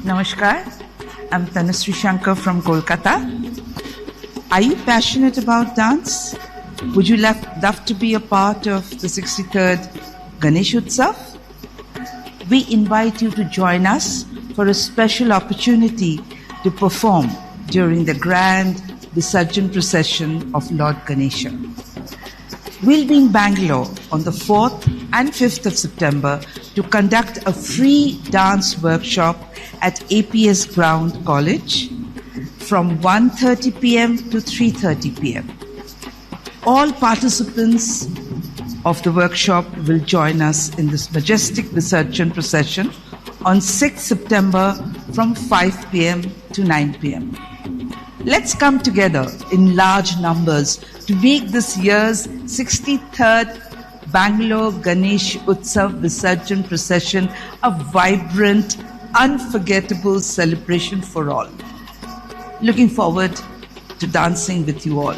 Namaskar, I'm Tanushree Shankar from Kolkata. Are you passionate about dance? Would you love to be a part of the 63rd Ganesh Utsava? We invite you to join us for a special opportunity to perform during the grand Visarjan procession of Lord Ganesha. We'll be in Bangalore on the 4th and 5th of September to conduct a free dance workshop at APS Ground College from 1:30 p.m. to 3:30 p.m. All participants of the workshop will join us in this majestic Visarjan procession on 6th September from 5 p.m. to 9 p.m. Let's come together in large numbers to make this year's 63rd Bengaluru Ganesh Utsava Visarjan procession a vibrant, unforgettable celebration for all. Looking forward to dancing with you all.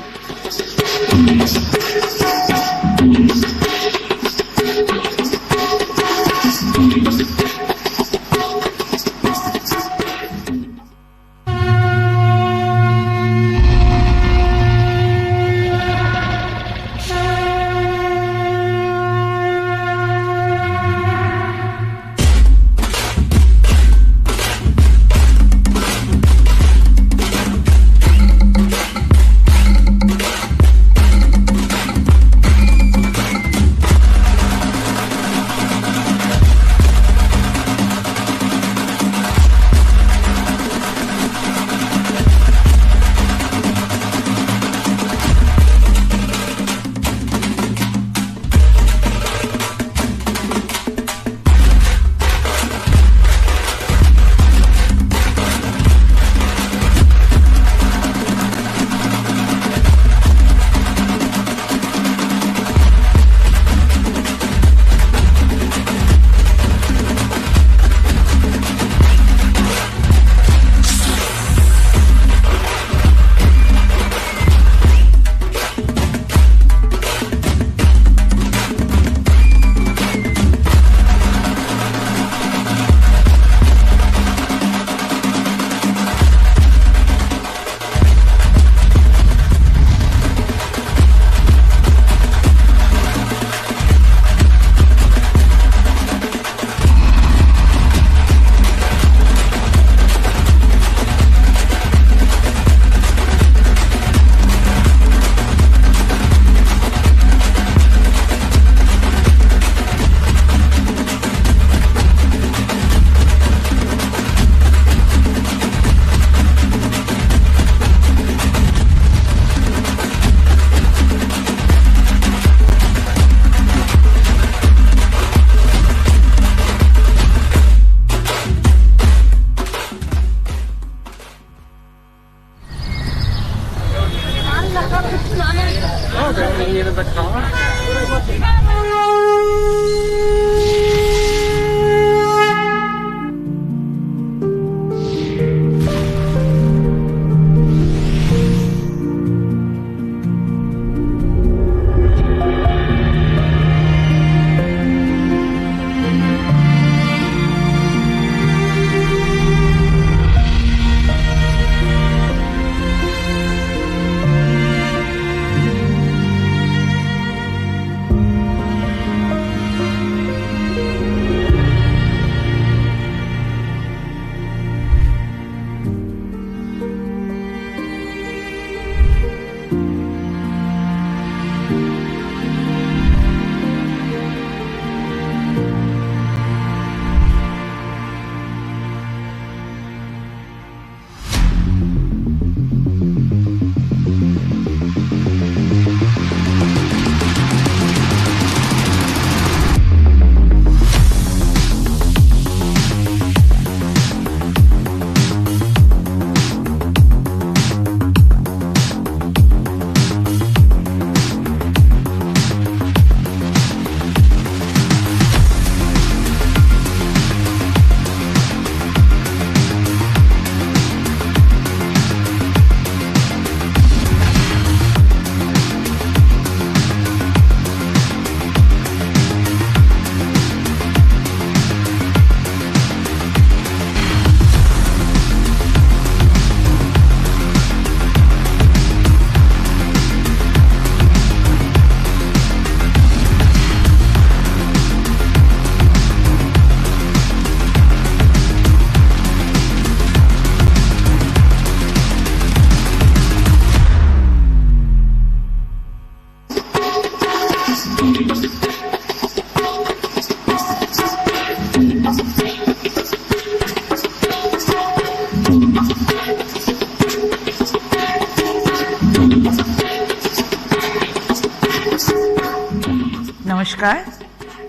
Namaskar,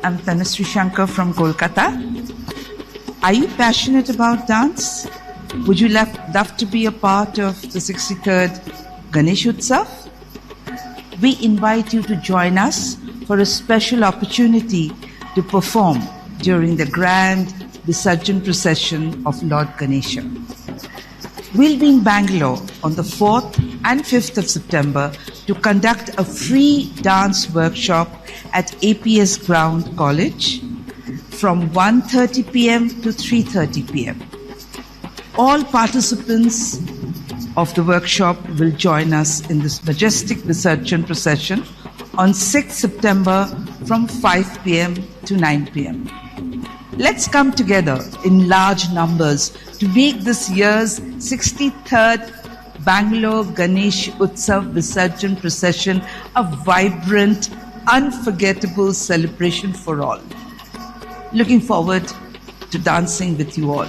I'm Tanushree Shankar from Kolkata. Are you passionate about dance? Would you love to be a part of the 63rd Ganesh Utsava? We invite you to join us for a special opportunity to perform during the grand Visarjan procession of Lord Ganesha. We'll be in Bangalore on the 4th and 5th of September to conduct a free dance workshop at APS Ground College from 1:30 p.m. to 3:30 p.m. All participants of the workshop will join us in this majestic Visarjan procession on 6th September from 5 p.m. to 9 p.m. Let's come together in large numbers to make this year's 63rd Bengaluru Ganesh Utsava Visarjan procession a vibrant, unforgettable celebration for all. Looking forward to dancing with you all.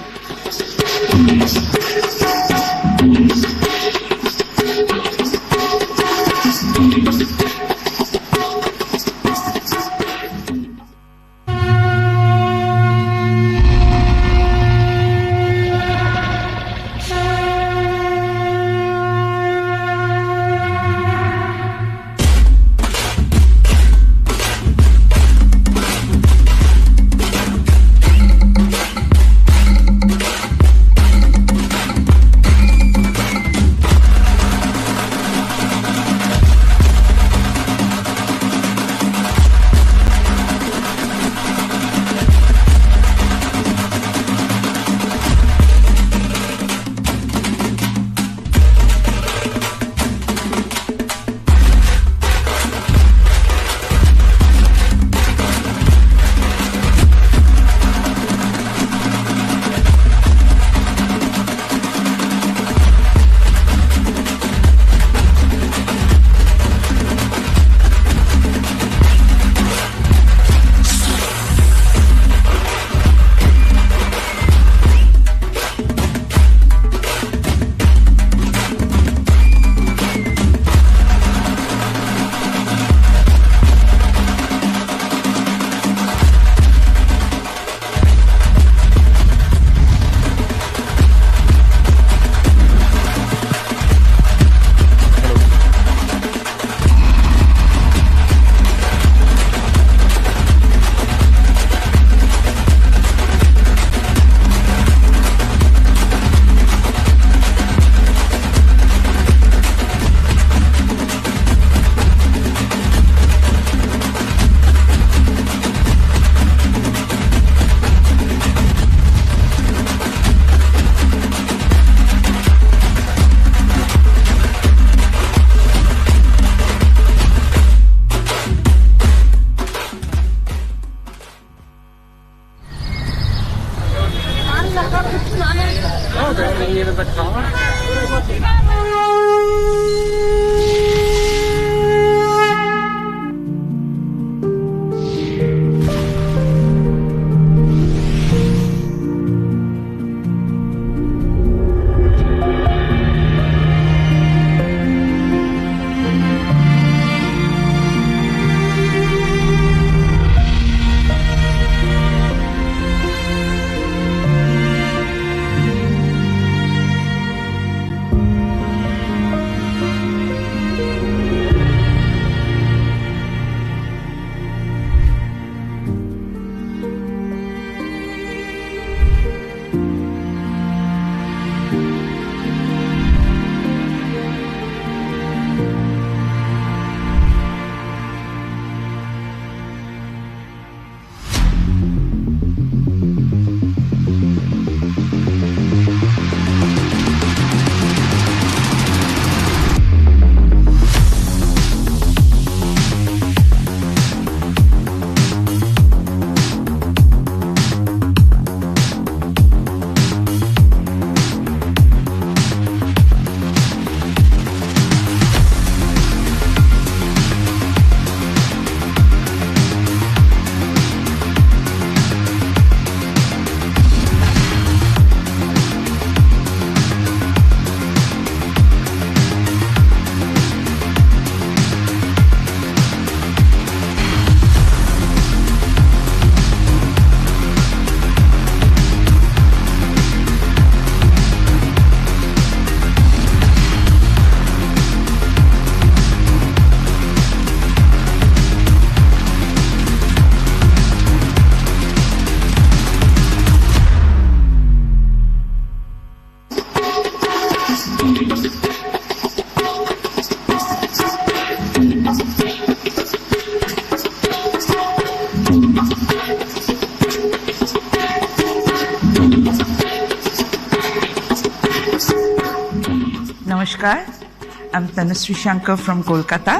Namaskar. I'm Tanushree Shankar from Kolkata.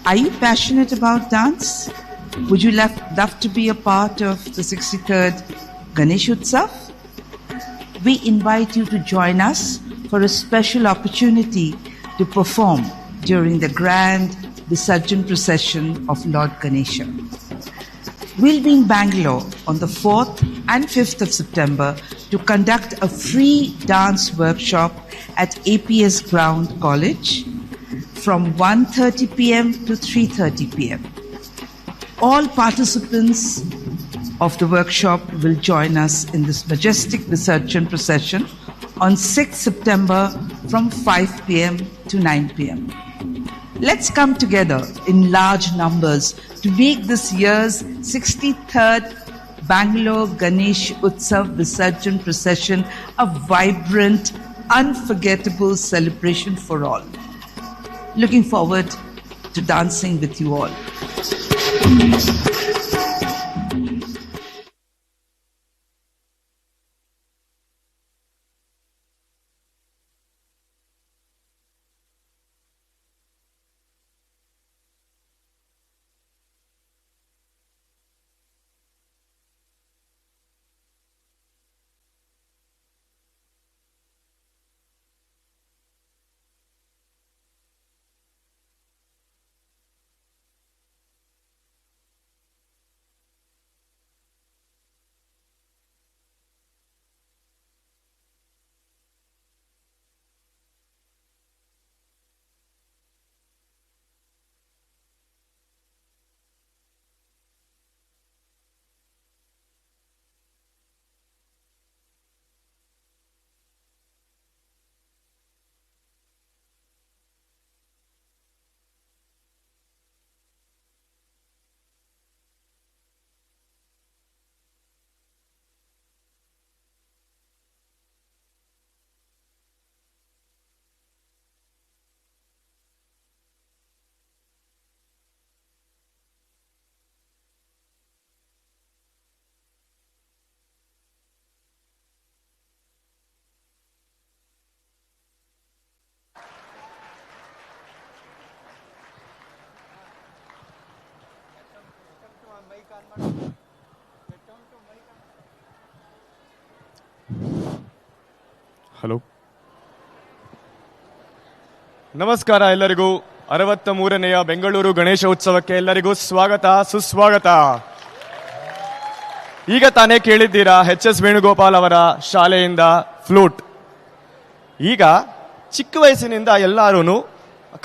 Are you passionate about dance? Would you love to be a part of the 63rd Ganesh Utsava? We invite you to join us for a special opportunity to perform during the grand Visarjan procession of Lord Ganesha. We'll be in Bangalore on the 4th and 5th of September to conduct a free dance workshop at APS Ground College from 1:30 p.m. to 3:30 p.m. All participants of the workshop will join us in this majestic Visarjan procession on 6th September from 5 p.m. to 9 p.m. Let's come together in large numbers to make this year's 63rd Bengaluru Ganesh Utsava Visarjan procession a vibrant, unforgettable celebration for all. Looking forward to dancing with you all. Hello, ನಮಸ್ಕಾರ ಎಲ್ಲರಿಗೂ. 63ನೇಯ ಬೆಂಗಳೂರು ಗಣೇಶ ಉತ್ಸವಕ್ಕೆ ಎಲ್ಲರಿಗೂ ಸ್ವಾಗತ, ಸುಸ್ವಾಗತ. ಈಗ ತಾನೇ ಕೇಳಿದ್ದೀರಾ ಎಚ್.ಎಸ್. ವೇಣುಗೋಪಾಲ್ ಅವರ ಶಾಲೆಯಿಂದ ಫ್ಲೂಟ್. ಈಗ ಚಿಕ್ಕ ವಯಸ್ಸಿನಿಂದ ಎಲ್ಲರೂ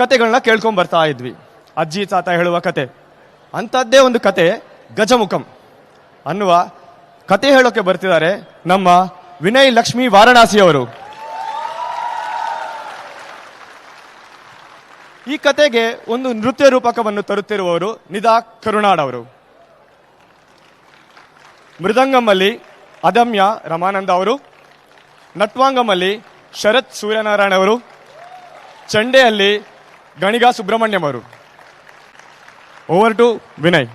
ಕತೆಗಳನ್ನ ಕೇಳ್ಕೊಂಡ್ ಬರ್ತಾ ಇದ್ವಿ. ಅಜ್ಜಿ ತಾತ ಹೇಳುವ ಕತೆ. ಅಂಥದ್ದೇ ಒಂದು ಕತೆ ಗಜಮುಖಂ ಅನ್ನುವ ಕತೆ ಹೇಳೋಕೆ ಬರ್ತಿದ್ದಾರೆ ನಮ್ಮ ವಿನಯ್ ಲಕ್ಷ್ಮಿ ವಾರಣಾಸಿ ಅವರು. ಈ ಕತೆಗೆ ಒಂದು ನೃತ್ಯ ರೂಪಕವನ್ನು ತರುತ್ತಿರುವವರು ನಿಧಾ ಕರುಣಾಡ್ ಅವರು. ಮೃದಂಗಮಲ್ಲಿ ಅದಮ್ಯ ರಮಾನಂದ ಅವರು, ನಟ್ವಾಂಗಮಲ್ಲಿ ಶರತ್ ಸೂರ್ಯನಾರಾಯಣ ಅವರು, ಚಂಡೆಯಲ್ಲಿ ಗಣಿಗಾ ಸುಬ್ರಹ್ಮಣ್ಯಂ ಅವರು. Over to Vinay.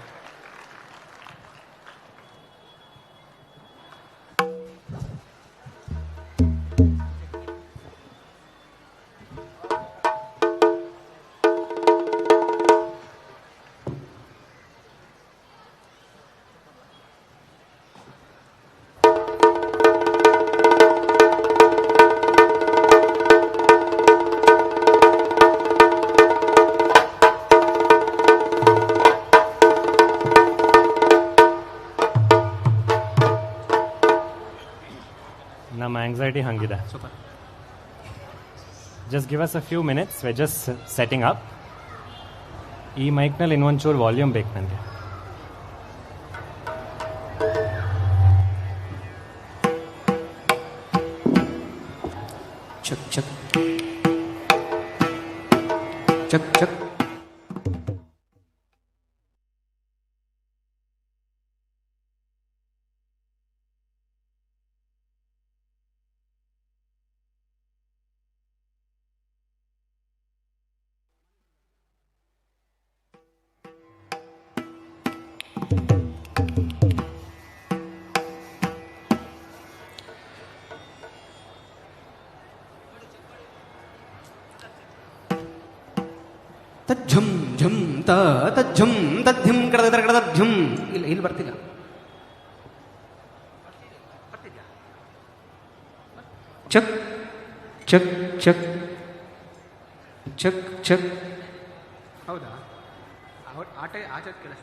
ನಮ್ಮ ಆಂಗ್ಸೈಟಿ ಹಂಗಿದೆ. Just give us a few minutes, we just setting up. ಈ ಮೈಕ್ನಲ್ಲಿ ಇನ್ನೊಂಚೂರು ವಾಲ್ಯೂಮ್ ಬೇಕು ನನಗೆ. ಚಕ್ ಚಕ್ ಚಕ್ ಚಕ್. ತಜ್ಜಂ ಝಂ ತ ತಜ್ಜಂ ತದ್ಧಿಂ ಕಡದ ಕಡದ ಝಂ. ಇಲ್ಲ ಇಲ್ಲಿ ಬರ್ತಿಲ್ಲ. ಚಕ್ ಚಕ್ ಚಕ್ ಚಕ್ ಚಕ್. ಹೌದಾ? ಆಟ ಆಚೆ ಕೆಲಸ.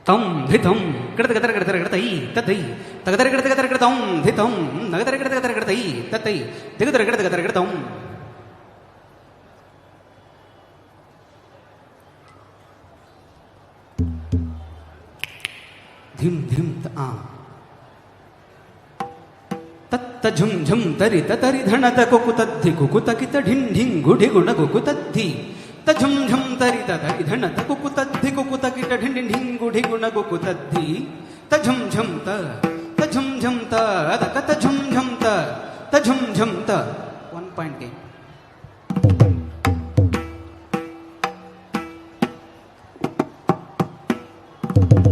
ತಂ ಧಿತಂ ಕಡದ ಗದರ ಗಡದರ ಗಡತೈ ತದೈ ತಗದರ ಗಡದ ಗದರ ಗಡತಂ ಧಿತಂ ನಗದರ ಗಡದ ಗದರ ಗಡತೈ ತದೈ ತೆಗದರ ಗಡದ ಗದರ ಗಡತಂ. ಧಿಂ ಧಿಂ ತ ತತ್ತ ಝುಂ ಝುಂ ತರಿ ತರಿ ಧಣತ ಕುಕುತದ್ಧಿ ಕುಕುತಕಿತ ಢಿಂ ಢಿಂ ಗುಢಿ ಗುಣ ಕುಕುತದ್ಧಿ ತಝುಂ ಝಂ ತರಿ ತರಿ ಧಣತ ಕುಕುತದ್ಧಿ ಕುಕುತಕಿಟ ಢಿಂ ಢಿಂ ಢಿಂ ಗುಢಿ ಗುಣ ಕುಕುತದ್ಧಿ ತಝುಂ ಝಂ ತ ತಝುಂ ಝಂ ತ ಅದಕ ತಝುಂ ಝಂ ತ ತಝುಂ ಝಂ ತ. 1 point game.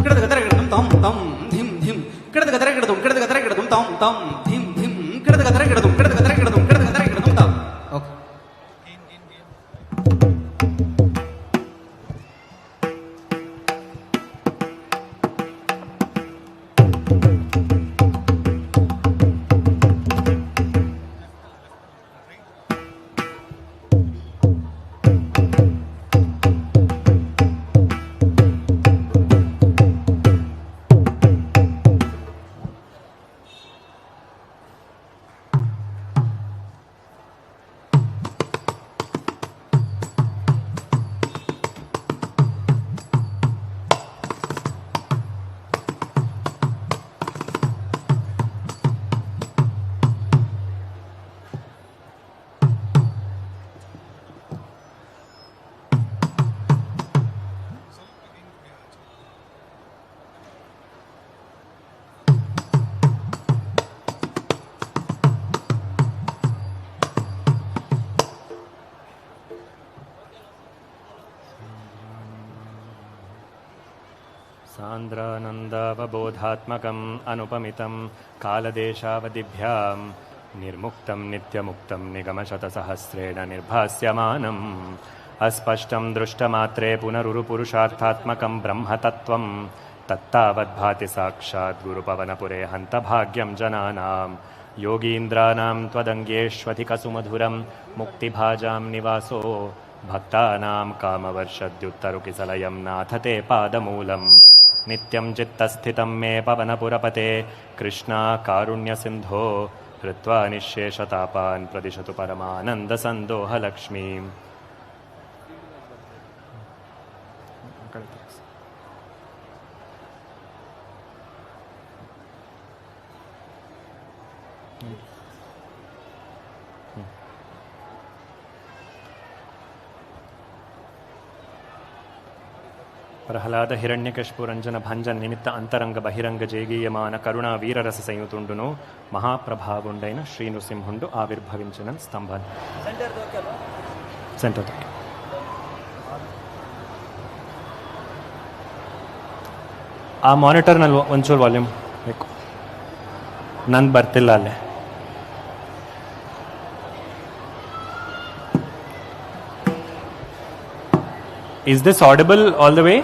ಕಡದ ಗದರ ಗಡದಂ ತಂ ತಂ ಧಿಂ ಧಿಂ ಕಡದ ಗದರ ಗಡದಂ ಕಡದ ಗದರ ಗಡದಂ ತಂ ತಂ ಧಿಂ ಧಿಂ ಕಡದ ಗದರ ಗಡದಂ ಕಡದ ಗದರ ಗಡದಂ ಕಡದ ಗದರ ಗಡದಂ ತಂ. ಓಕೆ. सान्द्रानन्दावबोधात्मकम् अनुपमितं कालदेशावधिभ्यां निर्मुक्तं नित्यमुक्तं निगमशतसहस्रेण निर्भास्यमानम् अस्पष्टं दृष्टमात्रे पुनरुरुपुरुषार्थात्मकं ब्रह्मतत्त्वं तत्तावद्भाति साक्षात् गुरुपवनपुरे हन्तभाग्यं जनानां योगीन्द्राणां त्वदङ्गेष्वधिकसुमधुरं मुक्तिभाजां निवासो भक्तानां कामवर्षद्युत्तरुकिसलयं नाथ ते पादमूलम् नित्यं चित्तस्थितं मे पवनपुरपते कृष्णा कारुण्यसिन्धो हृत्वा निःशेषतापान् प्रदिशतु परमानन्दसन्दोहलक्ष्मीम्. ಪ್ರಹ್ಲಾದ ಹಿರಣ್ಯಕಶಿಪು ರಂಜನ ಭಂಜನ್ ನಿಮಿತ್ತ ಅಂತರಂಗ ಬಹಿರಂಗ ಜೇಗೀಯಮಾನ ಕರುಣಾ ವೀರರಸ ಸಂಯುతుండును మహాప్రభావుండైన శ్రీ నృసింహుండు ఆవిర్భవించిన స్తంభం ಸೆಂಟರ್ ಆ ಮಾನಿಟರ್ನಲ್ಲಿ ಒಂಚೂರು ವಾಲ್ಯೂಮ್ ಬೇಕು, ನಂದು ಬರ್ತಿಲ್ಲ ಅಲ್ಲೇ. Is this audible all the way?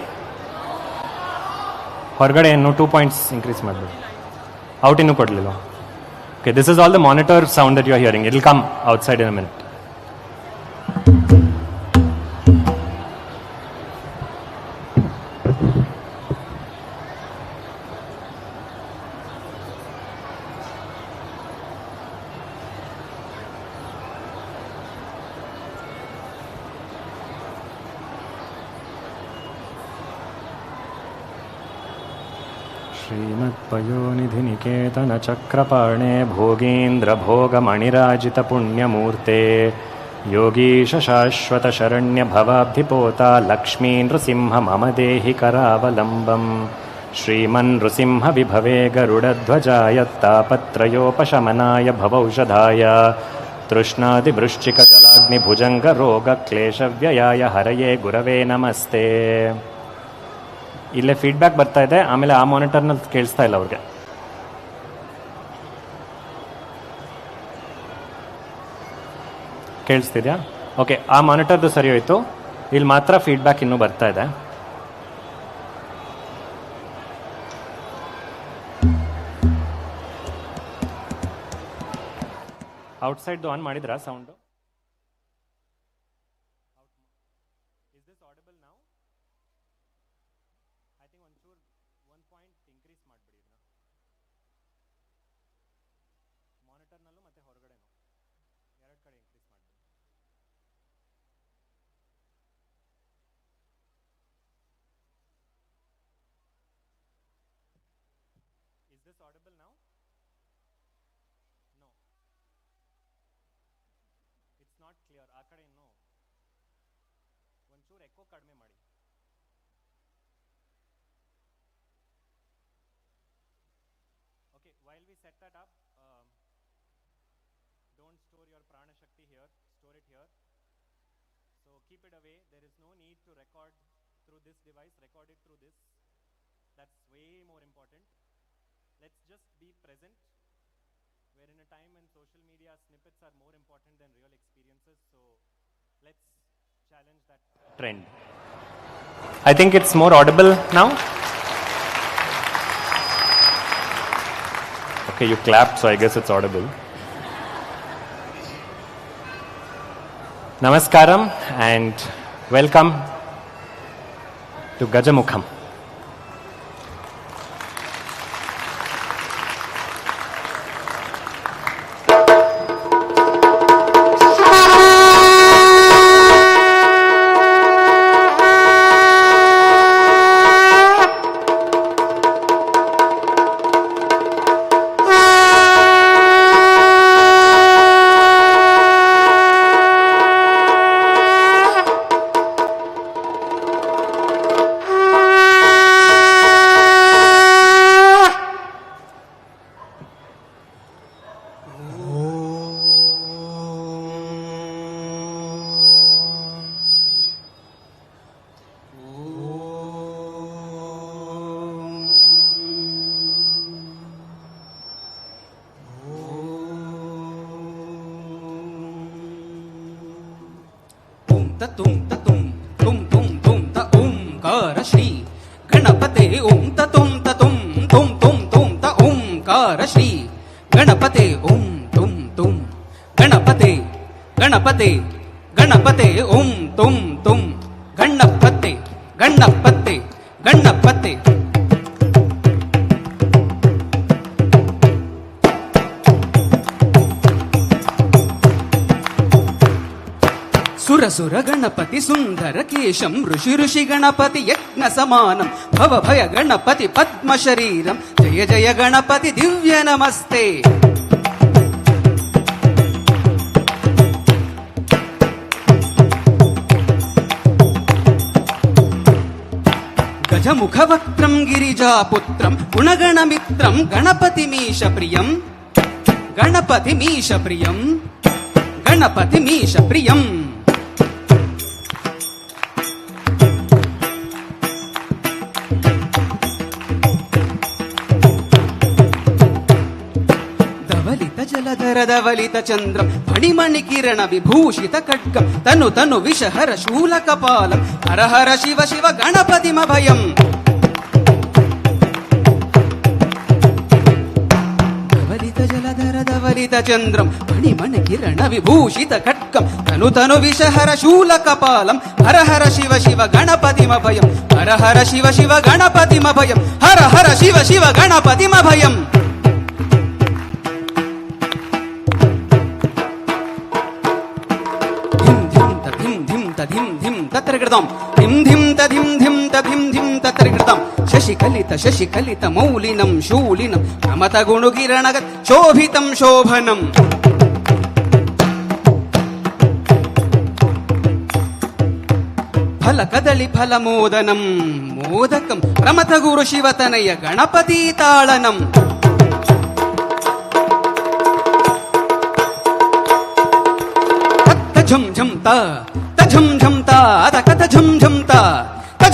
ಹೊರಗಡೆ ಏನು 2 points increase ಮಾಡಬೇಕು, ಔಟ್ ಇನ್ನೂ ಕೊಡಲಿಲ್ಲ. Okay, this is all the monitor sound that you are hearing. It will come outside in a minute. श्रीमत्पयोनिधिनिकेतनचक्रपाणे भोगीन्द्रभोगमणिराजितपुण्यमूर्ते Yogish शाश्वतशरण्यभवाब्धिपोता Lakshmi Narasimha मम देहि करावलम्बम् श्रीमन्नृसिंहविभवे गरुडध्वजायत्तापत्रयोपशमनाय भवौषधाय तृष्णादिवृश्चिकजलाग्निभुजङ्गरोगक्लेशव्ययाय हरये गुरवे नमस्ते. ಇಲ್ಲೇ ಫೀಡ್ಬ್ಯಾಕ್ ಬರ್ತಾ ಇದೆ, ಆಮೇಲೆ ಆ ಮಾನಿಟರ್ನಲ್ಲಿ ಕೇಳಿಸ್ತಾ ಇಲ್ಲ ಅವ್ರಿಗೆ. ಕೇಳಿಸ್ತಿದ್ಯಾ? ಓಕೆ, ಆ ಮಾನಿಟರ್ದು ಸರಿ ಹೋಯ್ತು. ಇಲ್ಲಿ ಮಾತ್ರ ಫೀಡ್ಬ್ಯಾಕ್ ಇನ್ನೂ ಬರ್ತಾ ಇದೆ. ಔಟ್ಸೈಡ್ದು ಆನ್ ಮಾಡಿದ್ರಾ sound? Is this audible now? I think ಒಂಚೂರು 1 ಪಾಯಿಂಟ್ ಇನ್ಕ್ರೀಸ್ ಮಾಡಿಬಿಡಿ ಇದನ್ನ, ಮಾನಿಟರ್ನಲ್ಲೂ ಮತ್ತು ಹೊರಗಡೆನೂ ಎರಡು ಕಡೆ ಇನ್ಕ್ರೀಸ್ ಮಾಡಿಬಿಡಿ. Is this audible now? No, it's not clear. ಆ ಕಡೆ ಇನ್ನೂ ಒಂಚೂರು ಎಕೋ ಕಡಿಮೆ ಮಾಡಿ. Okay, while we set that up, don't store your prana shakti here, store it here. So keep it away. There is no need to record through this device, record it through this. That's way more important. Let's just be present. We're in a time when social media snippets are more important than real experiences, so let's challenge that trend. I think it's more audible now. Okay, you clapped, so I guess it's audible. Namaskaram and welcome to Gajamukham. tum ta tum tum tum tum ta omkara shri ganapate om ta tum tum tum tum ta omkara shri ganapate om tum tum ganapate ganapate ganapate om tum tum ganapate ganapate ganapate ಸುರ ಗಣಪತಿ ಸುಂದರ ಕೇಶಂ ಋಷಿ ಋಷಿ ಗಣಪತಿ ಯಜ್ಞ ಸಮಾನಂ ಭವ ಭಯ ಗಣಪತಿ ಪದ್ಮ ಶರೀರಂ ಜಯ ಜಯ ಗಣಪತಿ ದಿವ್ಯ ನಮಸ್ತೆ. ಗಜಮುಖ ವಕ್ತ್ರಂ ಗಿರಿಜಾಪುತ್ರಂ ಗುಣಗಣ ಮಿತ್ರಂ ಗಣಪತಿ ಮೀಶ ಪ್ರಿಯಂ ಗಣಪತಿ ಮೀಶ ಪ್ರಿಯಂ ಗಣಪತಿ ಮೀಶ ಪ್ರಿಯಂ. ಜಲಧರದವಲಿತ ಚಂದ್ರಂ ಫಣಿಮಣಿ ಕಿರಣ ವಿಭೂಷಿತ ಖಡ್ಗಂ ತನು ತನು ವಿಷಹರ ಶೂಲಕಪಾಲಂ ಹರ ಹರ ಶಿವ ಶಿವ ಗಣಪತಿಮಭಯಂ. ಧವಲಿತ ಜಲಧರದವಲಿತ ಚಂದ್ರಂ ಫಣಿಮಣಿ ಕಿರಣ ವಿಭೂಷಿತ ಖಡ್ಗಂ ತನು ತನು ವಿಷಹರ ಶೂಲಕಪಾಲಂ ಹರ ಹರ ಶಿವ ಶಿವ ಗಣಪತಿಮಭಯಂ ಹರ ಹರ ಶಿವ ಶಿವ ಗಣಪತಿಮಭಯಂ ಹರ ಹರ ಶಿವ ಶಿವ ಗಣಪತಿಮಭಯಂ. ಶಶಿಕಲಿತ ಶಶಿಕಲಿತ ಮೌಲಿನಂ ಶೂಲಿನಂ ಪ್ರಮತ ಗುಣುಗಿರಣಗ ಶೋಭಿತಂ ಶೋಭನಂ. ಫಲ ಕದಳಿ ಫಲ ಮೋದನಂ ಮೋದಕಂ ಪ್ರಮಥ ಗುರು ಶಿವತನಯ ಗಣಪತಿ ತಾಳನಂ. ಝಂ ಝಂ ತ ಝಂ ಝಂ ತ ತಕತ ಝಂ ಝಂ ತ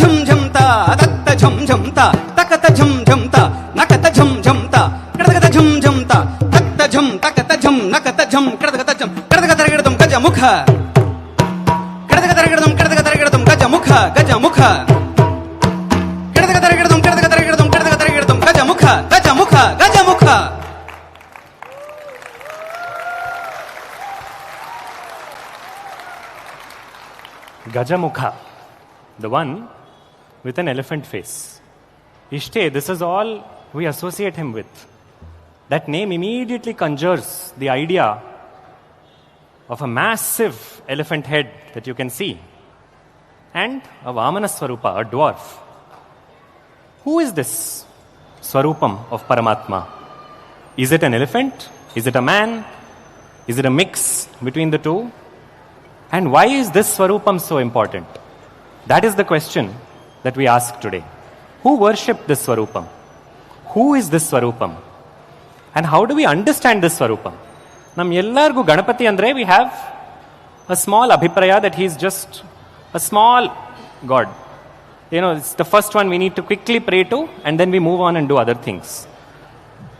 ಝಂ ಝಂ ತ ತತ್ತ ಝಂ ಝಂ ತ ತಕತ ಝಂ ಝಂ ತ ನಕತ ಝಂ ಝಂ ತ ಕಡಗತ ಝಂ ಝಂ ತ ತತ್ತ ಝಂ ತಕತ ಝಂ ನಕತ ಝಂ ಕಡಗತ ಝಂ ಕಡಗತ ಗಿಡದಂ ಗಜ ಗಜಮುಖ ಕೆಡದಗ ತರಗಿಡದಂ ಕೆಡದಗ ತರಗಿಡದಂ ಗಜಮುಖ ಗಜಮುಖ ಕೆಡದಗ ತರಗಿಡದಂ ಕೆಡದಗ ತರಗಿಡದಂ ಕೆಡದಗ ತರಗಿಡದಂ ಗಜಮುಖ ಗಜಮುಖ ಗಜಮುಖ. Gajamukham, the one with an elephant face. Ishte, this is all we associate him with. That name immediately conjures the idea of a massive elephant head that you can see and a Vamana Swarupa, a dwarf. Who is this Swarupam of Paramatma? Is it an elephant? Is it a man? Is it a mix between the two? And why is this Swarupam so important? That is the question that we ask today. Who worshipped this Swarupam? Who is this Swarupam? And how do we understand this Swarupam? Nam ellargu Ganapati andre we have a small abhipraya that he is just a small god. You know, it's the first one we need to quickly pray to and then we move on and do other things.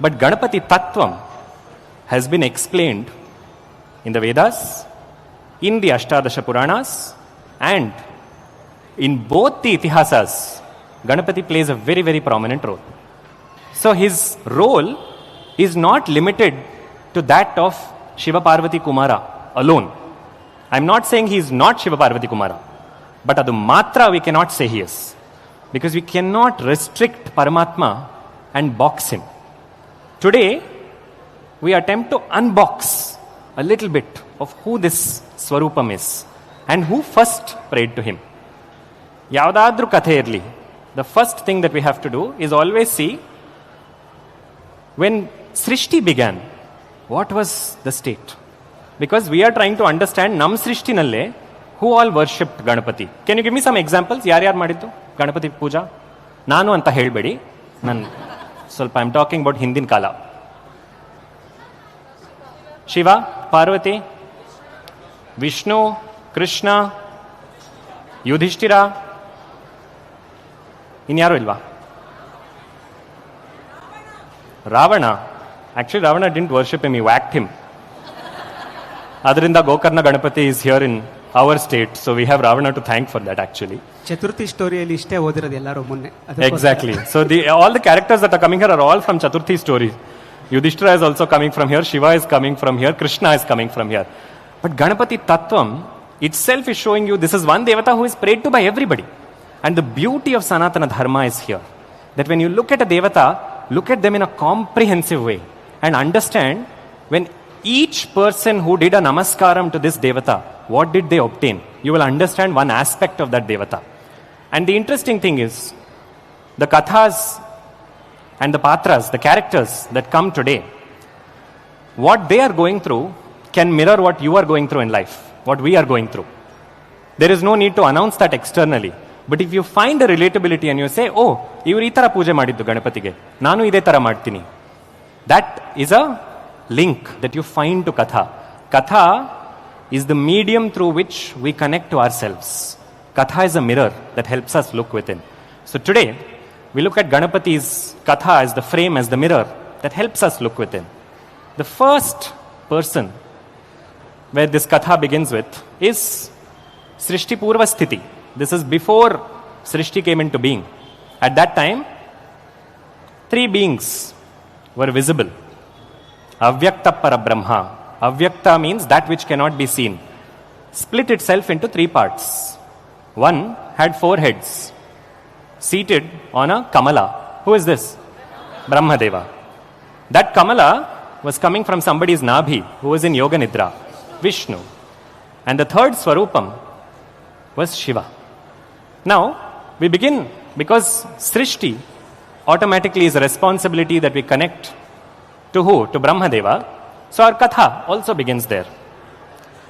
But Ganapati Tattvam has been explained in the Vedas, in the Ashtadasha Puranas, and in both the Itihasas, Ganapati plays a very, very prominent role. So his role is not limited to that of Shiva Parvati Kumara alone. I'm not saying he is not Shiva Parvati Kumara, but adu matra we cannot say he is. Because we cannot restrict Paramatma and box him. Today, we attempt to unbox a little bit of who this Swarupam is and who first prayed to him. Yavadadru kathe irli, the first thing that we have to do is always see when Srishti began, what was the state? Because we are trying to understand Nam Srishti nalle who all worshipped Ganapati. Can you give me some examples? Yaryar madiddu Ganapati Puja? Nanu anta helbedi. I'm talking about Hindin Kala. Shiva, Parvati, Vishnu, Krishna, Yudhishthira. Inyaru ilva? Ravana. Actually, Ravana didn't worship him, he whacked him. Adrinda Gokarna Ganapati is here in our state, so we have Ravana to thank for that actually. Chaturthi ಸ್ಟೋರಿಯಲ್ಲಿ ಇಷ್ಟೇ ಓದಿರೋದು ಎಲ್ಲರೂ ಮೊನ್ನೆ. Exactly. So all the characters that are coming here are all from Chaturthi story. Yudhishthira is also coming from here, Shiva is coming from here, Krishna is coming from here. But Ganapati Tattvam itself is showing you this is one Devata who is prayed to by everybody. And the beauty of Sanatana Dharma is here. That when you look at a Devata, look at them in a comprehensive way and understand when each person who did a namaskaram to this Devata, what did they obtain? You will understand one aspect of that Devata. And the interesting thing is, the kathas and the patras, the characters that come today, what they are going through can mirror what you are going through in life, what we are going through. There is no need to announce that externally. But if you find a relatability and you say, oh, ivaru ee tara pooje madiddu Ganapatige, nanu ide tara ಮಾಡ್ತೀನಿ, that is a link that you find to Katha. Katha is the medium through which we connect to ourselves. Katha is a mirror that helps us look within. So today, we look at Ganapati's Katha as the frame, as the mirror that helps us look within. The first person where this Katha begins with is Srishti Purva Sthiti. This is before Srishti came into being. At that time, three beings were visible. Avyakta Parabrahma. Avyakta means that which cannot be seen. Split itself into three parts. One had four heads, seated on a Kamala. Who is this? Brahmadeva. That Kamala was coming from somebody's Nabhi who was in Yoga Nidra, Vishnu. And the third Swarupam was Shiva. Now, we begin because Srishti automatically is a responsibility that we connect to who? To Brahmadeva. So our Katha also begins there.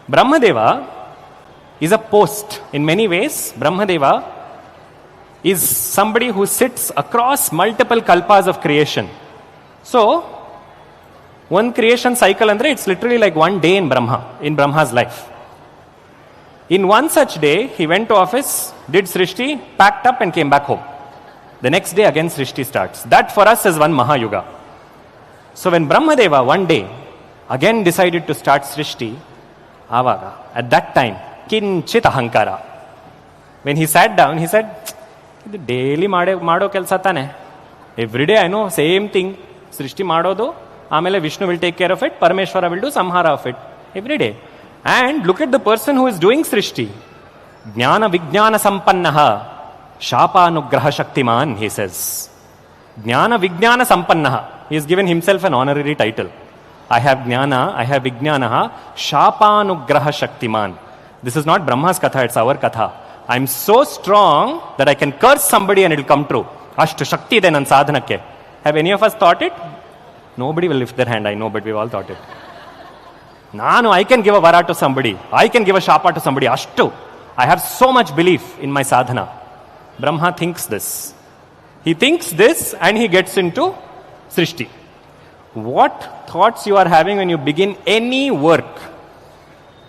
Brahmadeva is a post. In many ways, Brahmadeva is somebody who sits across multiple kalpas of creation. So, one creation cycle andre, it's literally like one day in Brahma's life. In one such day, he went to office, did Srishti, packed up and came back home. The next day again Srishti starts. That for us is one Mahayuga. So when Brahmadeva one day again decided to start Srishti, Avaga, at that time, kinchit ahankara. When he sat down, he said, daily mado kelsa tane. Every day I know, same thing. Srishti madodu, amele Vishnu will take care of it, Parameshwara will do samhara of it. Every day. And look at the person who is doing Srishti. Jnana Vijnana Sampannaha, Shapanugraha Shaktiman, he says. Jnana Vijnana Sampannaha. He has given himself an honorary title. I have Jnana, I have Vijnanaha, Shapanugraha Shaktiman. This is not Brahma's Katha, it's our Katha. I am so strong that I can curse somebody and it will come true. Ashtu Shakti de nan sadhanakke. Have any of us thought it? Nobody will lift their hand, I know, but we've all thought it. Nanu, I can give a vara to somebody. I can give a shapa to somebody. Ashtu. I have so much belief in my sadhana. Brahma thinks this. He thinks this and he gets into Srishti. What thoughts you are having when you begin any work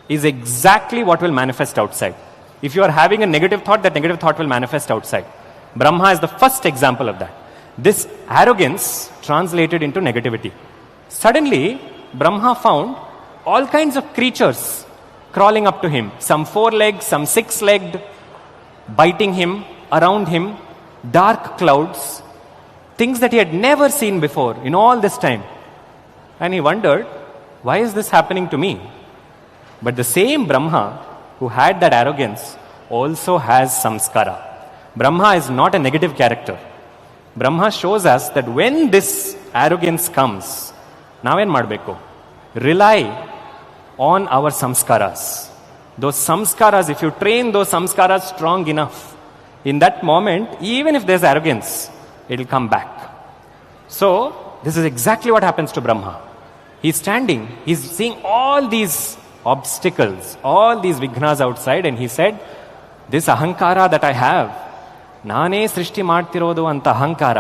is exactly what will manifest outside. If you are having a negative thought, that negative thought will manifest outside. Brahma is the first example of that. This arrogance translated into negativity. Suddenly, Brahma found all kinds of creatures crawling up to him. Some 4-legged, some 6-legged, biting him, around him, dark clouds, things that he had never seen before in all this time. And he wondered, why is this happening to me? But the same Brahma who had that arrogance also has samskara. Brahma is not a negative character. Brahma shows us that when this arrogance comes, naven madbeku? Rely on our samskaras. Those samskaras, if you train those samskaras strong enough, in that moment, even if there's arrogance, it will come back. So, this is exactly what happens to Brahma. He's standing, he's seeing all these obstacles, all these vignas outside, and he said, this ahankara that I have, nane srishti ಮಾಡ್ತಿರೋದು ಅಂತ ಅಹಂಕಾರ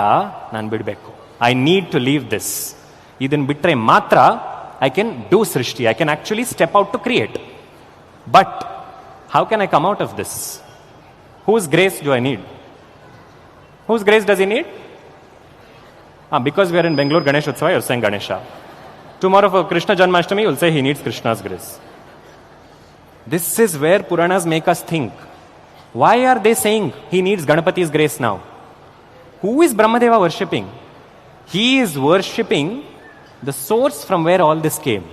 ನಾನು ಬಿಡಬೇಕು. I need to leave this. ಇದನ್ನು ಬಿಟ್ಟರೆ ಮಾತ್ರ I can do srishti. I can actually step out to create. But how can I come out of this? Whose grace do I need? Whose grace does he need? Because we are in Bengaluru Ganesh Utsava, you're saying Ganesha. Tomorrow for Krishna Janmashtami, you'll say he needs Krishna's grace. This is where Puranas make us think. Why are they saying he needs Ganapati's grace now? Who is Brahmadeva worshipping? He is worshipping the source from where all this came.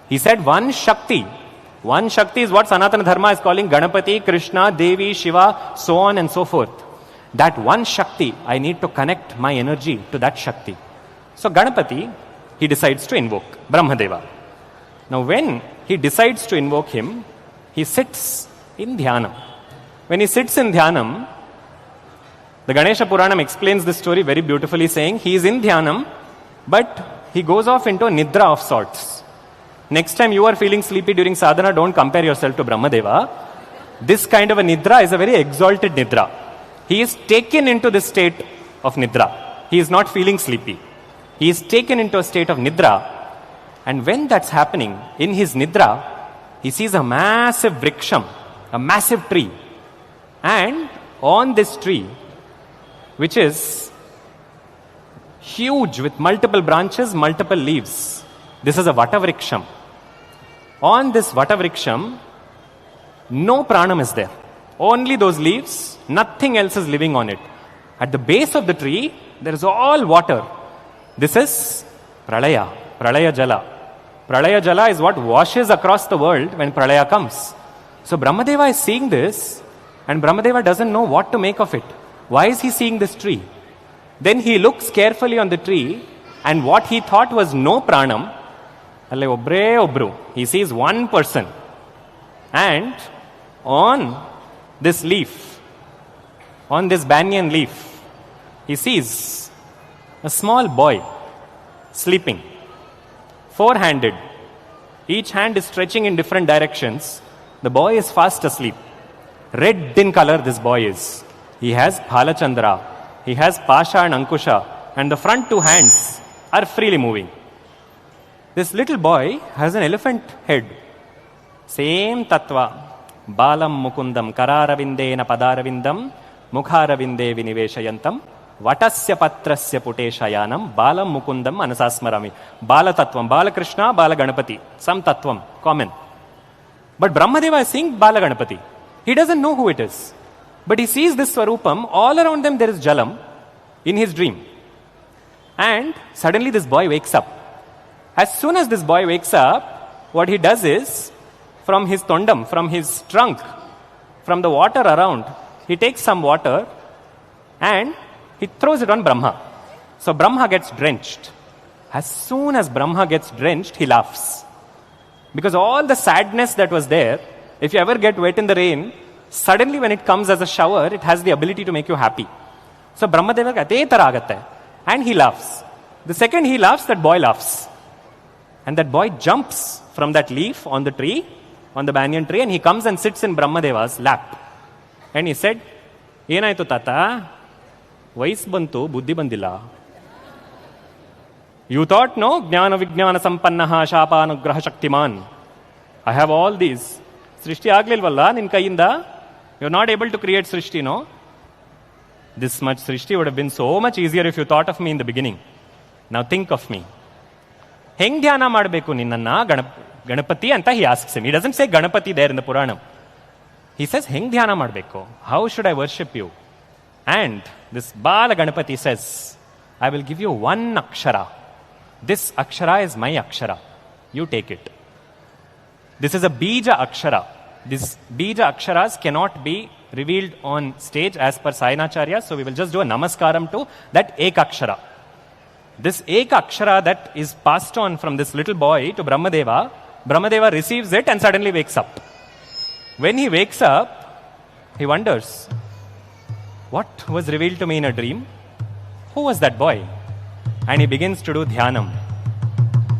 He said one Shakti. One Shakti is what Sanatana Dharma is calling Ganapati, Krishna, Devi, Shiva, so on and so forth. That one Shakti, I need to connect my energy to that Shakti. So Ganapati, he decides to invoke Brahmadeva. Now when he decides to invoke him, he sits in Dhyanam. When he sits in Dhyanam, the Ganesha Puranam explains this story very beautifully, saying he is in Dhyanam, but he goes off into a Nidra of sorts. Next time you are feeling sleepy during sadhana, don't compare yourself to Brahmadeva. This kind of a Nidra is a very exalted Nidra. He is taken into this state of Nidra. He is not feeling sleepy. He is taken into a state of Nidra. And when that's happening, in his Nidra, he sees a massive vriksham, a massive tree. And on this tree, which is huge with multiple branches, multiple leaves, this is a Vatavriksham. On this Vatavriksham, no pranam is there. Only those leaves, nothing else is living on it. At the base of the tree, there is all water. This is Pralaya, Pralaya Jala. Pralaya Jala is what washes across the world when Pralaya comes. So Brahmadeva is seeing this, and Brahmadeva doesn't know what to make of it. Why is he seeing this tree? Then he looks carefully on the tree, and what he thought was no pranam, alle obre obru, he sees one person. And on this leaf, on this banyan leaf, he sees a small boy sleeping, four-handed. Each hand is stretching in different directions. The boy is fast asleep. Red in color this boy is. He has Bhalachandra, he has Pasha and Ankusha, and the front two hands are freely moving. This little boy has an elephant head. Same tattva. Balam mukundam kararavindena padaravindam mukharavinde viniveshayantam vatasya patrasya puteshayanam balam mukundam anasasmarami. Bala tattvam, Bala Krishna, Bala Ganapati. Some tattvam, common. But Brahmadeva is seeing Balaganapati. He doesn't know who it is. But he sees this Swarupam. All around them there is Jalam in his dream. And suddenly this boy wakes up. As soon as this boy wakes up, what he does is, from his tondam, from his trunk, from the water around, he takes some water and he throws it on Brahma. So Brahma gets drenched. As soon as Brahma gets drenched, he laughs. Because all the sadness that was there, if you ever get wet in the rain, suddenly when it comes as a shower, it has the ability to make you happy. So Brahmadeva ate taragate. And he laughs. The second he laughs, that boy laughs. And that boy jumps from that leaf on the tree, on the banyan tree, and he comes and sits in Brahmadeva's lap. And he said, "Enaitu tata, vayas bantu, buddhi bandila. You thought, no, jnana vijnana sampannaha shapanugraha shaktiman. I have all these. Srishti aglilvalla nin kayinda. You're not able to create Srishti, no? This much Srishti would have been so much easier if you thought of me in the beginning. Now think of me. Heng dhyana madbeku ninnanna Ganapati anta he asks him. He doesn't say Ganapati there in the Puranam. He says, Heng dhyana madbeku. How should I worship you? And this Bala Ganapati says, I will give you one akshara. This akshara is my akshara. You take it. This is a bija akshara. These bija aksharas cannot be revealed on stage as per Sayanacharya, so we will just do a namaskaram to that ekakshara. This ekakshara that is passed on from this little boy to Brahmadeva, Brahmadeva receives it and suddenly wakes up. When he wakes up, he wonders, what was revealed to me in a dream? Who was that boy? And he begins to do dhyanam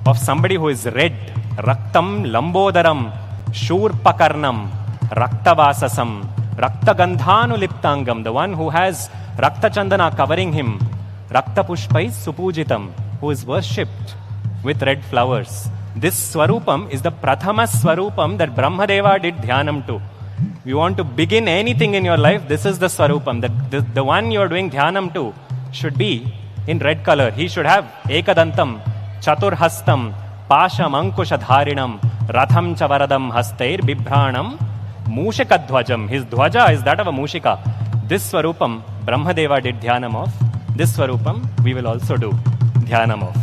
of somebody who is red, raktam lambodaram, shurpakarnam, raktavasasam, Rakta Gandhanu Liptangam, the one who has Rakta Chandana covering him, Rakta Pushpai Supujitam, who is worshipped with red flowers. This Swarupam is the Prathama Swarupam that Brahmadeva did dhyanam to. If you want to begin anything in your life, this is the Swarupam. The one you are doing dhyanam to should be in red color. He should have Ekadantam, Chaturhastam, Pasham Ankushadharinam, Ratham Chavaradam Hastair Bibhranam, Mushika Dhwajam. His Dhwaja is that of a Mushika. This Swarupam, Brahmadeva did dhyanam of. This Swarupam, we will also do dhyanam of.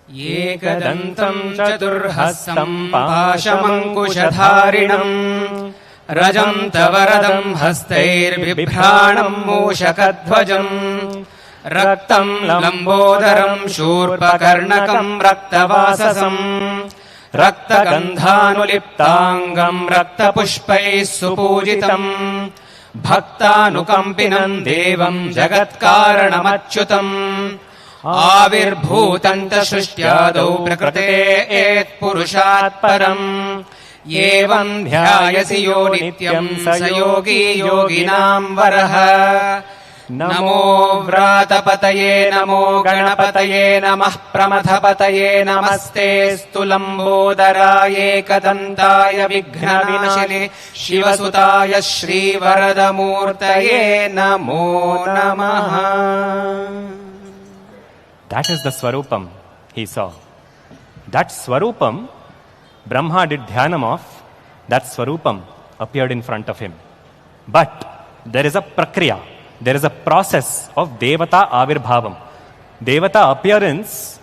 Ekadantam chaturhastam pashamankushadharinam rajam tavaradam hastair bibhranam mushakadhvajam Raktam lambodaram shurpakarnakam raktavasasam Rakta gandhanuliptangam rakta pushpai supujitam Bhaktanukampinam devam jagatkaranamachyutam Avirbhutanta shrishtyadau prakrite et purushat param Yevam dhyayasi yo nityam sayogi yoginam varaha Namo Vratapataye Namo Ganapataye Namah Pramathapataye Namaste Stulambodaraye Kadantaya Vighnavinaşine Shivasutaya Shri Varadamurtaye Namo Namaha. That is the Swarupam he saw. That Swarupam Brahma did dhyanam of. That Swarupam appeared in front of him. But there is a prakriya. There is a process of Devata Avirbhavam. Devata appearance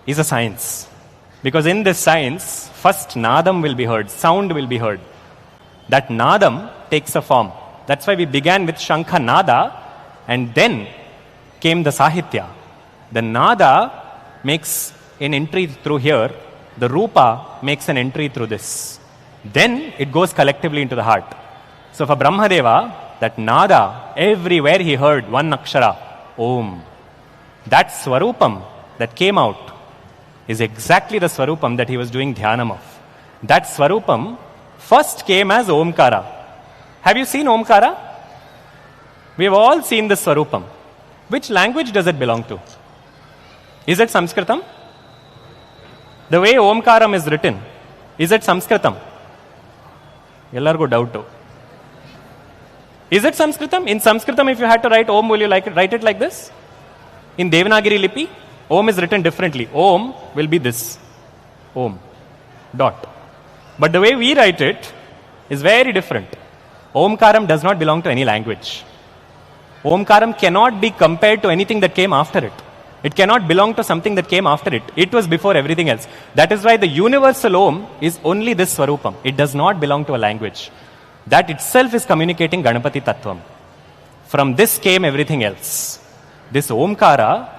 is a science. Because in this science, first Nadam will be heard, sound will be heard. That Nadam takes a form. That's why we began with Shankha Nada and then came the Sahitya. The Nada makes an entry through here, the Rupa makes an entry through this. Then it goes collectively into the heart. So for Brahmadeva, that Nada, everywhere he heard one Akshara, Om. That Swarupam that came out is exactly the Swarupam that he was doing dhyanam of. That Swarupam first came as Omkara. Have you seen Omkara? We have all seen this Swarupam. Which language does it belong to? Is it Sanskritam? The way Omkaram is written, is it Sanskritam? Ellargu doubt. Is it Sanskritam? In Sanskritam, if you had to write Om, will you write it like this? In Devanagari Lipi, Om is written differently. Om will be this. Om. Dot. But the way we write it is very different. Omkaram does not belong to any language. Omkaram cannot be compared to anything that came after it. It cannot belong to something that came after it. It was before everything else. That is why the universal Om is only this Swarupam. It does not belong to a language. That itself is communicating Ganapati Tattvam. From this came everything else. This Omkara,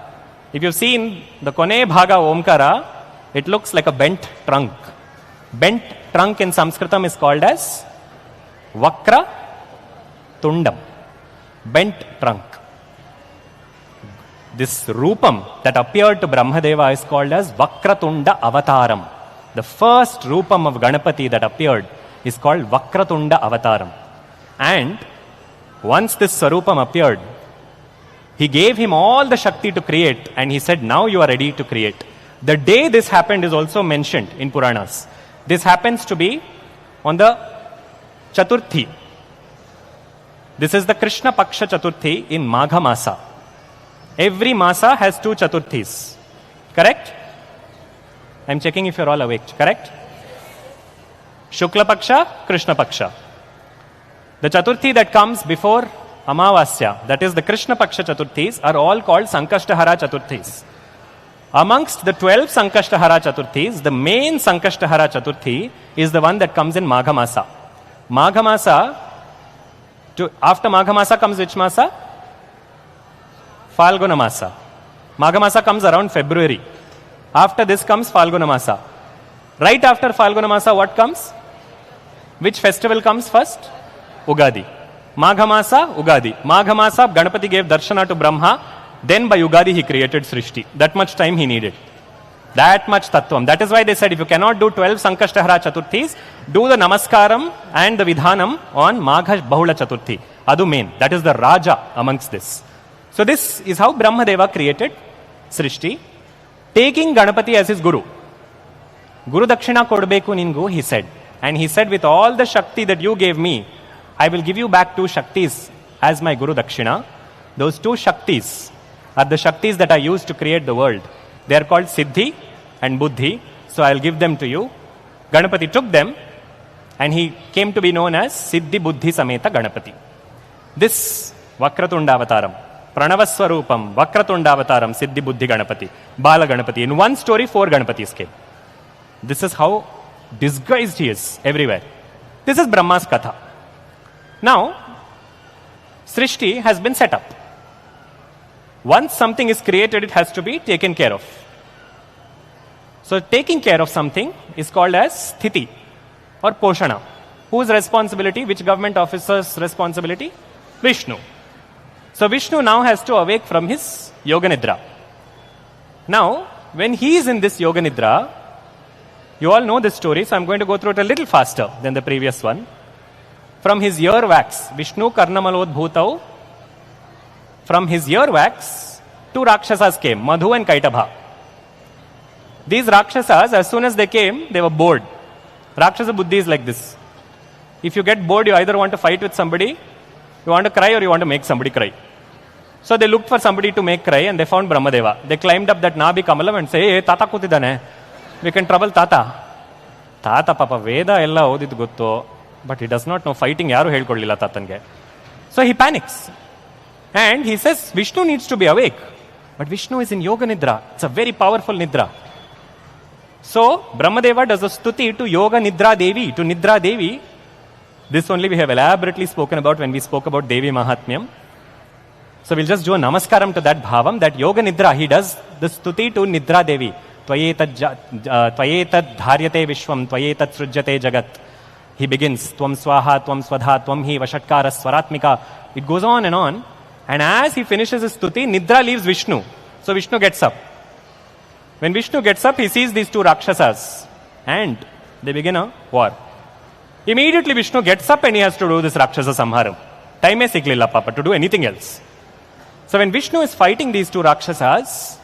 if you've seen the Kone Bhaga Omkara, it looks like a bent trunk. Bent trunk in Sanskritam is called as Vakra Tundam. Bent trunk. This Rupam that appeared to Brahmadeva is called as Vakratunda Avataram. The first Rupam of Ganapati that appeared is called Vakratunda Avataram. And once this Sarupam appeared, he gave him all the Shakti to create, and he said, now you are ready to create. The day this happened is also mentioned in Puranas. This happens to be on the Chaturthi. This is the Krishna Paksha Chaturthi in Magha Masa. Every Masa has 2 Chaturthis. Correct? I'm checking if you're all awake. Correct? Shukla Paksha, Krishna Paksha. The Chaturthi that comes before Amavasya, that is the Krishna Paksha Chaturthis, are all called Sankashtahara Chaturthis. Amongst the 12 Sankashtahara Chaturthis, the main Sankashtahara Chaturthi is the one that comes in Magha Masa. Magha Masa, after Magha Masa comes which Masa? Falguna Masa. Magha Masa comes around February. After this comes Falguna Masa. Right after Falguna Masa, what comes? Which festival comes first? Ugadi. Magha Masa, Ugadi. Magha Masa, Ganapati gave darshana to Brahma. Then by Ugadi he created Srishti. That much time he needed. That much Tattvam. That is why they said if you cannot do 12 Sankashtahara Chaturthis, do the Namaskaram and the Vidhanam on Magha Bahula Chaturthi. Adu main. That is the Raja amongst this. So this is how Brahmadeva created Srishti, taking Ganapati as his Guru. Guru Dakshina Kodbeku Ningu, he said. And he said, with all the Shakti that you gave me, I will give you back 2 Shaktis as my Guru Dakshina. Those 2 Shaktis are the Shaktis that I used to create the world. They are called Siddhi and Buddhi. So I will give them to you. Ganapati took them and he came to be known as Siddhi Buddhi Sameta Ganapati. This Vakratunda Avataram, Pranavaswarupam, Vakratunda Avataram, Siddhi Buddhi Ganapati, Bala Ganapati. In one story, 4 Ganapatis came. This is how disguised he is everywhere. This is Brahma's Katha. Now, Srishti has been set up. Once something is created, it has to be taken care of. So, taking care of something is called as Sthiti or Poshana. Whose responsibility? Which government officer's responsibility? Vishnu. So, Vishnu now has to awake from his Yoga Nidra. Now, when he is in this Yoga Nidra, you all know this story, so I'm going to go through it a little faster than the previous one. From his earwax, Vishnu Karnamalod Bhutau, from his earwax, 2 Rakshasas came, Madhu and Kaitabha. These Rakshasas, as soon as they came, they were bored. Rakshasa Buddhi is like this. If you get bored, you either want to fight with somebody, you want to cry, or you want to make somebody cry. So they looked for somebody to make cry and they found Brahmadeva. They climbed up that Nabi Kamalam and say, hey, Tata Kutidane, we can trouble Tata. Tata Papa Veda ella odid gotto, but he does not know fighting yaru helkodlilla Tatange. So he panics. And he says, Vishnu needs to be awake. But Vishnu is in Yoga Nidra. It's a very powerful Nidra. So Brahmadeva does a stuti to Yoga Nidra Devi, to Nidra Devi. This only we have elaborately spoken about when we spoke about Devi Mahatmyam. So we'll just do a namaskaram to that bhavam, that Yoga Nidra, he does the stuti to Nidra Devi. Tvayetad dharyate vishwam, tvayetad srujyate jagat. He begins, Tvam swaha, Tvam swadha, Tvam hi vashatkara swaratmika. It goes on. And as he finishes his stuti, Nidra leaves Vishnu. So Vishnu gets up. When Vishnu gets up, he sees these 2 Rakshasas. And they begin a war. Immediately Vishnu gets up and he has to do this Rakshasa Samharam. Time is siglilla papa to do anything else. So when Vishnu is fighting these 2 Rakshasas,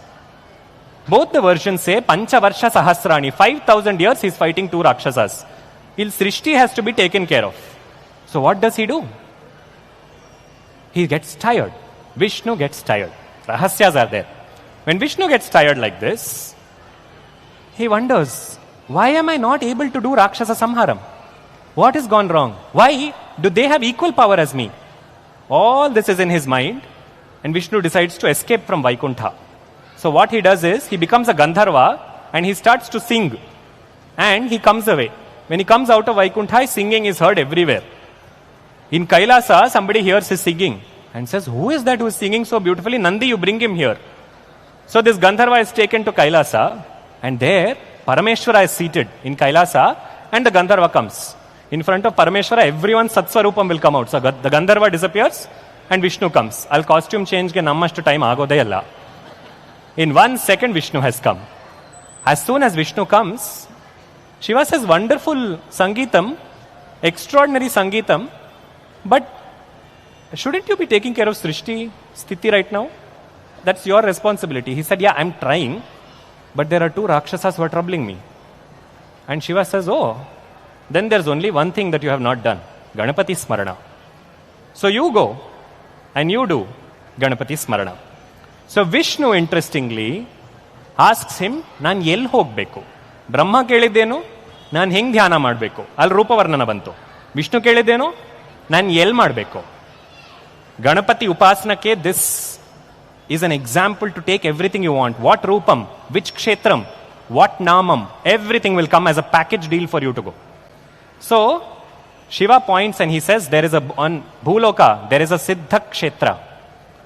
both the versions say Panchavarsha Sahasrani, 5,000 years he is fighting 2 Rakshasas. His Srishti has to be taken care of. So what does he do? He gets tired. Vishnu gets tired. Rahasyas are there. When Vishnu gets tired like this, he wonders, why am I not able to do Rakshasa Samharam? What has gone wrong? Why do they have equal power as me? All this is in his mind, and Vishnu decides to escape from Vaikuntha. So what he does is, he becomes a Gandharva and he starts to sing. And he comes away. When he comes out of Vaikuntha, his singing is heard everywhere. In Kailasa, somebody hears his singing and says, who is that who is singing so beautifully? Nandi, you bring him here. So this Gandharva is taken to Kailasa, and there Parameshwara is seated in Kailasa, and the Gandharva comes. In front of Parameshwara, everyone's Satswarupam will come out. So the Gandharva disappears and Vishnu comes. I'll costume change ge nammashtu time agodayalla. In 1 second, Vishnu has come. As soon as Vishnu comes, Shiva says, wonderful Sangeetam, extraordinary Sangeetam, but shouldn't you be taking care of Srishti, Sthiti right now? That's your responsibility. He said, yeah, I'm trying, but there are 2 Rakshasas who are troubling me. And Shiva says, oh, then there's only one thing that you have not done, Ganapati Smarana. So you go and you do Ganapati Smarana. So Vishnu, interestingly, asks him, ನಾನು ಎಲ್ಲಿ ಹೋಗಬೇಕು? ಬ್ರಹ್ಮ ಕೇಳಿದ್ದೇನು, ನಾನು ಹೆಂಗೆ ಧ್ಯಾನ ಮಾಡಬೇಕು? ಅಲ್ಲಿ ರೂಪವರ್ಣನ ಬಂತು. ವಿಷ್ಣು ಕೇಳಿದ್ದೇನು, ನಾನು ಎಲ್ಲಿ ಮಾಡಬೇಕು? Ganapati ಉಪಾಸನಕ್ಕೆ this is an example to take everything you want. What Rupam, which Kshetram, what Namam, everything will come as a package deal for you to go. So, Shiva points and he says, there is on Bhuloka, there is a Siddha Kshetra.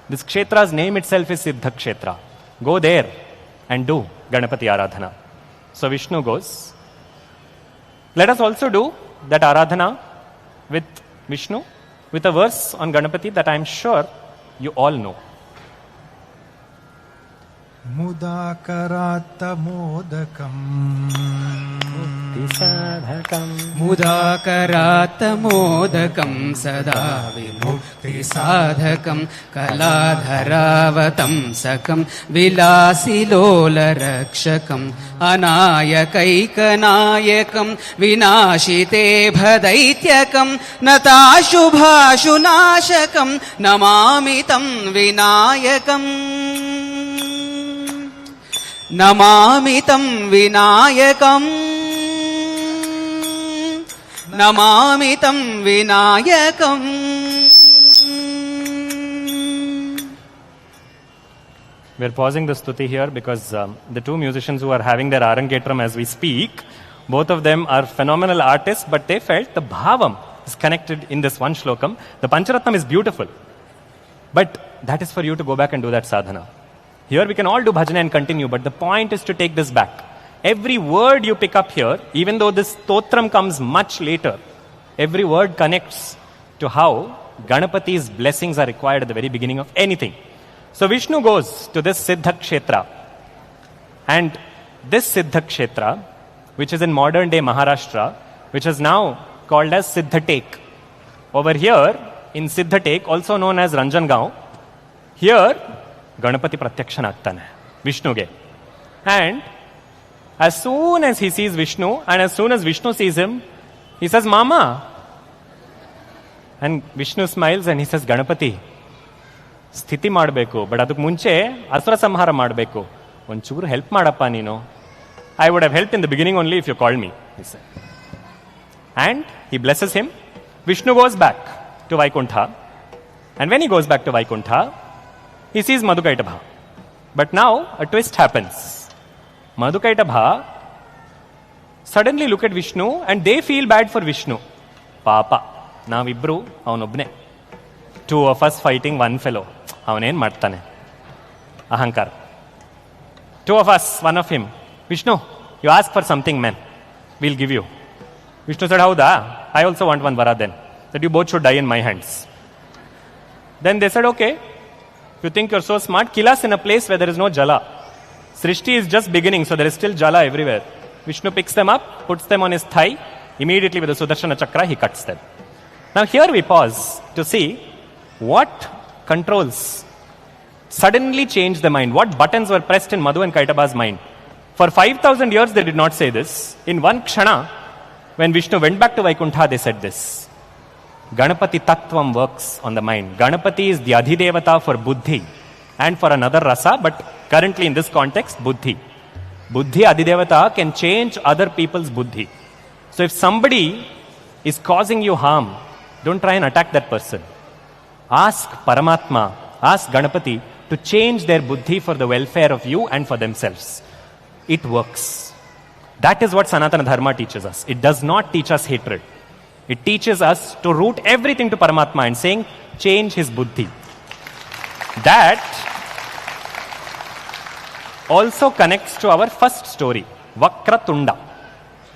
This Kshetra's name itself is Siddha Kshetra. Go there and do Ganapati Aradhana. So Vishnu goes. Let us also do that Aradhana with Vishnu, with a verse on Ganapati that I am sure you all know. Mudakarattamodakam मुदाकरात्तमोदकं सदा विमुक्तिसाधकं कलाधरावतं सकं विलासिलोलरक्षकं अनायकैकनायकं विनाशिते भदैत्यकं नताशुभाशुनाशकं नमामि तं विनायकम् नमामि तं विनायकम् नमामि तं विनायकम्. We are pausing the stuti here because the 2 musicians who are having their arangetram as we speak, both of them are phenomenal artists, but they felt the bhavam is connected in this one shlokam. The Pancharatnam is beautiful, but that is for you to go back and do that sadhana. Here we can all do bhajana and continue, but the point is to take this back. Every word you pick up here, even though this stotram comes much later, every word connects to how Ganapati's blessings are required at the very beginning of anything. So Vishnu goes to this Siddha Kshetra. And this Siddha Kshetra, which is in modern day Maharashtra, which is now called as Siddhatek. Over here, in Siddhatek, also known as Ranjangaon, here, Ganapati Pratyakshan ಆಗ್ತಾನೆ ವಿಷ್ಣುಗೆ. And as soon as he sees Vishnu, and as soon as Vishnu sees him, he says, Mama. And Vishnu smiles and he says, Ganapati, ಸ್ಥಿತಿ ಮಾಡಬೇಕು, but ಅದಕ್ಕೆ ಮುಂಚೆ ಅಸುರ ಸಂಹಾರ ಮಾಡಬೇಕು. ಒಂಚೂರು help ಮಾಡಪ್ಪ ನೀನು. I would have helped in the beginning only if you called me, he said. And he blesses him. Vishnu goes back to Vaikuntha. And when he goes back to Vaikuntha, he sees Madhukaitabha. But now a twist happens. Madhukaitabha suddenly look at Vishnu and they feel bad for Vishnu. Papa, navibru avanobne. 2 of us fighting one fellow. Avanen martane. Ahankar. 2 of us, 1 of him. Vishnu, you ask for something, man. We'll give you. Vishnu said, Hauda, I also want one vara then. That you both should die in my hands. Then they said, okay. If you think you're so smart, kill us in a place where there is no jala. Srishti is just beginning, so there is still jala everywhere. Vishnu picks them up, puts them on his thigh. Immediately with the Sudarshana Chakra, he cuts them. Now here we pause to see what controls suddenly changed the mind. What buttons were pressed in Madhu and Kaitabha's mind? For 5,000 years they did not say this. In one kshana, when Vishnu went back to Vaikuntha, they said this. Ganapati Tattvam works on the mind. Ganapati is the Adhidevata for Buddhi and for another rasa, but Currently in this context, buddhi. Buddhi Adidevata can change other people's buddhi. So if somebody is causing you harm, don't try and attack that person. Ask Paramatma, ask Ganapati to change their buddhi for the welfare of you and for themselves. It works. That is what Sanatana Dharma teaches us. It does not teach us hatred. It teaches us to root everything to Paramatma and saying, change his buddhi. That also connects to our first story, Vakratunda.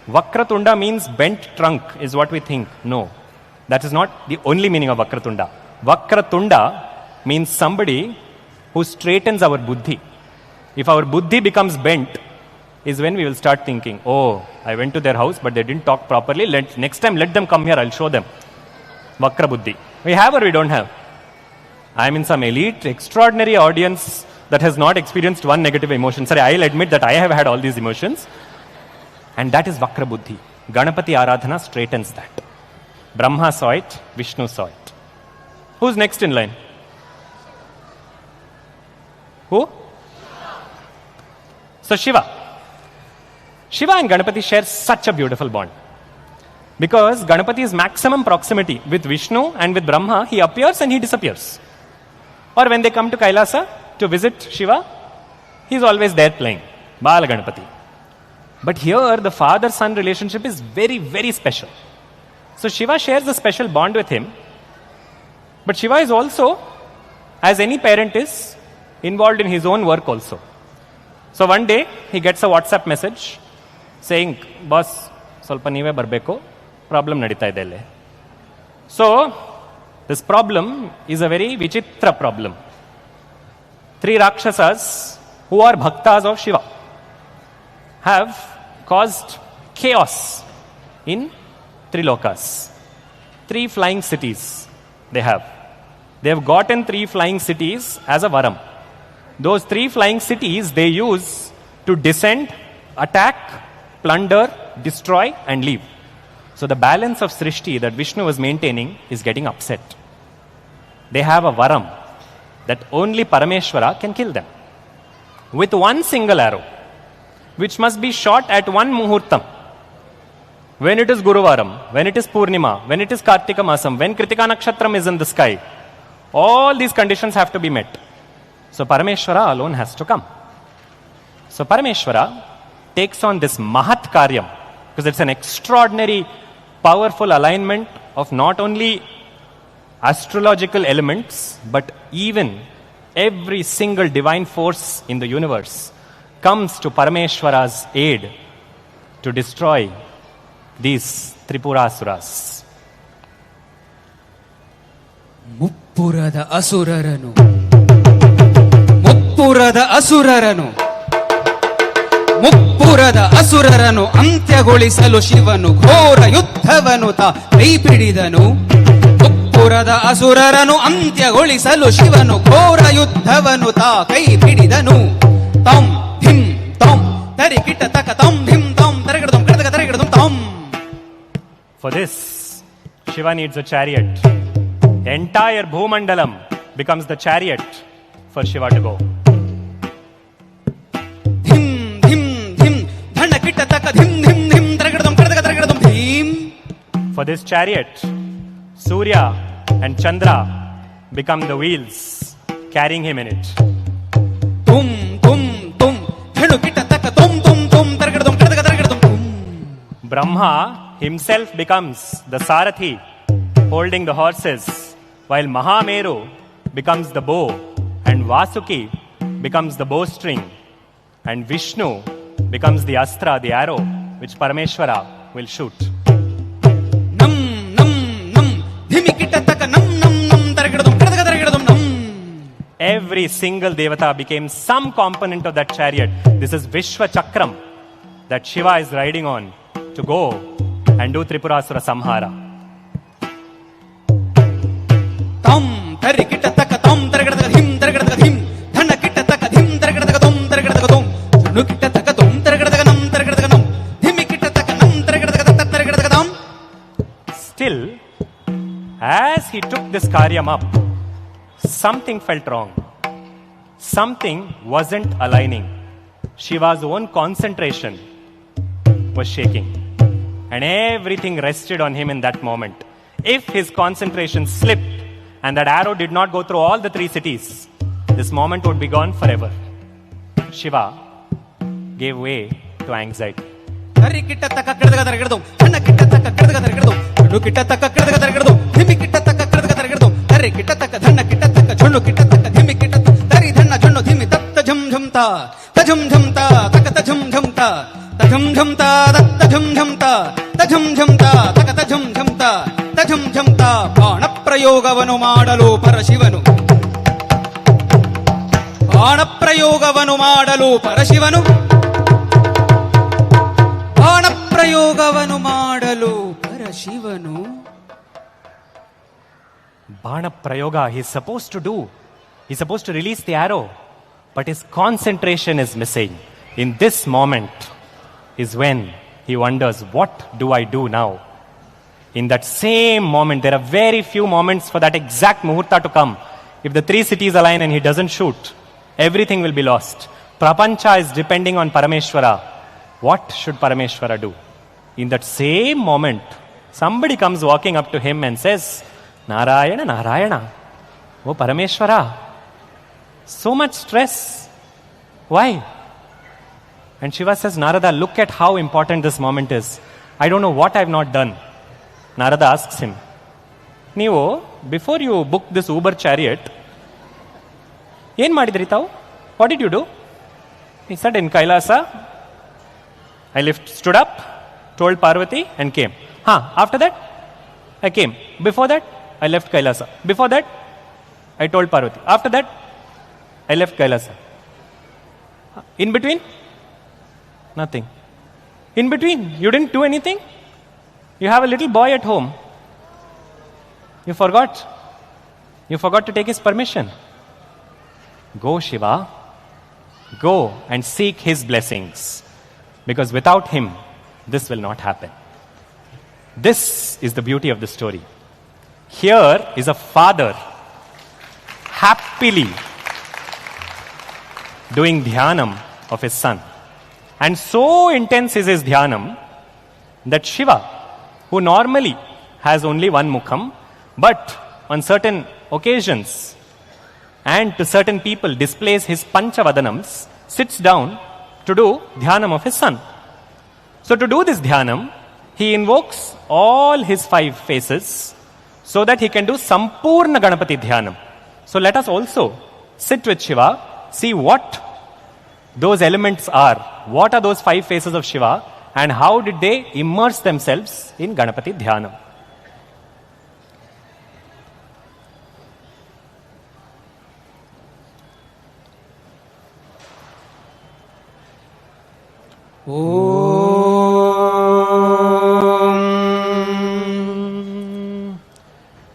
Vakratunda means bent trunk is what we think. No, that is not the only meaning of Vakratunda. Vakratunda means somebody who straightens our buddhi. If our buddhi becomes bent, is when we will start thinking, oh, I went to their house, but they didn't talk properly. Next time, let them come here, I'll show them. Vakra buddhi. We have or we don't have? I am in some elite, extraordinary audience that has not experienced one negative emotion. Sorry, I'll admit that I have had all these emotions. And that is Vakra buddhi. Ganapati Aradhana straightens that. Brahma saw it, Vishnu saw it. Who's next in line? Who? So Shiva. Shiva and Ganapati share such a beautiful bond. Because Ganapati's maximum proximity with Vishnu and with Brahma, he appears and he disappears. Or when they come to Kailasa to visit Shiva, he's always there playing. Bala Ganapati. But here, the father-son relationship is very, very special. So Shiva shares a special bond with him. But Shiva is also, as any parent is, involved in his own work also. So one day, he gets a WhatsApp message saying, boss, ಸ್ವಲ್ಪ ನೀವೇ ಬರಬೇಕು, problem ನಡೀತಾ ಇದೆ ಇಲ್ಲಿ. So, this problem is a very vichitra problem. 3 Rakshasas, who are bhaktas of Shiva, have caused chaos in 3 lokas. 3 flying cities they have. They have gotten 3 flying cities as a varam. Those 3 flying cities they use to descend, attack, plunder, destroy and leave. So the balance of Srishti that Vishnu was maintaining is getting upset. They have a varam that only Parameshwara can kill them. With one single arrow, which must be shot at one muhurtam. When it is Guruvaram, when it is Purnima, when it is Kartika Masam, when Kritika Nakshatram is in the sky, all these conditions have to be met. So Parameshwara alone has to come. So Parameshwara takes on this Mahat Karyam, because it's an extraordinary, powerful alignment of not only astrological elements, but even every single divine force in the universe comes to Parameshwara's aid to destroy these Tripurasuras. ಮುಪ್ಪುರದ ಅಸುರರನು ಮುಪ್ಪುರದ ಅಸುರರನು ಮುಪ್ಪುರದ ಅಸುರರನು ಅಂತ್ಯಗೊಳಿಸಲು ಶಿವನು ಘೋರ ಯುದ್ಧವನು ಕೈಪಿಡಿದನು. ಮುಪ್ಪುರದ ಅಸುರರನು ಅಂತ್ಯಗೊಳಿಸಲು ಶಿವನು ಘೋರ ಯುದ್ಧವನು ಕೈಪಿಡಿದನು. ತಂ ಧಿಂ ತಂ ತರಿ ಕಿಟ ತಕ ತಂ ಧಿಂ ತಂ ತರಗಡದಂ ಕಡದಗ ತರಗಡದಂ ತಂ. For this, Shiva needs a chariot. Entire Bhumandalam becomes the chariot for Shiva to go. ಧಿಂ ಧಿಂ ಧಿಂ ಧಣ ಕಿಟ ತಕ ಧಿಂ ಧಿಂ ಧಿಂ ತರಗಡದಂ ಕಡದಗ ತರಗಡದಂ ಧಿಂ. For this chariot, Surya and Chandra become the wheels carrying him in it. ತುಂ ತುಂ ತುಂ ಧಣು ಕಿಟ ತಕ ತುಂ ತುಂ ತುಂ ತರಗಡದಂ ಕಡದಗ ತರಗಡದಂ ತುಂ. Brahma himself becomes the Sarathi holding the horses, while Mahameru becomes the bow and Vasuki becomes the bowstring and Vishnu becomes the astra, the arrow, which Parameshwara will shoot. Nam nam nam dhimikita taka nam nam nam taragadum kadaga taragadum nam. Every single devata became some component of that chariot. This is Vishwa Chakram that Shiva is riding on to go and do Tripurasura Samhara. Tam tarikita taka tom taragadaga him taragadaga him dhana kita taka him taragadaga tom taragadaga tom dhanu kita taka tom taragadaga nam taragadaga nam dhimikita taka nam taragadaga taragadaga tam. Still, as he took this karyam up, something felt wrong. something wasn't aligning. Shiva's own concentration was shaking, and everything rested on him in that moment. If his concentration slipped and that arrow did not go through all the 3 cities, this moment would be gone forever. Shiva gave way to anxiety. ಬಾಣಪ್ರಯೋಗವನ್ನು ಮಾಡಲು ಪರಶಿವನು ಬಾಣಪ್ರಯೋಗವನ್ನು ಮಾಡಲು ಪರಶಿವನು ಬಾಣಪ್ರಯೋಗವನ್ನು ಮಾಡಲು ಪರಶಿವನು Bana Prayoga, he's supposed to do. He's supposed to release the arrow, but his concentration is missing. In this moment is when he wonders, what do I do now? In that same moment, there are very few moments for that exact muhurta to come. If the 3 cities align and he doesn't shoot, everything will be lost. Prapancha is depending on Parameshwara. What should Parameshwara do? In that same moment, somebody comes walking up to him and says, Narayana, Narayana, oh Parameshwara, so much stress. Why? And Shiva says, Narada, look at how important this moment is. I don't know what I've not done. Narada asks him, Neevu, before you booked this Uber chariot, yen madidri tavu? What did you do? He said, in Kailasa, I stood up, told Parvati and came. After that, I came. Before that, I left Kailasa. Before that, I told Parvati. After that, I left Kailasa. In between, nothing. In between, you didn't do anything? You have a little boy at home. You forgot. You forgot to take his permission. Go, Shiva. Go and seek his blessings. Because without him, this will not happen. This is the beauty of the story. Here is a father happily doing dhyanam of his son. And so intense is his dhyanam that Shiva, who normally has only one mukham, but on certain occasions and to certain people displays his panchavadanams, sits down to do dhyanam of his son. So to do this dhyanam, he invokes all his 5 faces so that he can do Sampurna Ganapati Dhyanam. So let us also sit with Shiva, see what those elements are. What are those 5 faces of Shiva and how did they immerse themselves in Ganapati Dhyanam?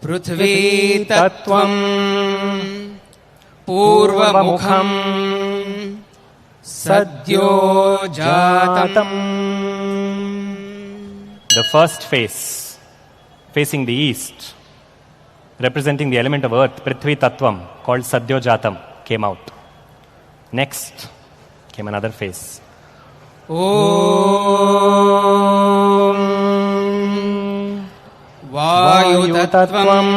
पृथ्वी तत्त्वं पूर्वमुखं सद्यो जातम्. The first face, facing the east, representing the element of earth, Prithvi Tattvam, called Sadyo Jatam, came out. Next came another face. Om Vayutattvam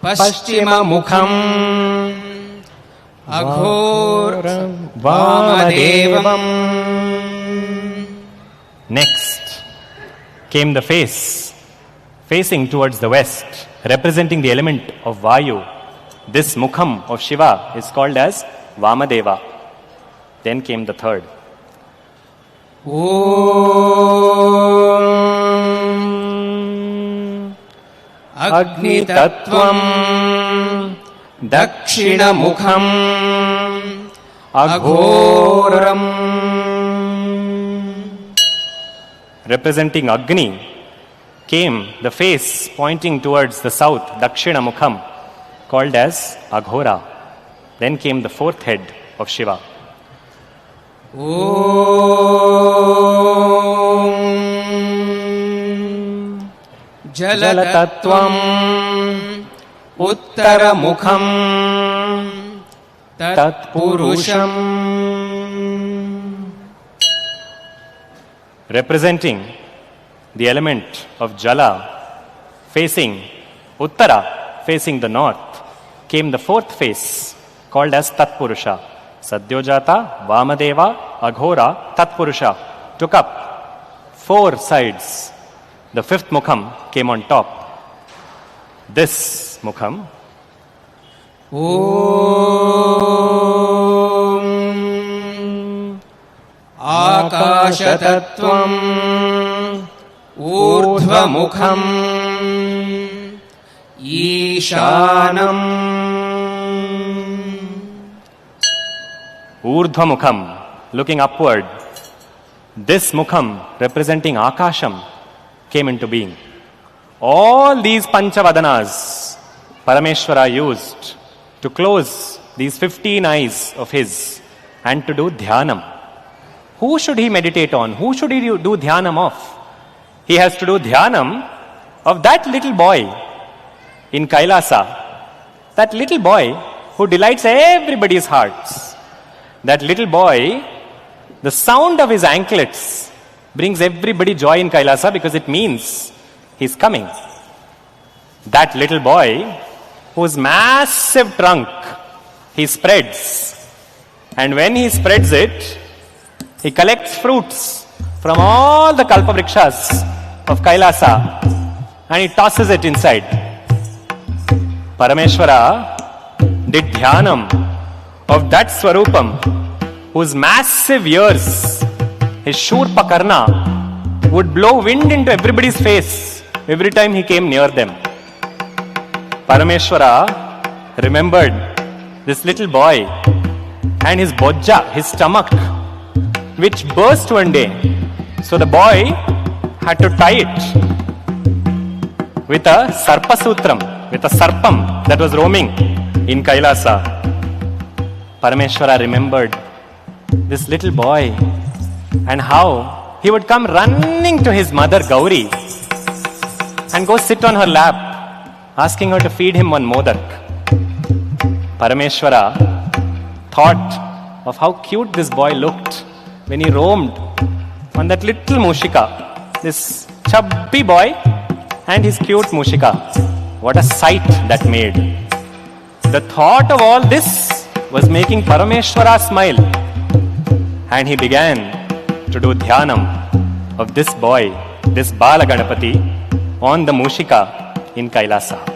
Paschimamukam Aghoram Vamadevam. Next came the face facing towards the west, representing the element of Vayu. This Mukham of Shiva is called as Vamadeva. Then came the third. Om Agni Tattvam Dakshinamukham Aghoram. Representing Agni came the face pointing towards the south, Dakshinamukham, called as Aghora. Then came the fourth head of Shiva. Om Jalatattvam Uttaramukham Tatpurusham. Representing the element of Jala, facing Uttara, facing the north, came the fourth face called as Tatpurusha. Sadyojata, Vamadeva, Aghora, Tatpurusha took up four sides. The fifth Mukham came on top. This Mukham. Om Akashatattvam Urdhvamukham Ishanam. Urdhvamukham, looking upward. This Mukham, representing Akasham, came into being. All these Panchavadanas Parameshwara used to close these 15 eyes of his and to do Dhyanam. Who should he meditate on? Who should he do Dhyanam of? He has to do Dhyanam of that little boy in Kailasa. That little boy who delights everybody's hearts. That little boy, the sound of his anklets brings everybody joy in Kailasa because it means he's coming. That little boy whose massive trunk he spreads, and when he spreads it, he collects fruits from all the kalpavrikshas of Kailasa and he tosses it inside. Parameshwara did Dhyanam of that Swarupam whose massive ears, his Shurpakarna, would blow wind into everybody's face every time he came near them. Parameshwara remembered this little boy and his bojja, his stomach, which burst one day. So the boy had to tie it with a sarpasutram, with a sarpam that was roaming in Kailasa. Parameshwara remembered this little boy and how he would come running to his mother Gauri and go sit on her lap, asking her to feed him one modak. Parameshwara thought of how cute this boy looked when he roamed on that little mushika, this chubby boy and his cute mushika. What a sight that made. The thought of all this was making Parameshwara smile, and he began to do Dhyanam of this boy, this Bala Ganapati, on the mushika in Kailasa.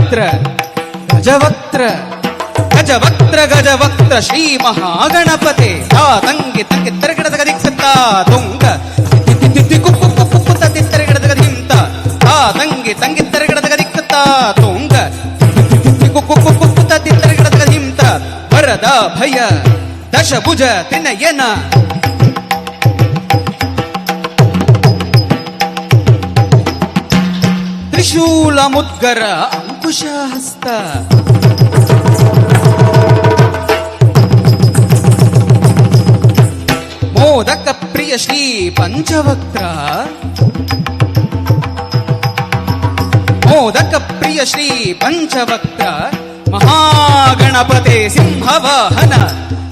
ಗಜವಕ್ತ್ರ ಗಜವಕ್ತ್ರ ಗಜವಕ್ತ್ರ ಗಜವಕ್ತ್ರ Shri ಮಹಾಗಣಪತೆ ತಾ ತಂಗಿ ತಂಗಿ ತೆರಗಿಡದ ದಿಕ್ತ ತುಂಗ ತಿತ್ತರೆಗಿಡದ ದಿಂತ ತಾ ತಂಗಿ ತಂಗಿ ತೆರಗಿಡದ ದಿಕ್ತ ತುಂಗ ತಿತ್ತರೆಗಿಡದ ದಿಂತ ವರದ ಭಯ ದಶಭುಜ ತಿನ್ನಯನ ತ್ರಿಶೂಲ ಮುದ್ಗರ ಅಂಕುಶ ಹಸ್ತ ಮೋದಕ ಪ್ರಿಯ ಶ್ರೀ ಪಂಚವಕ್ತ್ರ ಮೋದಕ ಪ್ರಿಯ Shri ಪಂಚವಕ್ತ್ರ ಮಹಾಗಣಪತೆ ಸಿಂಹವಾಹನ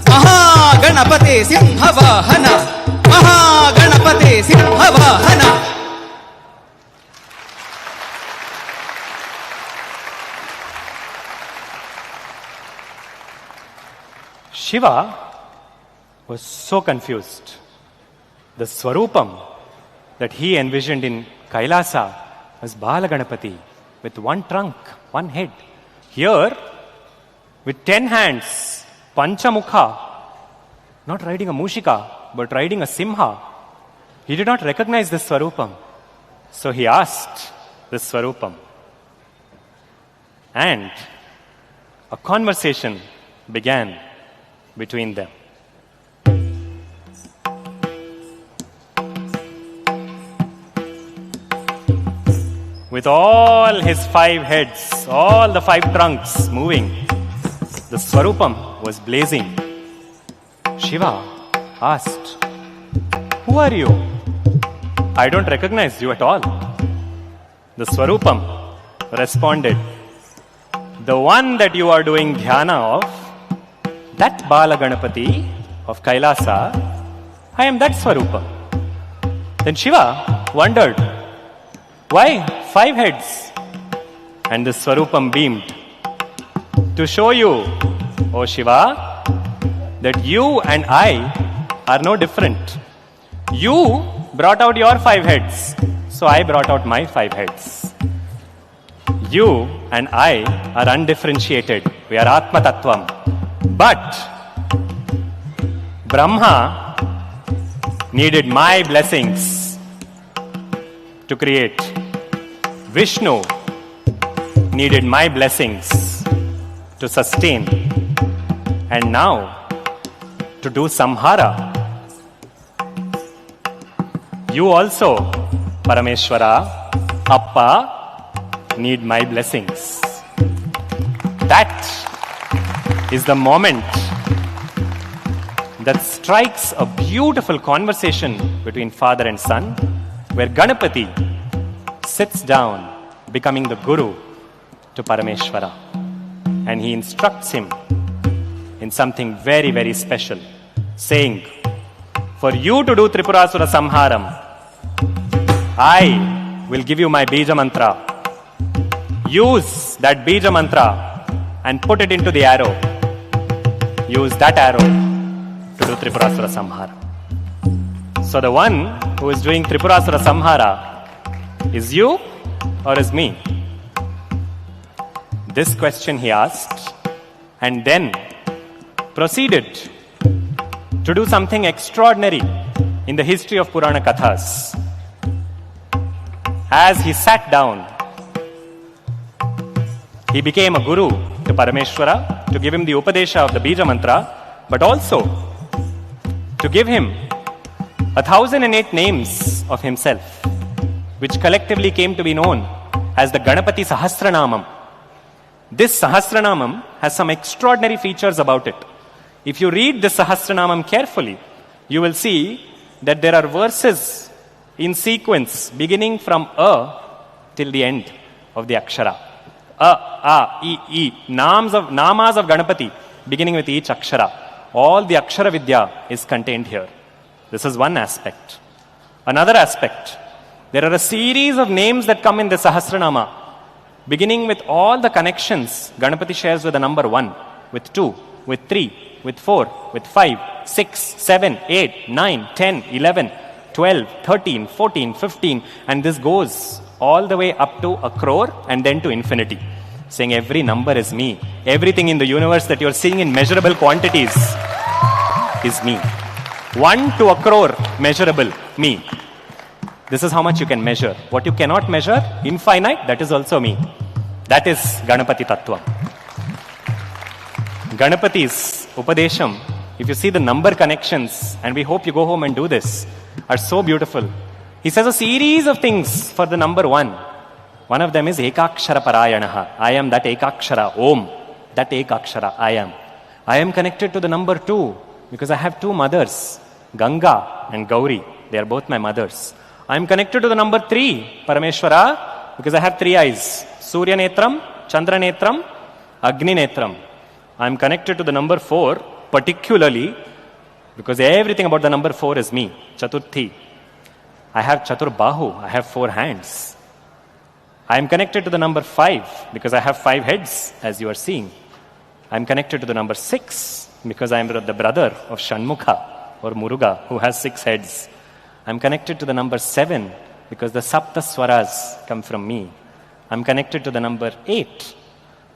ಮಹಾಗಣಪತೆ ಸಿಂಹವಾಹನ ಮಹಾಗಣಪತೆ ಸಿಂಹವಾಹನ. Shiva was so confused. The Swarupam that he envisioned in Kailasa was Balaganapati with one trunk, one head. Here, with 10 hands, Panchamukha, not riding a Mushika, but riding a Simha. He did not recognize this Swarupam. So he asked this Swarupam. And a conversation began between them. With all his 5 heads, all the 5 trunks moving, the Swarupam was blazing. Shiva asked, "Who are you? I don't recognize you at all." The Swarupam responded, "The one that you are doing dhyana of, that Balaganapati of Kailasa, I am that Swarupam." Then Shiva wondered, "Why 5 heads?" And the Swarupam beamed, "To show you, O Shiva, that you and I are no different. You brought out your 5 heads, so I brought out my 5 heads. You and I are undifferentiated. We are Atma Tattvam. But Brahma needed my blessings to create. Vishnu needed my blessings to sustain. And now, to do samhara. You also, Parameshwara, Appa, need my blessings." That is the moment that strikes a beautiful conversation between father and son, where Ganapati sits down, becoming the guru to Parameshwara, and he instructs him in something very, very special, saying, "For you to do Tripurasura Samharam, I will give you my Bija Mantra. Use that Bija Mantra and put it into the arrow. Use that arrow to do Tripurasura Samhara." So the one who is doing Tripurasura Samhara is you or is me? This question he asked, and then proceeded to do something extraordinary in the history of Purana Kathas. As he sat down, he became a guru to Parameshwara to give him the Upadesha of the Bija Mantra, but also to give him 1008 names of himself, which collectively came to be known as the Ganapati Sahasranamam. This Sahasranamam has some extraordinary features about it. If you read this Sahasranamam carefully, you will see that there are verses in sequence beginning from A till the end of the Akshara. A, E. Namas of Ganapati beginning with each Akshara. All the Akshara Vidya is contained here. This is one aspect. Another aspect, there are a series of names that come in the Sahasranama, beginning with all the connections Ganapati shares with the number 1, with 2, with 3, with 4, with 5, 6, 7, 8, 9, 10, 11, 12, 13, 14, 15, and this goes all the way up to a crore and then to infinity. saying every number is me. Everything in the universe that you're seeing in measurable quantities is me. 1 to a crore, measurable, me. This is how much you can measure. What you cannot measure, infinite, that is also me. That is Ganapati Tattva. Ganapati's Upadesham, if you see the number connections, and we hope you go home and do this, are so beautiful. He says a series of things for the number 1. One of them is Ekakshara Parayanaha. I am that Ekakshara, Om. That Ekakshara, I am. I am connected to the number 2 because I have 2 mothers, Ganga and Gauri. They are both my mothers. I am connected to the number 3, Parameshwara, because I have 3 eyes, Surya Netram, Chandra Netram, Agni Netram. I am connected to the number 4, particularly because everything about the number 4 is me, Chaturthi. I have Chatur Bahu, I have 4 hands. I am connected to the number 5 because I have 5 heads, as you are seeing. I am connected to the number 6 because I am the brother of Shanmukha or Muruga, who has 6 heads. I am connected to the number 7 because the Sapta Swaras come from me. I am connected to the number 8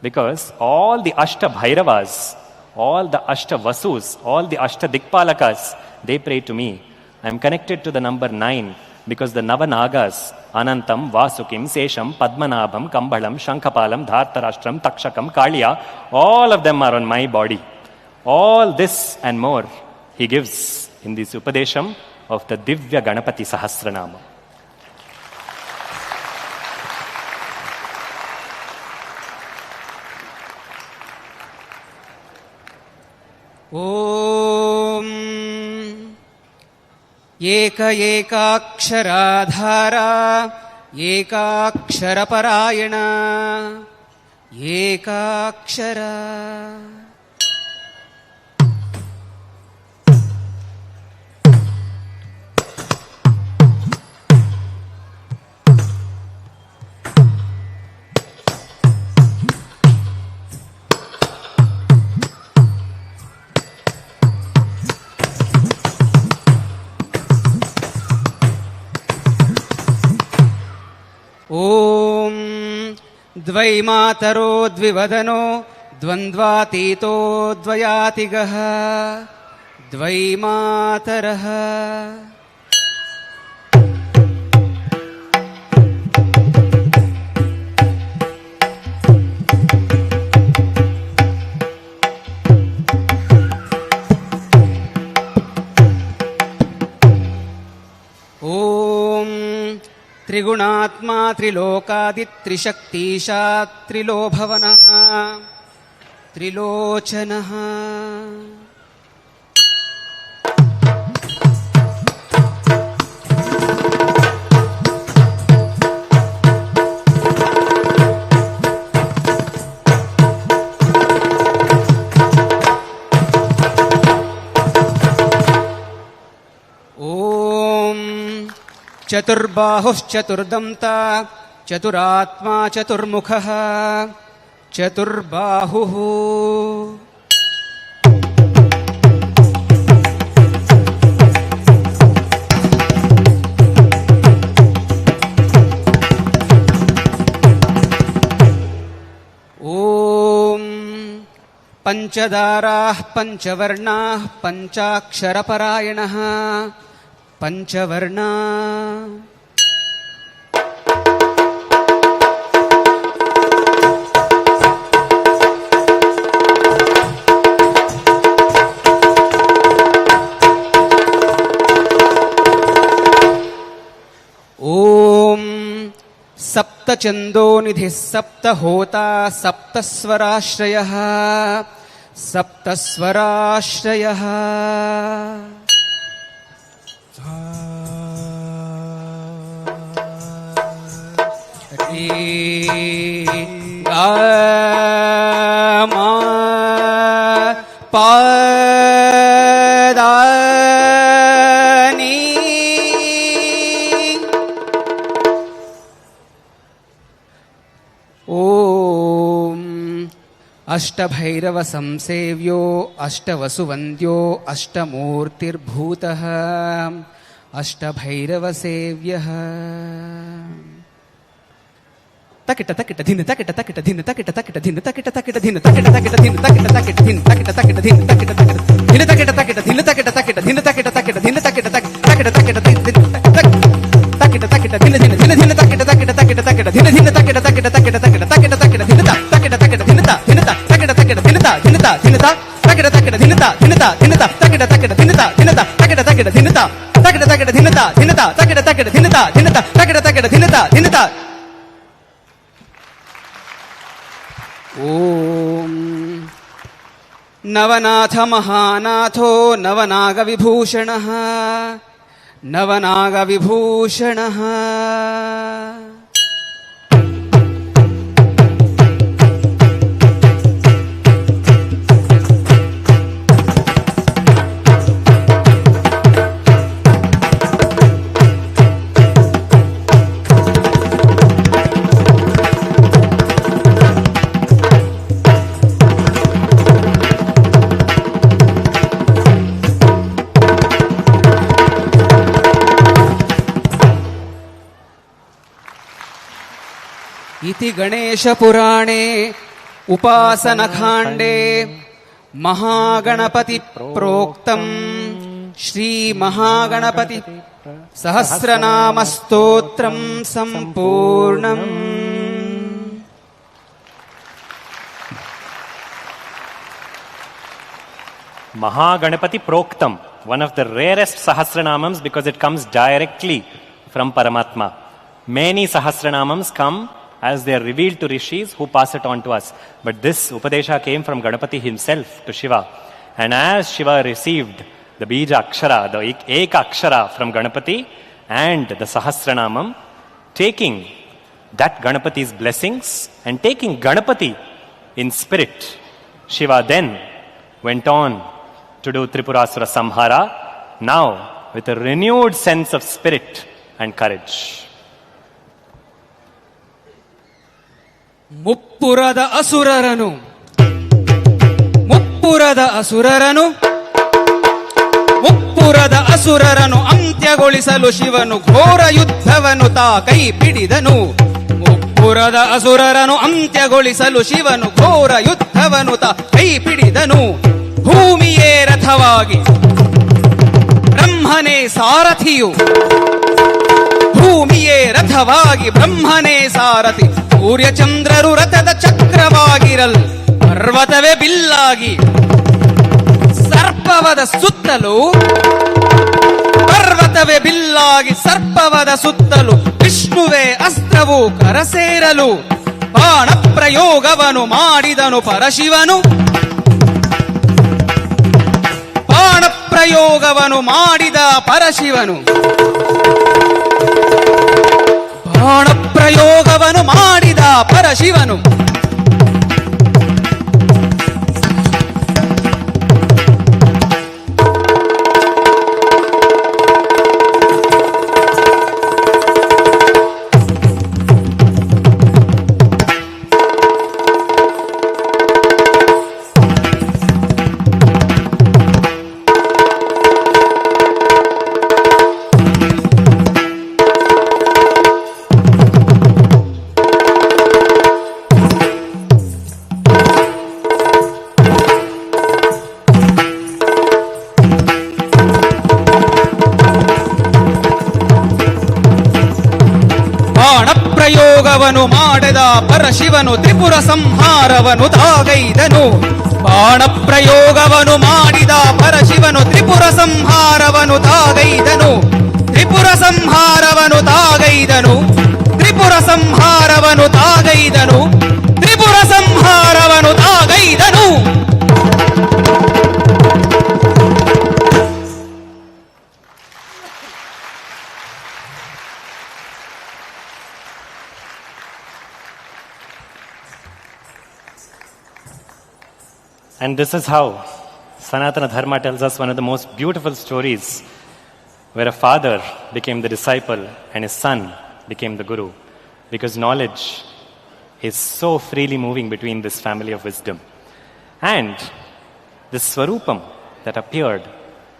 because all the Ashta Bhairavas, all the Ashta Vasus, all the Ashta Dikpalakas, they pray to me. I am connected to the number 9 because the Navanagas, Anantam, Vasukim, Sesham, Padmanabham, Kambalam, Shankapalam, Dhartarashtram, Takshakam, Kaliya, all of them are on my body. All this and more he gives in this Upadesham of the Divya Ganapati Sahasranama. Om Eka Ekakshara Ekakshara Parayana Ekakshara. Om Dvaimataro Dvivadano Dvandvatito Dvayatigaha Dvaimataraha. Trigunaatma Trilokadi Trishaktisha Trilobhavana Trilochanaha. चतुर्बाहुश्चतुर्दंता चतुरात्मा चतुर्मुखः चतुर्बाहुः. ओम पंचदाराः पंचवर्णाः पंचाक्षरपरायणः पंचवर्णा. ओम सप्तचंदोनिधिः सप्तहोता सप्तस्वराश्रयः सप्तस्वराश्रयः. मा पादानी ओम Ashtabhairav संसेव्यो अष्टवसुवन्द्यो अष्टमूर्तिर्भूतः Ashtabhairav सेव्यः. takita takita dhin takita takita dhin takita takita dhin takita takita dhin takita takita dhin takita takita dhin takita takita dhin takita takita dhin takita takita dhin takita takita dhin takita takita dhin takita takita takita dhin takita takita dhin dhin dhin dhin takita takita takita takita dhin dhin takita takita takita takita takita takita dhin takita takita dhin ta dhin ta takita takita dhin ta dhin ta dhin ta takita takita dhin ta dhin ta dhin ta takita takita dhin ta dhin ta takita takita dhin ta takita takita dhin ta dhin ta takita takita dhin ta dhin ta takita takita dhin ta dhin ta ಓಂ ನವನಾಥ ಮಹಾನಾಥೋ ನವನಾಗ ವಿಭೂಷಣ ನವನಾಗ ವಿಭೂಷಣ इति गणेश पुराणे उपासनकाण्डे महागणपति प्रोक्तम् श्री महागणपति सहस्रनाम स्तोत्रम् सम्पूर्णम्. Mahaganapati Proktam, one of the rarest Sahasranamams because it comes directly from Paramatma. Many Sahasranamams come as they are revealed to rishis who pass it on to us. But this Upadesha came from Ganapati himself to Shiva. And as Shiva received the Bija Akshara, the Eka Akshara from Ganapati and the Sahasranamam, taking that Ganapati's blessings and taking Ganapati in spirit, Shiva then went on to do Tripurasura Samhara, now with a renewed sense of spirit and courage. ಮುಪ್ಪುರದ ಅಸುರರನು ಮುಪ್ಪುರದ ಅಸುರರನು ಮುಪ್ಪುರದ ಅಸುರರನು ಅಂತ್ಯಗೊಳಿಸಲು ಶಿವನು ಘೋರ ಯುದ್ಧವನ್ನು ತಾ ಕೈ ಪಿಡಿದನು. ಮುಪ್ಪುರದ ಅಸುರರನು ಅಂತ್ಯಗೊಳಿಸಲು ಶಿವನು ಘೋರ ಯುದ್ಧವನ್ನು ತಾ ಕೈ ಪಿಡಿದನು. ಭೂಮಿಯೇ ರಥವಾಗಿ ಬ್ರಹ್ಮನೇ ಸಾರಥಿಯು ಭೂಮಿಯೇ ರಥವಾಗಿ ಬ್ರಹ್ಮನೇ ಸಾರಥಿ. ಸೂರ್ಯಚಂದ್ರರು ರಥದ ಚಕ್ರವಾಗಿರಲ್ ಪರ್ವತವೇ ಬಿಲ್ಲಾಗಿ ಸರ್ಪವದ ಸುತ್ತಲೂ ಪರ್ವತವೇ ಬಿಲ್ಲಾಗಿ ಸರ್ಪವದ ಸುತ್ತಲೂ ವಿಷ್ಣುವೇ ಅಸ್ತ್ರವು ಕರಸೇರಲು ಬಾಣ ಪ್ರಯೋಗವನು ಮಾಡಿದನು ಪರಶಿವನು. ಬಾಣ ಪ್ರಯೋಗವನು ಮಾಡಿದ ಪರಶಿವನು. ಬಾಣ ಪ್ರಯೋಗವನು ಮಾಡಿದ ಪರಶಿವನು. ಪ್ರಯೋಗವನು ಮಾಡಿದ ಪರಶಿವನು ತ್ರಿಪುರ ಸಂಹಾರವನು ತಾಗೈದನು. ಬಾಣ ಪ್ರಯೋಗವನು ಮಾಡಿದ ಪರಶಿವನು Tripura ಸಂಹಾರವನು ತಾಗೈದನು. Tripura ಸಂಹಾರವನು ತಾಗೈದನು. Tripura ಸಂಹಾರವನು ತಾಗೈದನು. Tripura ಸಂಹಾರವನು ತಾಗೈದನು. And this is how Sanatana Dharma tells us one of the most beautiful stories where a father became the disciple and his son became the guru, because knowledge is so freely moving between this family of wisdom. And the Swarupam that appeared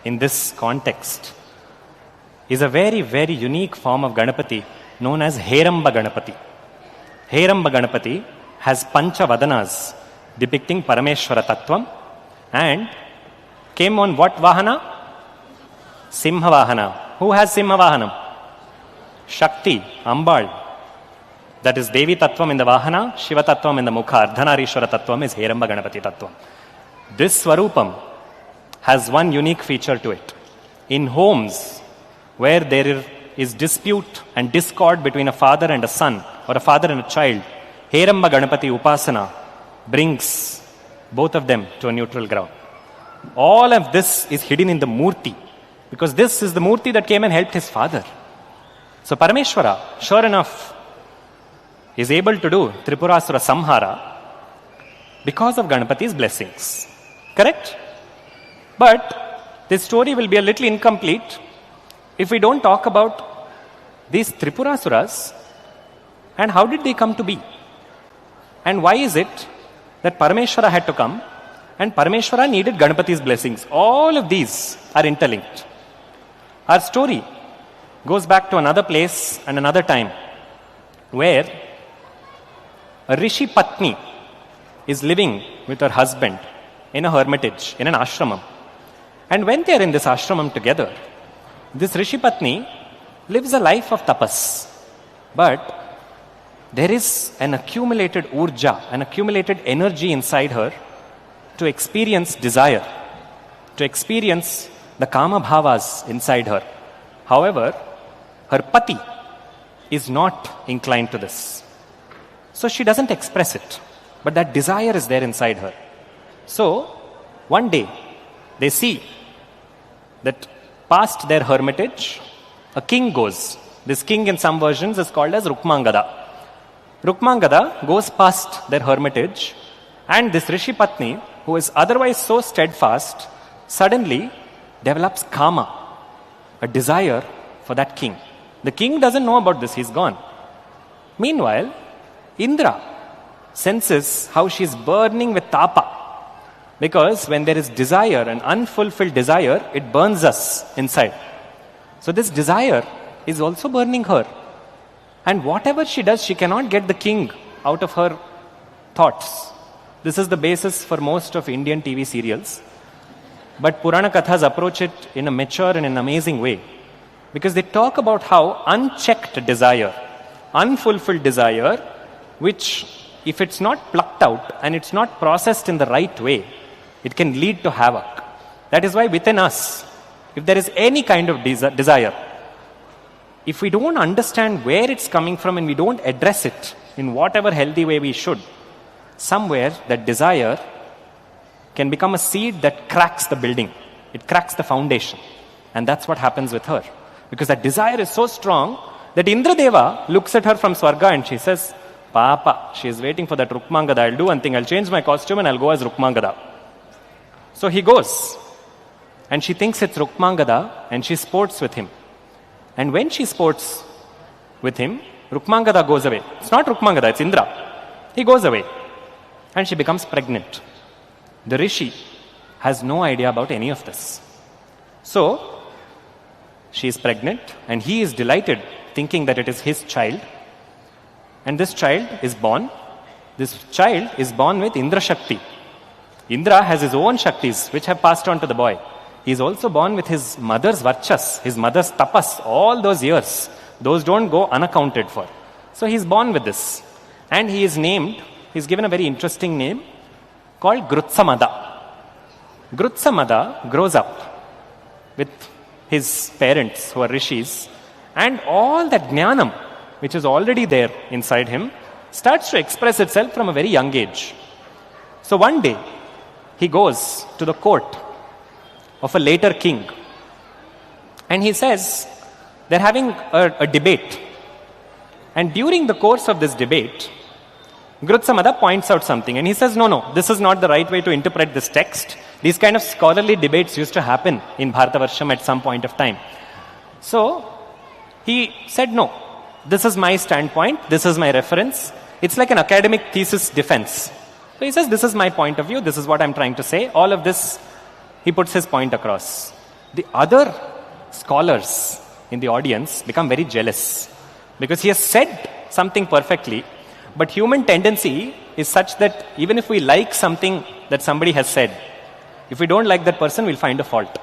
in this context is a very, very unique form of Ganapati known as Heramba Ganapati. Heramba Ganapati has Pancha Vadanas depicting Parameshwara Tattvam and came on what Vahana? Simha Vahana. Who has Simha Vahanam? Shakti, Ambal. That is Devi Tattvam in the Vahana, Shiva Tattvam in the Mukha, Ardhanarishwara Tattvam is Heramba Ganapati Tattvam. This Swarupam has one unique feature to it. In homes where there is dispute and discord between a father and a son or a father and a child, Heramba Ganapati Upasana brings both of them to a neutral ground. All of this is hidden in the Murti because this is the Murti that came and helped his father. So Parameshwara, sure enough, is able to do Tripurasura Samhara because of Ganapati's blessings. Correct? But this story will be a little incomplete if we don't talk about these Tripurasuras and how did they come to be? And why is it that Parameshwara had to come and Parameshwara needed Ganapati's blessings? All of these are interlinked. Our story goes back to another place and another time where a Rishi Patni is living with her husband in a hermitage, in an ashramam. And when they are in this ashramam together, this Rishi Patni lives a life of tapas. But there is an accumulated urja, an accumulated energy inside her to experience desire, to experience the kama bhavas inside her. However, her pati is not inclined to this. So she doesn't express it, but that desire is there inside her. So one day they see that past their hermitage, a king goes. This king in some versions is called as Rukmangada. Rukmangada goes past their hermitage and this Rishi Patni, who is otherwise so steadfast, suddenly develops kama, a desire for that king. The king doesn't know about this, he's gone. Meanwhile, Indra senses how she's burning with tapa. Because when there is desire, an unfulfilled desire, it burns us inside. So this desire is also burning her. And whatever she does, she cannot get the king out of her thoughts. This is the basis for most of Indian TV serials. But Purana Kathas approach it in a mature and an amazing way. Because they talk about how unchecked desire, unfulfilled desire, which if it's not plucked out and it's not processed in the right way, it can lead to havoc. That is why within us, if there is any kind of desire, if we don't understand where it's coming from and we don't address it in whatever healthy way we should, somewhere that desire can become a seed that cracks the building. It cracks the foundation. And that's what happens with her. Because that desire is so strong that Indradeva looks at her from Swarga and she says, Papa, she is waiting for that Rukmangada. I'll do one thing. I'll change my costume and I'll go as Rukmangada. So he goes. And she thinks it's Rukmangada and she sports with him. And when she sports with him, Rukmangada goes away. It's not Rukmangada, it's Indra. He goes away. And she becomes pregnant. The Rishi has no idea about any of this. So, she is pregnant and he is delighted thinking that it is his child. And this child is born. This child is born with Indra Shakti. Indra has his own Shaktis which have passed on to the boy. He is also born with his mother's Varchas, his mother's tapas, all those years. Those don't go unaccounted for. So he is born with this. And he is named, he is given a very interesting name called Grutsamada. Grutsamada grows up with his parents who are rishis, and all that jnanam which is already there inside him starts to express itself from a very young age. So one day he goes to the court of a later king and he says they're having a debate, and during the course of this debate Grutsamada points out something and he says, no, this is not the right way to interpret this text. These kind of scholarly debates used to happen in Bharatavarsham at some point of time. So he said, no, this is my standpoint, this is my reference. It's like an academic thesis defense. So he says, this is my point of view, this is what I'm trying to say. All of this, he puts his point across. The other scholars in the audience become very jealous because he has said something perfectly, But human tendency is such that even if we like something that somebody has said, if we don't like that person, we'll find a fault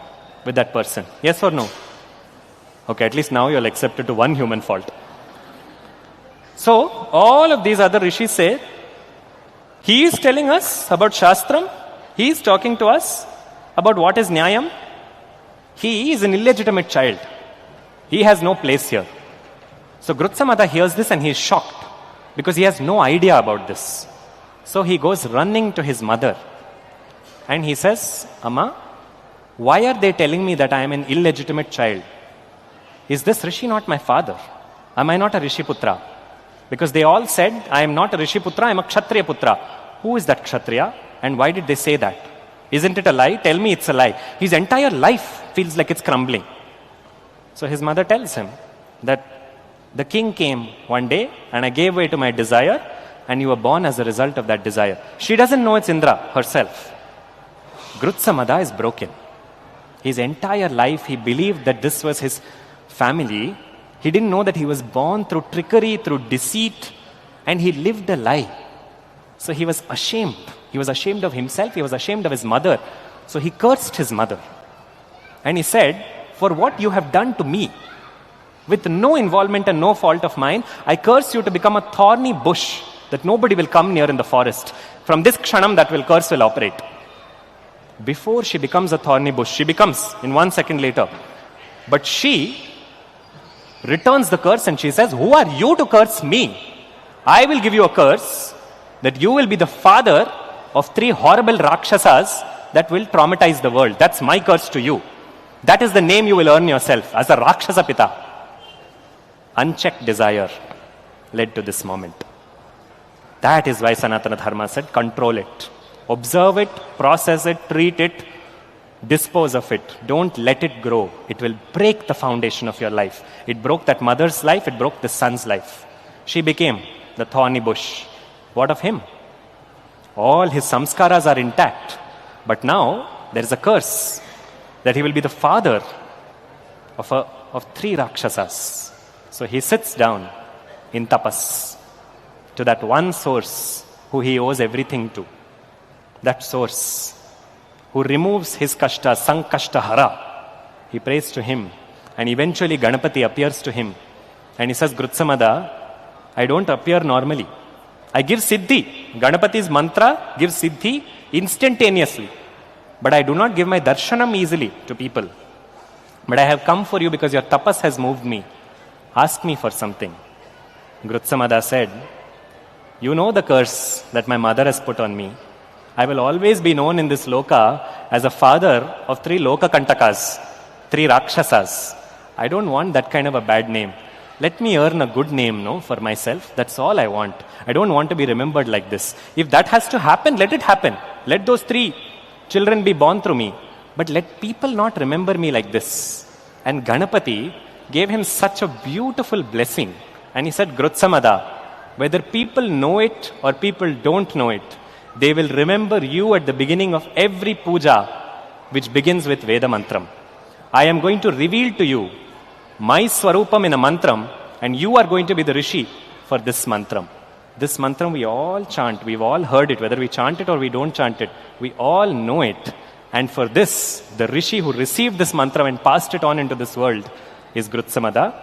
with that person. Yes or no? Okay, at least now you'll accept it to one human fault. So, all of these other rishis say, he is telling us about Shastram, he is talking to us about what is Nyayam. He is an illegitimate child. He has no place here. So Grutsamada hears this and he is shocked because he has no idea about this. So he goes running to his mother and he says, Amma, why are they telling me that I am an illegitimate child? Is this Rishi not my father? Am I not a Rishi Putra? Because they all said, I am not a Rishi Putra, I am a Kshatriya Putra. Who is that Kshatriya? And why did they say that? Isn't it a lie? Tell me it's a lie. His entire life feels like it's crumbling. So his mother tells him that the king came one day and I gave way to my desire and you were born as a result of that desire. She doesn't know it's Indra herself. Grutsamada is broken. His entire life he believed that this was his family. He didn't know that he was born through trickery, through deceit, and he lived a lie. So he was ashamed. He was ashamed of himself. He was ashamed of his mother. So he cursed his mother. And he said, for what you have done to me, with no involvement and no fault of mine, I curse you to become a thorny bush that nobody will come near in the forest. From this kshanam, that curse will operate. Before she becomes a thorny bush, she becomes in 1 second later. But she returns the curse and she says, who are you to curse me? I will give you a curse that you will be the father of 3 horrible Rakshasas that will traumatize the world. That's my curse to you. That is the name you will earn yourself as a Rakshasa Pita. Unchecked desire led to this moment. That is why Sanatana Dharma said, control it. Observe it, process it, treat it, dispose of it. Don't let it grow. It will break the foundation of your life. It broke that mother's life, it broke the son's life. She became the thorny bush. What of him? All his samskaras are intact. But now there is a curse that he will be the father of 3 Rakshasas. So he sits down in tapas to that one source who he owes everything to. That source who removes his kashta, sankashta hara. He prays to him and eventually Ganapati appears to him and he says, Grutsamada, I don't appear normally. I give siddhi. Ganapati's mantra gives siddhi instantaneously. But I do not give my darshanam easily to people. But I have come for you because your tapas has moved me. Ask me for something. Grutsamada said, you know the curse that my mother has put on me. I will always be known in this loka as a father of 3 loka kantakas, 3 Rakshasas. I don't want that kind of a bad name. Let me earn a good name, no, for myself. That's all I want. I don't want to be remembered like this. If that has to happen, let it happen. Let those 3 children be born through me. But let people not remember me like this. And Ganapati gave him such a beautiful blessing. And he said, Grutsamada, whether people know it or people don't know it, they will remember you at the beginning of every puja, which begins with Veda Mantram. I am going to reveal to you my Swarupam in a mantram, and you are going to be the Rishi for this mantram. This mantram we all chant, we've all heard it, whether we chant it or we don't chant it, we all know it. And for this, the Rishi who received this mantram and passed it on into this world is Grutsamada.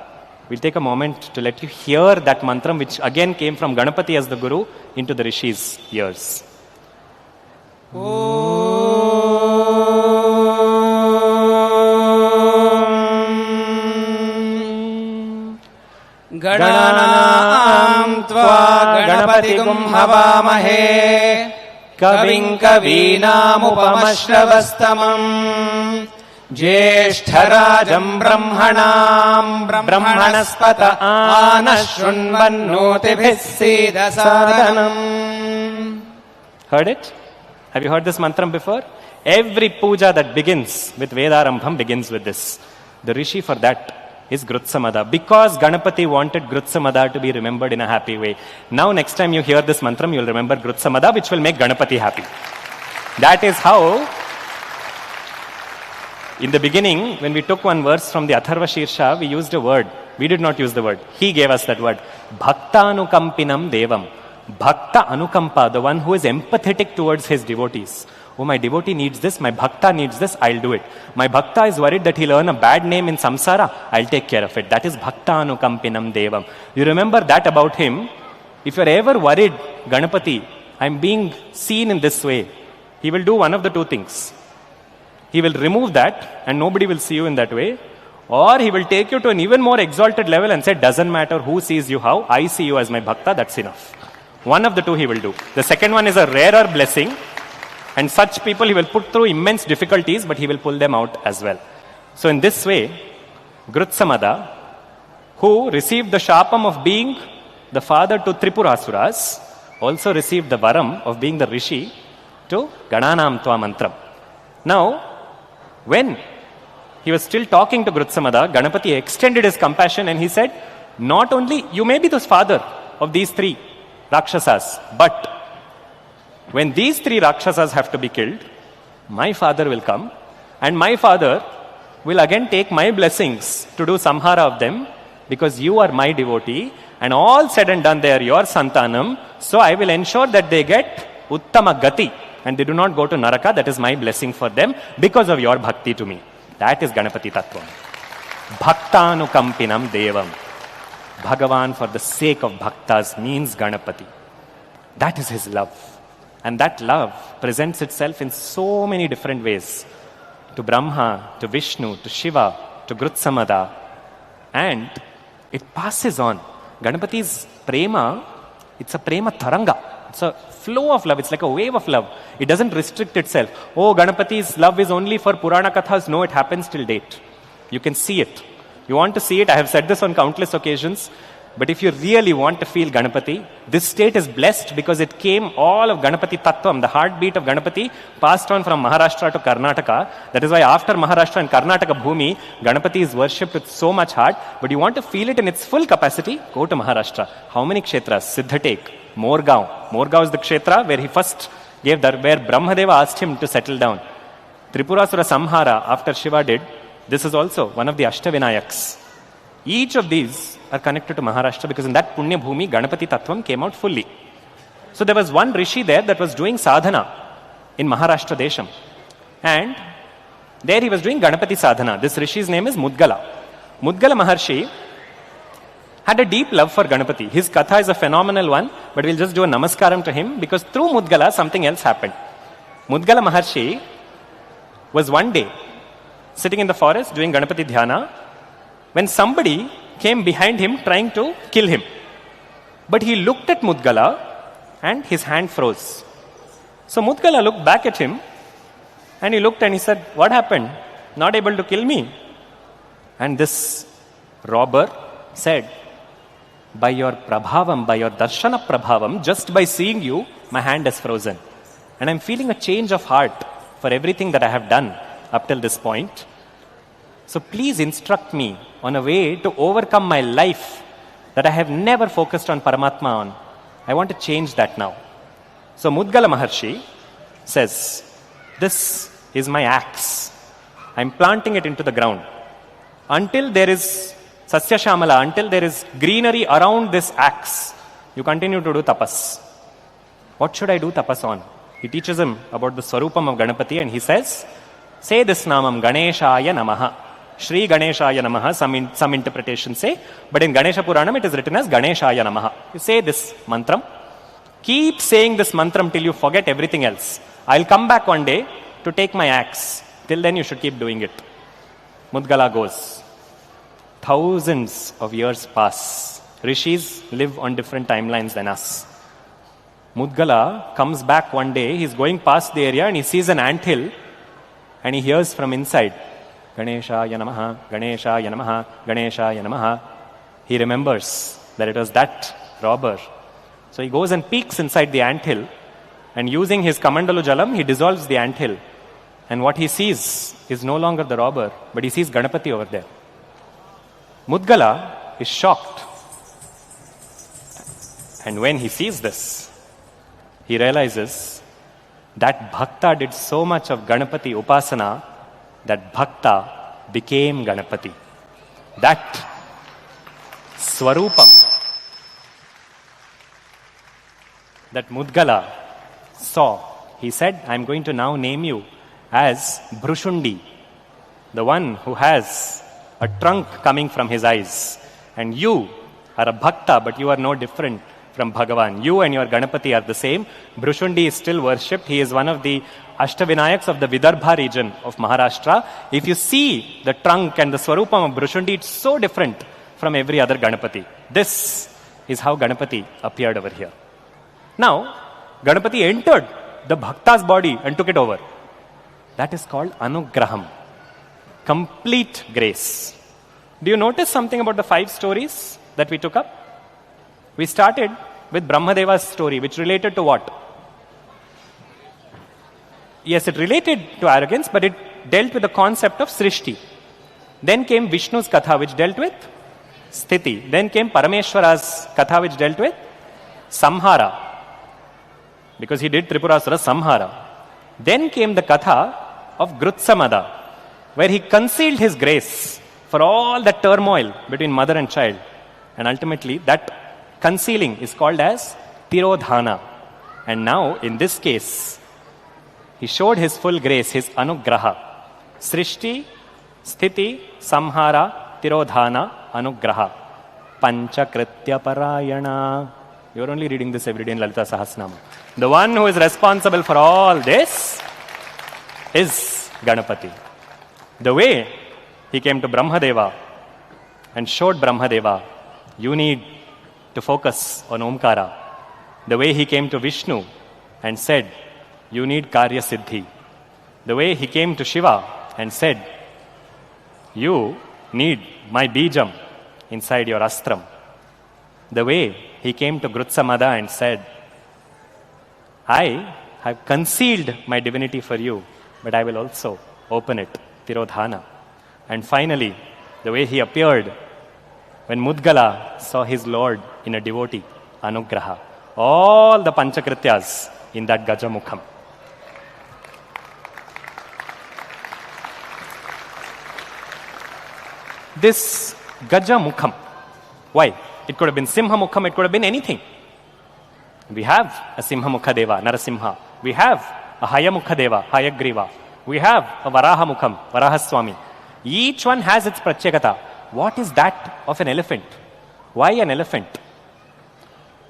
We'll take a moment to let you hear that mantram, which again came from Ganapati as the Guru into the Rishi's ears. गणानां त्वा गणपतिगुं हवामहे कविं कवीनामुपमश्रवस्तमम् ज्येष्ठराजं ब्रह्मणां ब्रह्मणस्पत आनः शृण्वन्नोतिभिः सीदसादनम्. Heard it? Have you heard this mantram before? Every puja that begins with Vedarambham begins with this. The Rishi for that is Grutsamada, because Ganapati wanted Grutsamada to be remembered in a happy way. Now next time you hear this mantram, you'll remember Grutsamada, which will make Ganapati happy. That is how, in the beginning, when we took one verse from the Atharva Shirsha, we used a word. We did not use the word. He gave us that word. Bhaktanukampinam Devam. Bhakta Anukampa, the one who is empathetic towards his devotees. Oh, my devotee needs this, my bhakta needs this, I'll do it. My bhakta is worried that he'll earn a bad name in samsara, I'll take care of it. That is Bhakta Anukampinam Devam. You remember that about him? If you're ever worried, Ganapati, I'm being seen in this way, he will do one of the two things. He will remove that and nobody will see you in that way. Or he will take you to an even more exalted level and say, doesn't matter who sees you how, I see you as my bhakta, that's enough. One of the two he will do. The second one is a rarer blessing. And such people he will put through immense difficulties, but he will pull them out as well. So in this way, Grutsamada, who received the shapam of being the father to Tripurasuras, also received the varam of being the rishi to Gananam Tva Mantram. Now, when he was still talking to Grutsamada, Ganapati extended his compassion and he said, not only you may be the father of these three Rakshasas, but when these three Rakshasas have to be killed, my father will come and my father will again take my blessings to do samhara of them because you are my devotee and all said and done they are your santanam. So I will ensure that they get uttama gati and they do not go to naraka. That is my blessing for them because of your bhakti to me. That is Ganapati Tattvam. Bhaktanukampinam Devam. Bhagavan for the sake of bhaktas means Ganapati. That is his love. And that love presents itself in so many different ways. To Brahma, to Vishnu, to Shiva, to Grutsamada. And it passes on. Ganapati's prema, it's a prema taranga. It's a flow of love. It's like a wave of love. It doesn't restrict itself. Oh, Ganapati's love is only for Purana Kathas. No, it happens till date. You can see it. You want to see it? I have said this on countless occasions. But if you really want to feel Ganapati, this state is blessed because it came all of Ganapati Tattvam, the heartbeat of Ganapati, passed on from Maharashtra to Karnataka. That is why after Maharashtra and Karnataka Bhumi, Ganapati is worshipped with so much heart. But you want to feel it in its full capacity, go to Maharashtra. How many kshetras? Siddhatek, Morgaon. Morgaon is the kshetra where he first gave, where Brahmadeva asked him to settle down. Tripurasura Samhara, after Shiva did, this is also one of the Ashtavinayaks. Each of these are connected to Maharashtra because in that Punya Bhumi, Ganapati Tattvam came out fully. So there was one rishi there that was doing sadhana in Maharashtra Desham. And there he was doing Ganapati sadhana. This rishi's name is Mudgala. Mudgala Maharshi had a deep love for Ganapati. His katha is a phenomenal one, but we'll just do a namaskaram to him because through Mudgala something else happened. Mudgala Maharshi was one day sitting in the forest doing Ganapati dhyana when somebody came behind him trying to kill him. But he looked at Mudgala and his hand froze. So Mudgala looked back at him and he looked and he said, what happened? Not able to kill me? And this robber said, by your prabhavam, by your darshana prabhavam, just by seeing you, my hand is frozen. And I'm feeling a change of heart for everything that I have done up till this point. So please instruct me on a way to overcome my life that I have never focused on Paramatma on. I want to change that now. So Mudgala Maharshi says, this is my axe. I'm planting it into the ground. Until there is Sasya Shamala, until there is greenery around this axe, you continue to do tapas. What should I do tapas on? He teaches him about the Swarupam of Ganapati and he says, say this namam Ganeshaya Namaha. Shri Ganeshaya Namaha, some interpretations say, but in Ganesha Puranam it is written as Ganeshaya Namaha. You say this mantram. Keep saying this mantram till you forget everything else. I'll come back one day to take my axe. Till then you should keep doing it. Mudgala goes. Thousands of years pass. Rishis live on different timelines than us. Mudgala comes back one day. He's going past the area and he sees an anthill and he hears from inside, Ganeshaya Namaha, Ganeshaya Namaha, Ganeshaya Namaha. He remembers that it was that robber. So he goes and peeks inside the anthill and using his Kamandalu Jalam, he dissolves the anthill. And what he sees is no longer the robber, but he sees Ganapati over there. Mudgala is shocked. And when he sees this, he realizes that Bhakta did so much of Ganapati Upasana that Bhakta became Ganapati. That Swarupam that Mudgala saw, he said, I'm going to now name you as Brushundi, the one who has a trunk coming from his eyes. And you are a bhakta, but you are no different from Bhagavan. You and your Ganapati are the same. Brushundi is still worshipped. He is one of the Ashtavinayaks of the Vidarbha region of Maharashtra. If you see the trunk and the Swarupam of Brushundi, it's so different from every other Ganapati. This is how Ganapati appeared over here. Now, Ganapati entered the Bhakta's body and took it over. That is called Anugraham. Complete grace. Do you notice something about the 5 stories that we took up? We started with Brahmadeva's story, which related to what? Yes, it related to arrogance, but it dealt with the concept of Srishti. Then came Vishnu's Katha, which dealt with Sthiti. Then came Parameshwara's Katha, which dealt with Samhara, because he did Tripurasura Samhara. Then came the Katha of Grutsamada, where he concealed his grace for all that turmoil between mother and child. And ultimately, that concealing is called as Tirodhana. And now, in this case, he showed his full grace, his Anugraha. Srishti, Sthiti, Samhara, Tirodhana, Anugraha. Panchakritya Parayana. You're only reading this every day in Lalita Sahasranama. The one who is responsible for all this is Ganapati. The way he came to Brahmadeva and showed Brahmadeva, you need to focus on Omkara. The way he came to Vishnu and said, you need Karya Siddhi. The way he came to Shiva and said, you need my Bijam inside your Astram. The way he came to Grutsamada and said, I have concealed my divinity for you, but I will also open it, Tirodhana. And finally, the way he appeared when Mudgala saw his Lord in a devotee, Anugraha. All the Panchakrityas in that Gajamukham. This Gajamukham, why? It could have been Simhamukham, it could have been anything. We have a Simhamukha Deva, Narasimha. We have a Hayamukha Deva, Hayagriva. We have a Varahamukham, Varahaswami. Each one has its Pratyekata. What is that of an elephant? Why an elephant?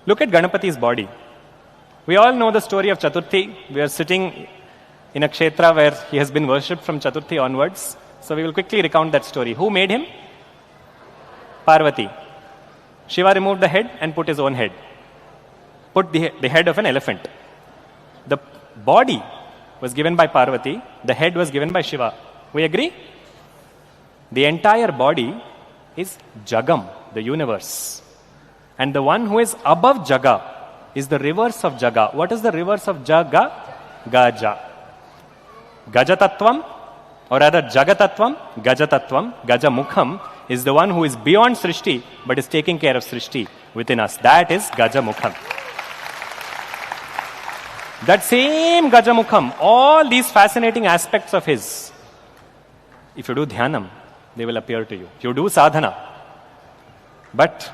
Look at Ganapati's body. We all know the story of Chaturthi. We are sitting in a kshetra where he has been worshipped from Chaturthi onwards. So we will quickly recount that story. Who made him? Parvati. Shiva removed the head and put his own head. Put the head of an elephant. The body was given by Parvati. The head was given by Shiva. We agree? The entire body is Jagam, the universe. And the one who is above Jaga is the reverse of Jaga. What is the reverse of Jaga? Gaja. Gajatattvam, or rather Jagatattvam, Gajatattvam, Gajamukham is the one who is beyond Srishti but is taking care of Srishti within us. That is Gajamukham. That same Gajamukham, all these fascinating aspects of his, if you do dhyanam, they will appear to you. If you do sadhana. But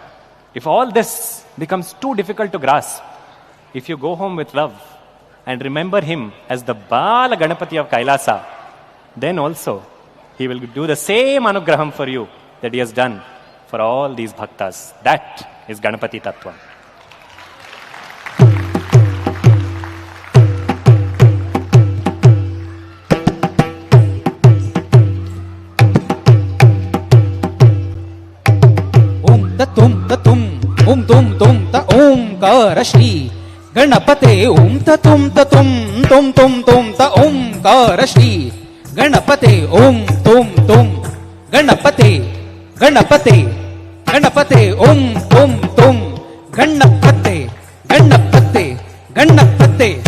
if all this becomes too difficult to grasp, if you go home with love and remember him as the Bala Ganapati of Kailasa, then also he will do the same anugraham for you that he has done for all these bhaktas. That is Ganapati Tattva. Om tum tum ta omkara shri Ganapate om ta tum tum tum ta omkara shri Ganapate om tum Ganapate om Ganapate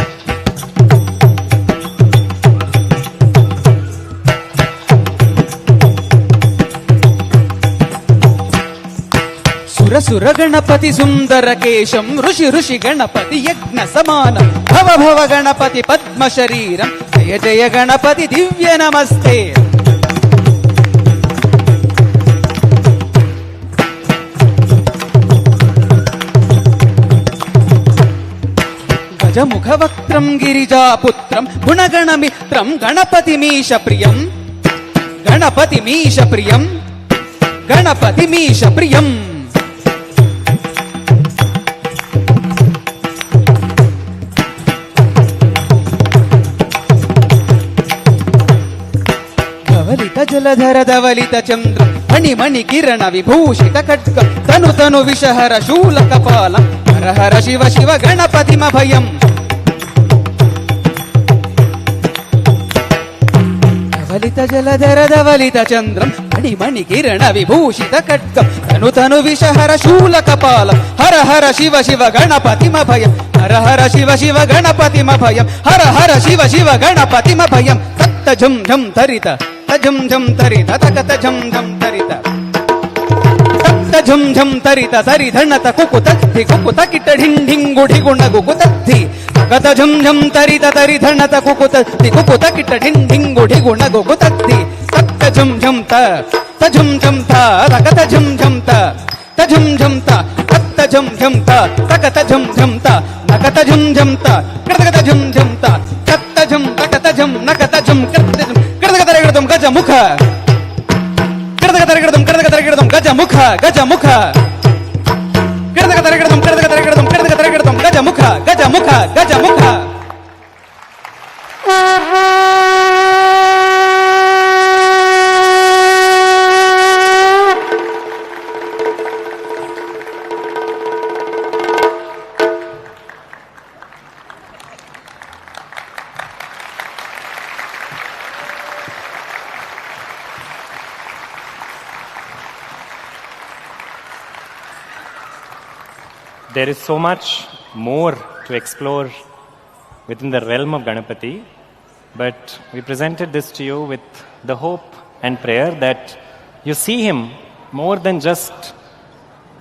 Surasura Ganapati Sundara Kesham Rushi Ganapati Yagna Samanam Bhava Ganapati Padma Shariram Jaya Ganapati Divya Namaste. గజముఖవక్త్రం గిరిజాపుత్రం గుణగణమిత్రం గణపతిమీశ ప్రియం గణపతిమీశ ప్రియం గణపతిమీశ ప్రియం. ధవలిత జలధర ధవలిత చంద్ర మణిమణి కిరణ విభూషిత ఖడ్గం తను తను విషహర శూల కపాలం హర హర శివ శివ గణపతిమ భయం. ధవలిత జలధర ధవలిత చంద్రం మణిమణి కిరణ విభూషిత ఖడ్గం తను తను విషహర శూల కపాలం హర హర శివ శివ గణపతిమ భయం. హర హర శివ శివ గణపతిమ భయం. హర హర శివ శివ గణపతిమ భయం. తత్త ఝం ఝం తరిత తజం ఝం తరిత తకత ఝం ఝం తరిత తత్త ఝం ఝం తరిత తరి ధణత కుకుత ధి కుకుత కిట ఢిం ఢిం గుడి గుణ గుకుత ధి తకత ఝం ఝం తరిత తరి ధణత కుకుత ధి కుకుత కిట ఢిం ఢిం గుడి గుణ గుకుత ధి తత్త ఝం ఝం త తజం ఝం త తకత ఝం ఝం త తజం ఝం త తత్త ఝం ఝం త తకత ఝం ఝం త నకత ఝం ఝం త కృతకత ఝం ఝం త తత్త ఝం తకత ఝం నకత ఝం కృతకత ఝం కృతకతరగడతం గజముఖ కృతకతరగడతం కృతకతరగడతం గజముఖ గజముఖ కృతకతరగడతం కృతకతరగడతం కృతకతరగడతం గజముఖ గజముఖ గజముఖ. There is so much more to explore within the realm of Ganapati, but we presented this to you with the hope and prayer that you see him more than just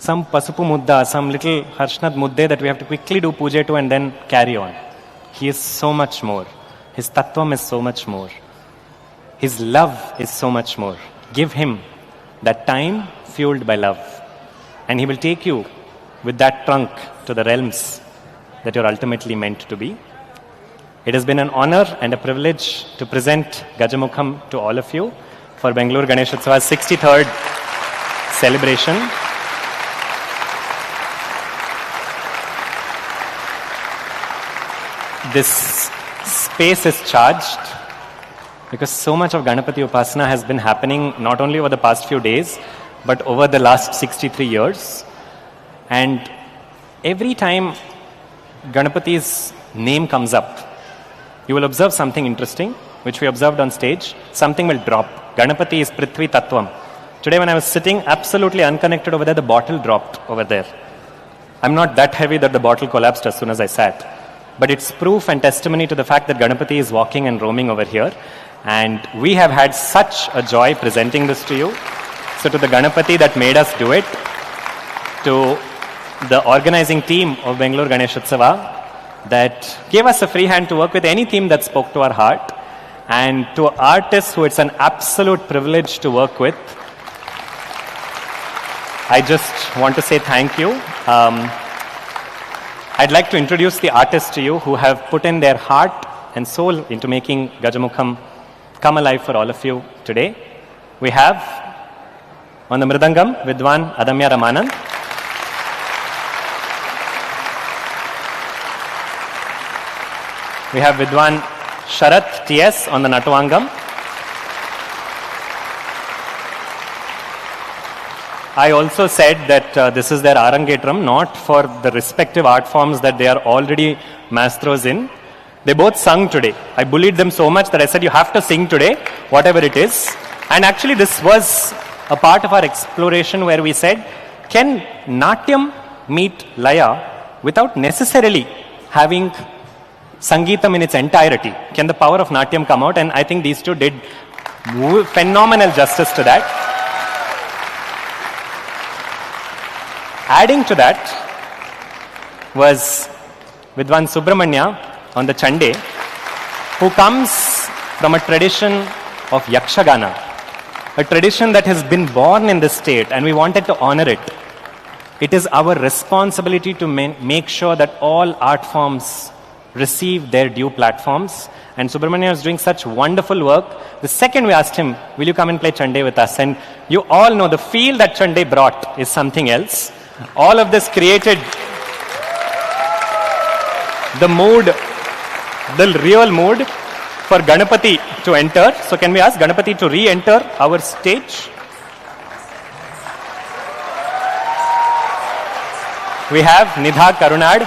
some pasupu mudda, some little harshnad mudde that we have to quickly do puja to and then carry on. He is so much more. His tattvam is so much more. His love is so much more. Give him that time fueled by love, and he will take you with that trunk to the realms that you're ultimately meant to be. It has been an honor and a privilege to present Gajamukham to all of you for Bengaluru Ganesh Utsava's 63rd celebration. This space is charged because so much of Ganapati Upasana has been happening not only over the past few days but over the last 63 years. And every time Ganapati's name comes up, you will observe something interesting, which we observed on stage. Something will drop. Ganapati is Prithvi Tattvam. Today when I was sitting absolutely unconnected over there, the bottle dropped over there. I'm not that heavy that the bottle collapsed as soon as I sat. But it's proof and testimony to the fact that Ganapati is walking and roaming over here. And we have had such a joy presenting this to you. So to the Ganapati that made us do it, to the organizing team of Bengaluru Ganesh Utsava that gave us a free hand to work with any theme that spoke to our heart, and to artists who it's an absolute privilege to work with, I just want to say thank you. I'd like to introduce the artists to you who have put in their heart and soul into making Gajamukham come alive for all of you today. We have on the Mridangam, Vidwan Adamya Ramanand. We have Vidwan Sharat T.S. on the Natuangam. I also said that this is their Arangetram, not for the respective art forms that they are already maestros in. They both sung today. I bullied them so much that I said, you have to sing today, whatever it is. And actually this was a part of our exploration where we said, can Natyam meet Laya without necessarily having Sangeetam in its entirety? Can the power of Natyam come out? And I think these two did phenomenal justice to that. Adding to that was Vidwan Subramanya on the Chande, who comes from a tradition of Yakshagana, a tradition that has been born in this state, and we wanted to honor it. It is our responsibility to make sure that all art forms receive their due platforms. And Subramania was doing such wonderful work. The second we asked him, will you come and play Chande with us? And you all know the feel that Chande brought is something else. All of this created the mood, the real mood for Ganapati to enter. So can we ask Ganapati to re-enter our stage? We have Nidha Karunad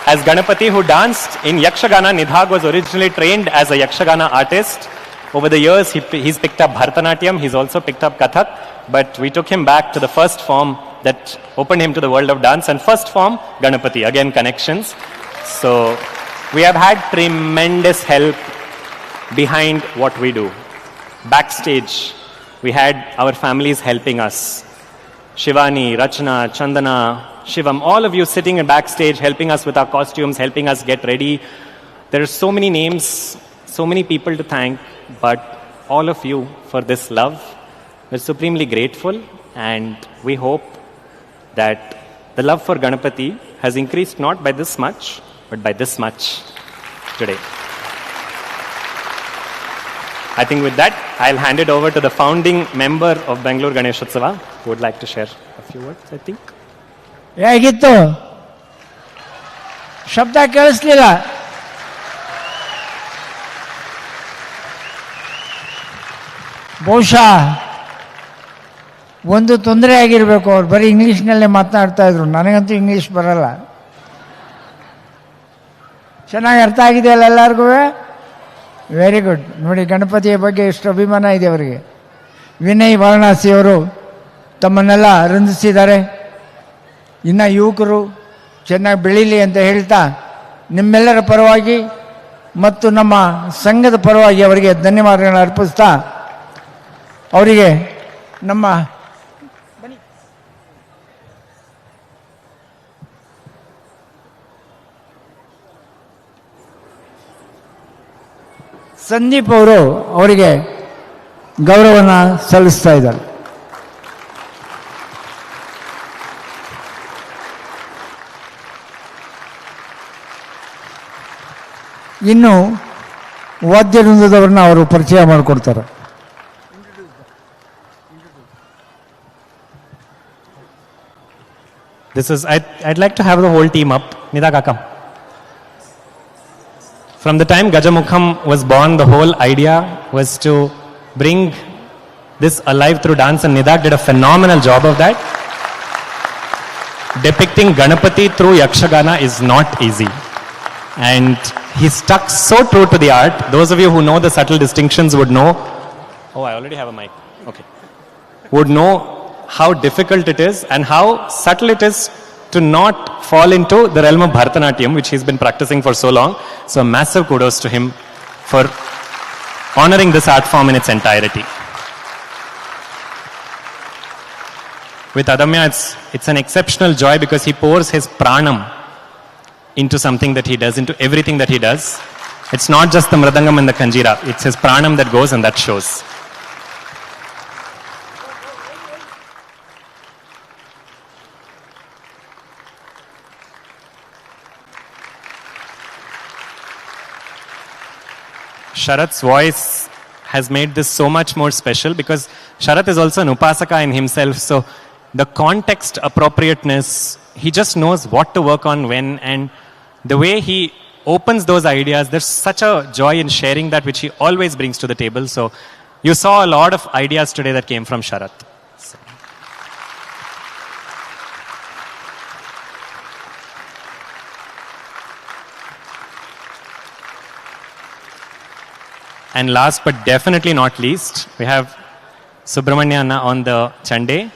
as Ganapati, who danced in Yakshagana. Nidhag was originally trained as a Yakshagana artist. Over the years, he's picked up Bharatanatyam, he's also picked up Kathak, but we took him back to the first form that opened him to the world of dance, and first form, Ganapati, again connections. So we have had tremendous help behind what we do. Backstage, we had our families helping us. Shivani, Rachna, Chandana, Shivam, all of you sitting in backstage, helping us with our costumes, helping us get ready. There are so many names, so many people to thank, but all of you for this love. We're supremely grateful, and we hope that the love for Ganapati has increased not by this much, but by this much today. I think with that, I'll hand it over to the founding member of Bengaluru Ganesh Utsava, who would like to share a few words, I think. ಹೇಗಿತ್ತು ಶಬ್ದ ಕೇಳಿಸ್ಲಿಲ್ಲ. ಬಹುಶಃ ಒಂದು ತೊಂದರೆ ಆಗಿರಬೇಕು, ಅವ್ರು ಬರೀ ಇಂಗ್ಲೀಷ್ನಲ್ಲೇ ಮಾತನಾಡ್ತಾ ಇದ್ರು, ನನಗಂತೂ ಇಂಗ್ಲೀಷ್ ಬರಲ್ಲ. ಚೆನ್ನಾಗಿ ಅರ್ಥ ಆಗಿದೆಯಲ್ಲ ಎಲ್ಲರಿಗೂ? Very good. ನೋಡಿ, ಗಣಪತಿಯ ಬಗ್ಗೆ ಎಷ್ಟು ಅಭಿಮಾನ ಇದೆ ಅವರಿಗೆ. ವಿನಯ್ ವಾರಣಾಸಿಯವರು ತಮ್ಮನ್ನೆಲ್ಲ ರಂಜಿಸಿದ್ದಾರೆ. ಇನ್ನು ಯುವಕರು ಚೆನ್ನಾಗಿ ಬೆಳೀಲಿ ಅಂತ ಹೇಳ್ತಾ, ನಿಮ್ಮೆಲ್ಲರ ಪರವಾಗಿ ಮತ್ತು ನಮ್ಮ ಸಂಘದ ಪರವಾಗಿ ಅವರಿಗೆ ಧನ್ಯವಾದಗಳನ್ನು ಅರ್ಪಿಸ್ತಾ, ಅವರಿಗೆ ನಮ್ಮ ಸಂದೀಪ್ ಅವರು ಅವರಿಗೆ ಗೌರವನ ಸಲ್ಲಿಸ್ತಾ ಇದ್ದಾರೆ. ಇನ್ನು ವಾದ್ಯ ವೃಂದದವ್ರನ್ನ ಅವರು ಪರಿಚಯ ಮಾಡಿಕೊಡ್ತಾರೆ. I'd like to have the whole team up. Nidha Kaka. From the time Gajamukham was born, the whole idea was to bring this alive through dance, and Nidha did a phenomenal job of that. Depicting Ganapati through Yakshagana is not easy. And he stuck so true to the art. Those of you who know the subtle distinctions would know. Oh, I already have a mic. Okay. Would know how difficult it is and how subtle it is to not fall into the realm of Bharatanatyam, which he's been practicing for so long. So massive kudos to him for honoring this art form in its entirety. With Adamya, it's an exceptional joy because he pours his pranam into something that he does, into everything that he does. It's not just the mridangam and the kanjira, it's his pranam that goes, and that shows. Sharat's voice has made this so much more special because Sharat is also an upasaka in himself, so the context appropriateness, he just knows what to work on when, and the way he opens those ideas, there's such a joy in sharing that, which he always brings to the table. So you saw a lot of ideas today that came from Sharat. So. And last but definitely not least, we have Subramanya Anna on the Chande.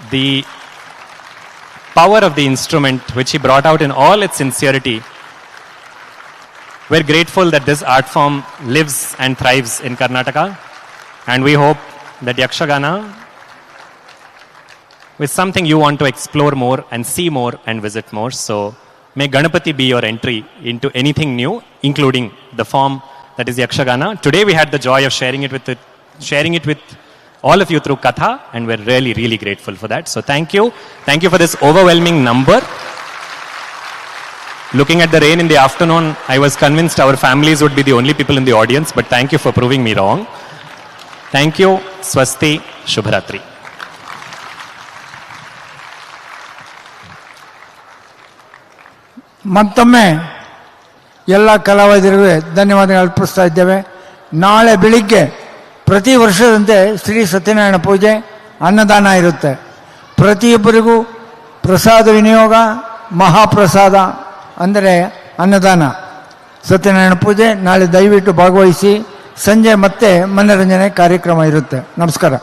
The power of the instrument, which he brought out in all its sincerity. We're grateful that this art form lives and thrives in Karnataka, and we hope that Yakshagana is something you want to explore more and see more and visit more. So may Ganapati be your entry into anything new, including the form that is Yakshagana. Today we had the joy of sharing it with all of you through Katha, and we're really, really grateful for that. So thank you. Thank you for this overwhelming number. Looking at the rain in the afternoon, I was convinced our families would be the only people in the audience, but thank you for proving me wrong. Thank you. Swasti. Shubharatri. ಮತ್ತೊಮ್ಮೆ ಎಲ್ಲ ಕಲಾವಿದರಿಗೆ ಧನ್ಯವಾದಗಳು ಅರ್ಪಿಸ್ತಾ ಇದ್ದೇವೆ. ನಾಳೆ ಬೆಳಿಗ್ಗೆ ಪ್ರತಿ ವರ್ಷದಂತೆ ಶ್ರೀ ಸತ್ಯನಾರಾಯಣ ಪೂಜೆ, ಅನ್ನದಾನ ಇರುತ್ತೆ. ಪ್ರತಿಯೊಬ್ಬರಿಗೂ ಪ್ರಸಾದ ವಿನಿಯೋಗ, ಮಹಾಪ್ರಸಾದ ಅಂದರೆ ಅನ್ನದಾನ, ಸತ್ಯನಾರಾಯಣ ಪೂಜೆ. ನಾಳೆ ದಯವಿಟ್ಟು ಭಾಗವಹಿಸಿ. ಸಂಜೆ ಮತ್ತೆ ಮನರಂಜನೆ ಕಾರ್ಯಕ್ರಮ ಇರುತ್ತೆ. ನಮಸ್ಕಾರ,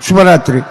ಶುಭರಾತ್ರಿ.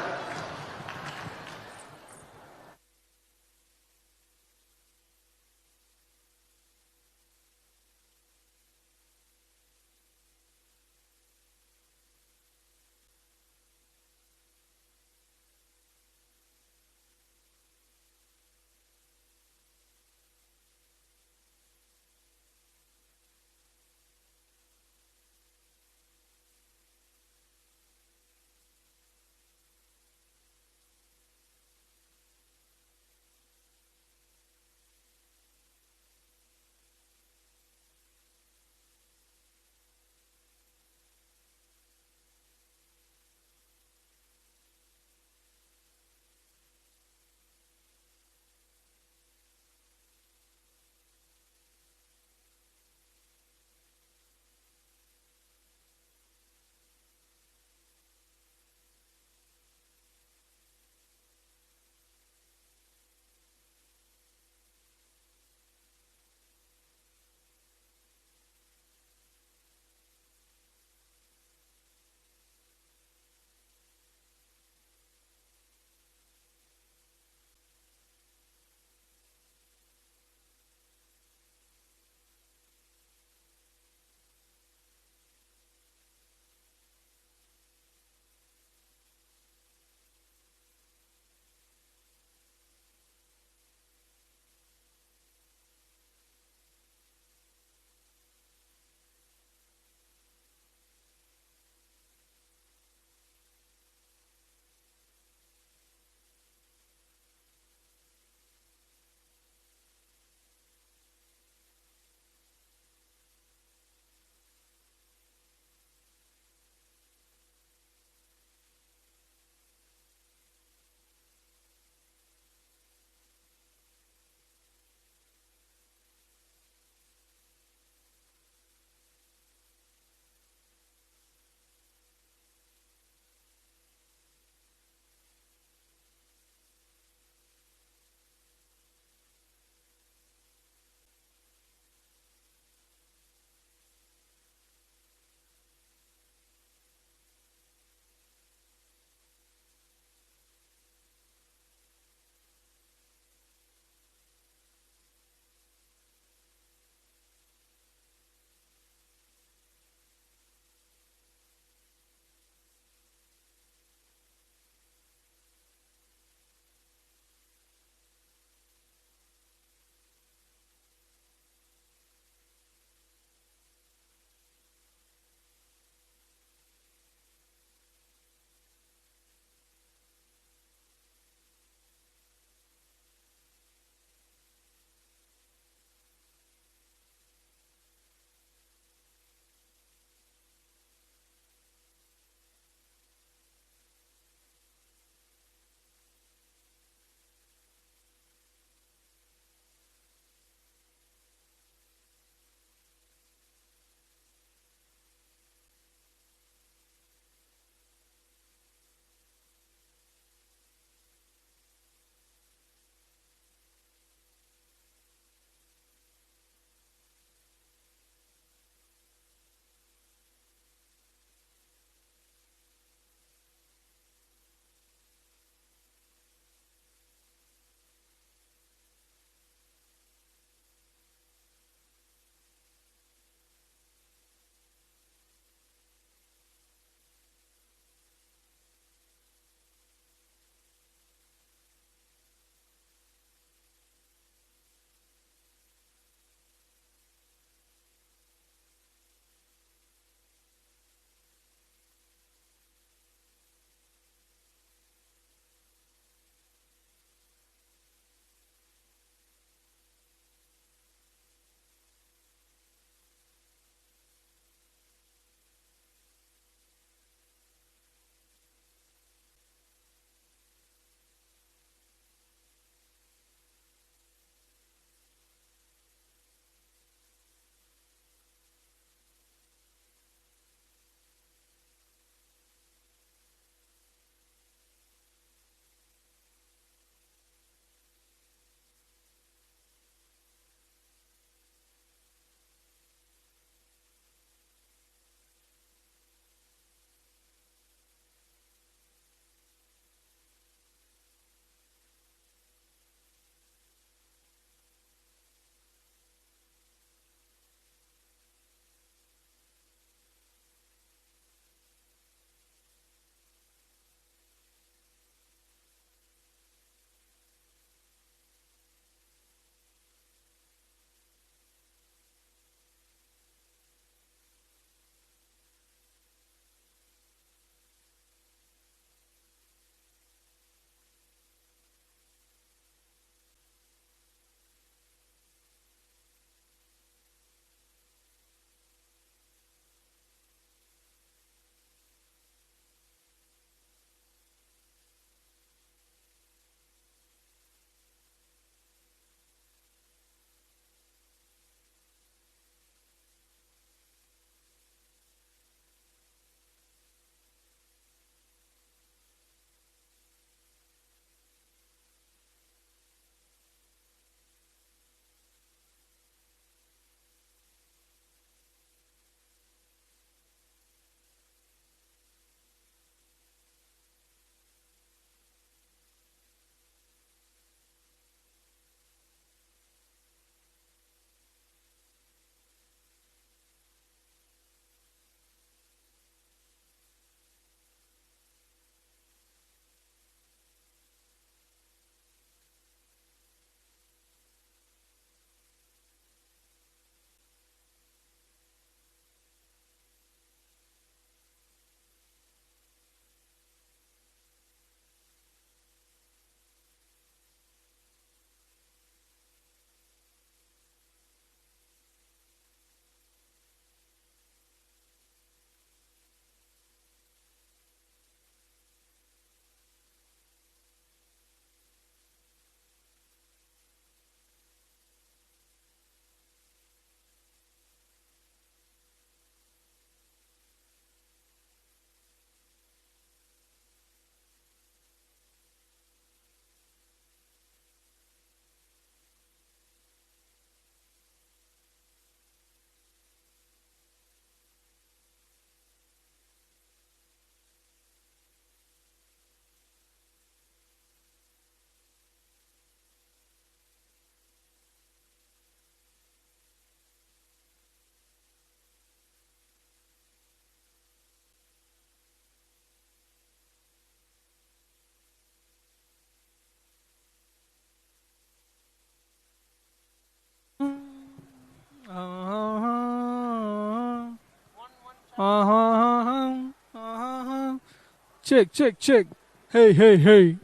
Check, check, check. Hey, hey, hey.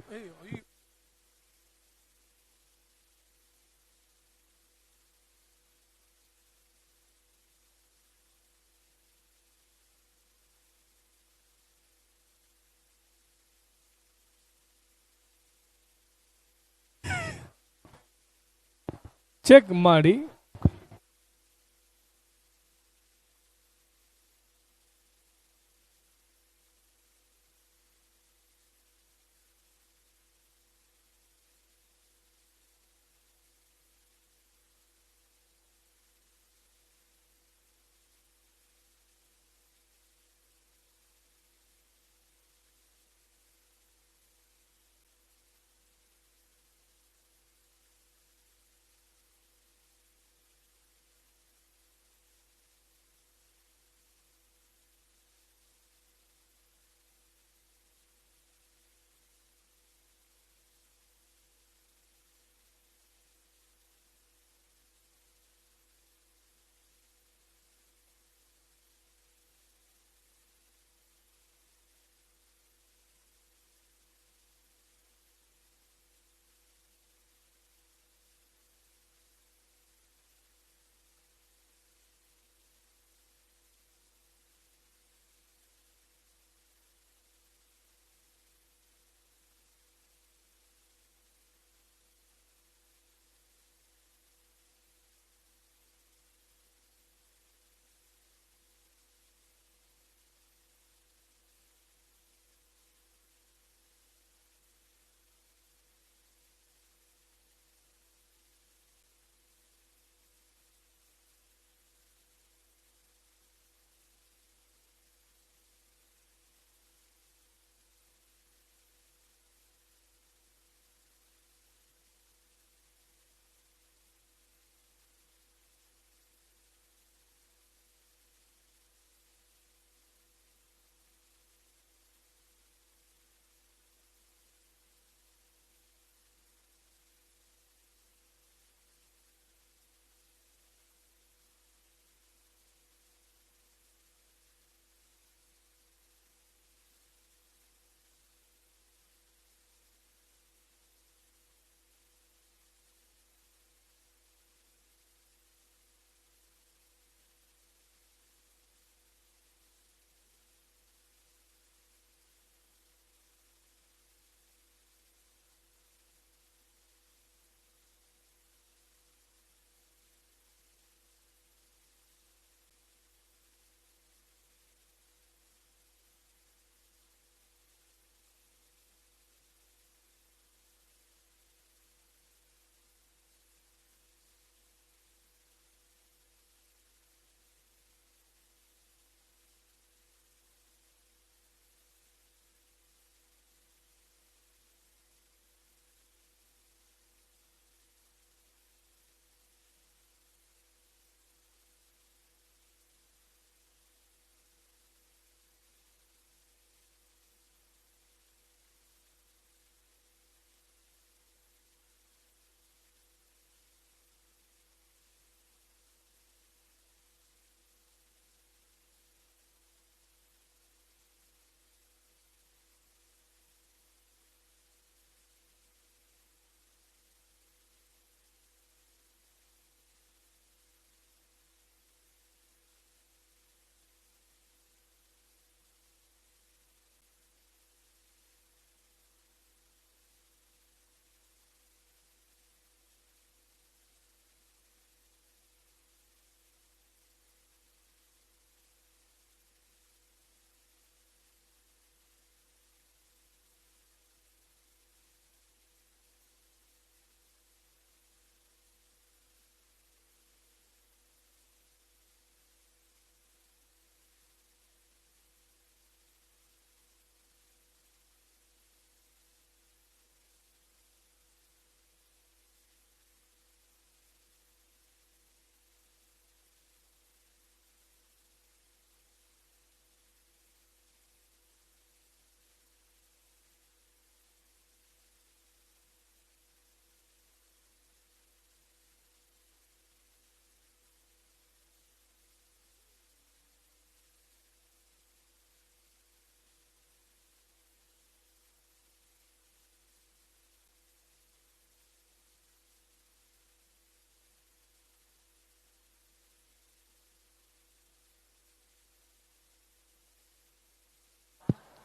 Check ಮಾಡಿ.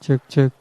Check, check.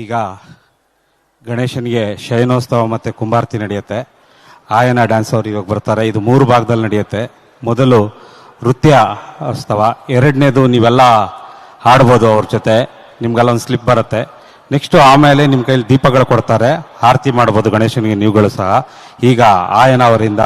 ಈಗ ಗಣೇಶನಿಗೆ ಶಯನೋತ್ಸವ ಮತ್ತು ಕುಂಬಾರತಿ ನಡೆಯುತ್ತೆ. ಆಯನ ಡ್ಯಾನ್ಸ್ ಅವ್ರು ಇವಾಗ ಬರ್ತಾರೆ. ಇದು 3 ಭಾಗದಲ್ಲಿ ನಡೆಯುತ್ತೆ. ಮೊದಲು ನೃತ್ಯ ಉತ್ಸವ, ಎರಡನೇದು ನೀವೆಲ್ಲ ಹಾಡ್ಬೋದು ಅವ್ರ ಜೊತೆ, ನಿಮ್ಗೆಲ್ಲ ಒಂದು ಸ್ಲಿಪ್ ಬರುತ್ತೆ. ನೆಕ್ಸ್ಟು ಆಮೇಲೆ ನಿಮ್ಮ ಕೈಲಿ ದೀಪಗಳು ಕೊಡ್ತಾರೆ, ಆರತಿ ಮಾಡ್ಬೋದು ಗಣೇಶನಿಗೆ ನೀವುಗಳು ಸಹ. ಈಗ ಆಯನ ಅವರಿಂದ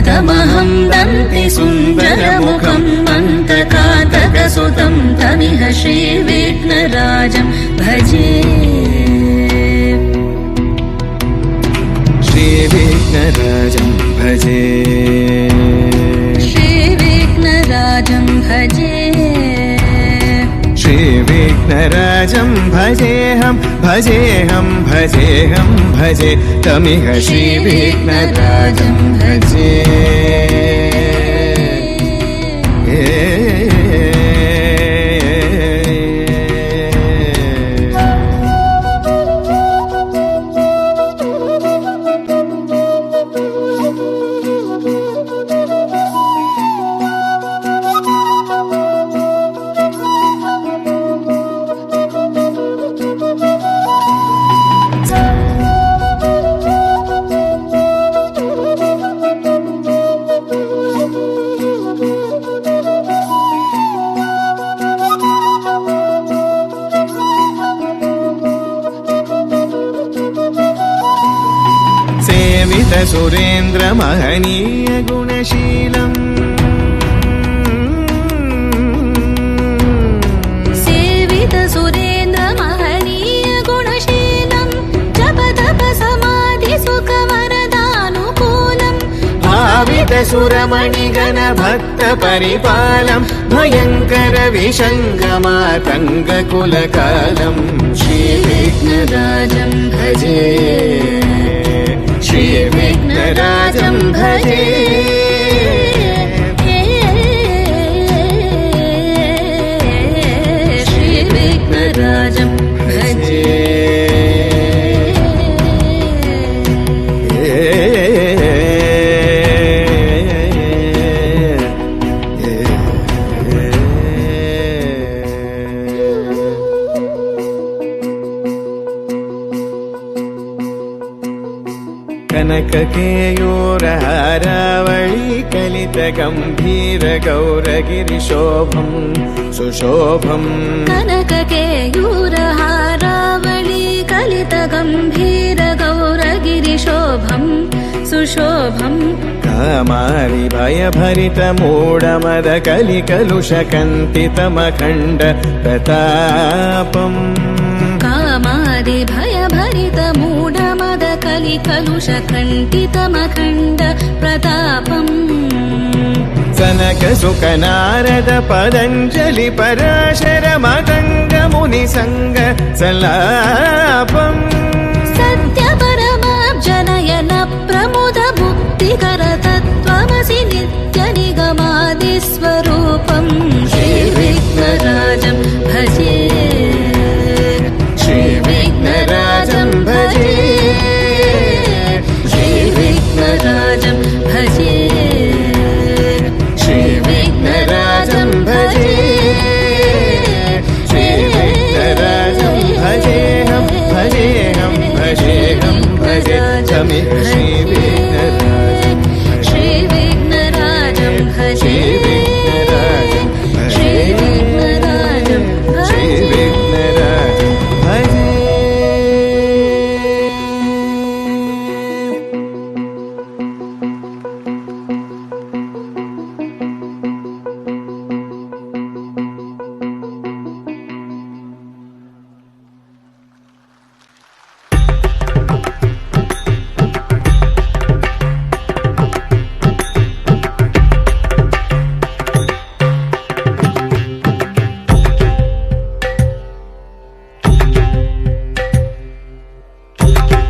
तमहं दन्ति सुन्दरमुखं मन्त्रकातकसुतं तमिह श्रीविघ्नराजं भजे श्रीविघ्नराजं भजे श्रीविघ्नराजं भजे श्रीविघ्नराजं भजेऽहं भजेऽहं भजेऽहं भजे तमिह श्रीविघ्नराजं भजे सुरेन्द्र महनीय गुणशीलम् सेवित सुरेन्द्र महनीय गुणशीलम् जप तप समाधि सुख वरदानुकूलम् भावित सुरमणिगण भक्त परिपालम् भयङ्कर विशङ्गमातङ्ग कुलकालम् श्रीविघ्नराजं भजे श्रीविघ्नराजं भजे श्रीविघ्नराजं भजे कनककेयूरहारावळी कलितगम्भीर गौरगिरिशोभं सुशोभम् कनककेयूरहारावळी कलितगम्भीर गौरगिरिशोभं सुशोभम् कामारि भयभरित मूढमद कलिकलुषकन्तितमखण्ड प्रतापम् कामादि भयभरित मूढमद कलिकलुषकण्टितमखण्ड प्रतापम् सनक सुख नारद पतञ्जलि पराशर मतङ्ग मुनिसङ्ग सलापम् सत्य परमाब्जनयन प्रमुद मुक्तिकर तत्त्वमसि नित्य निगमादिस्वरूपम् श्रीविघ्नराजं भजे श्रीविघ्नराजं भजे श्रीविघ्नराजं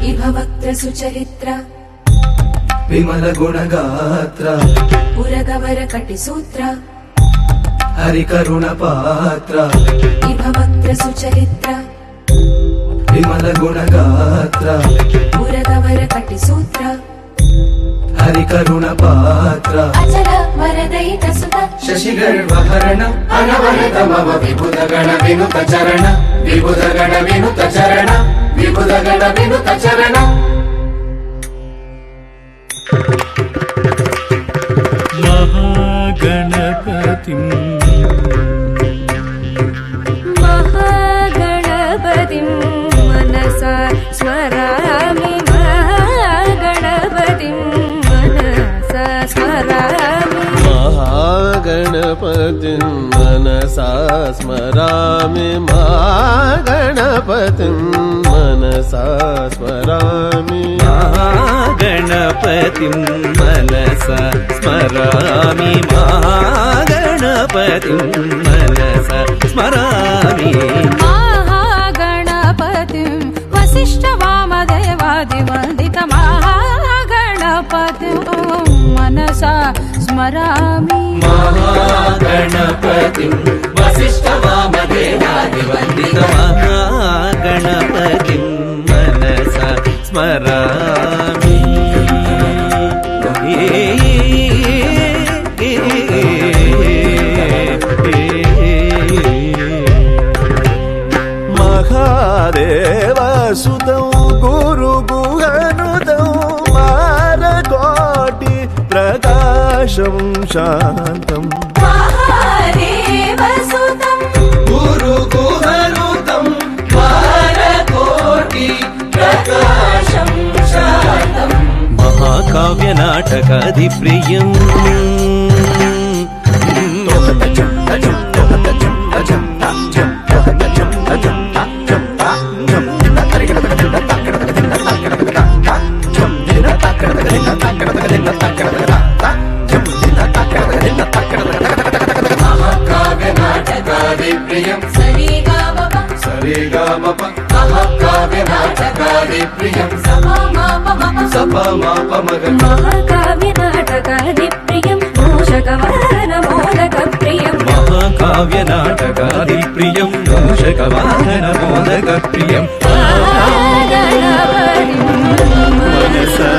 विभवक्त्र सुचरित्र विमल गुणगात्र पुरगवर कटिसूत्र हरिकरुण पात्र विभवक्त्र सुचरित्र विमल गुणगात्र पुरगवर कटिसूत्र हरिकरुण पात्र अचल वरदयित सुत शशिगर्वहरण अनवरत मम विबुध गण विनुत चरण विबुध गण विनुत चरण विबुध गण विनुत चरण महागणपतिं मनसा स्मरामि महागणपतिं मनसा स्मरामि महागणपतिं मनसा स्मरामि महागणपतिं मनसा स्मरामि महागणपतिं मनसा स्मरामि महागणपतिं मनसा स्मरामि महागणपतिं वसिष्ठवामदेवादिवन्दित महागणपतिं मनसा स्मरामि महागणपतिं वसिष्ठवामदेवादिवन्दित महागणपतिं मनसा स्मरामि महादेवसुतौ गुरुगुहनुतौ मारकोटि प्रकाशं शान्तं महादेवसुतं गुरुगुहनुतं मारकोटि प्रकाशं शान्तं महाकाव्यनाटकादिप्रियम् महाकाव्यनाटकादिप्रियं सरिगामप महाकाव्यनाटकादिप्रियं सपमापमग महाकाव्यनाटकादिप्रियं मूषकवाहनमोदकप्रियं महाकाव्यनाटकादिप्रियं मूषकवाहनमोदकप्रियं मनसा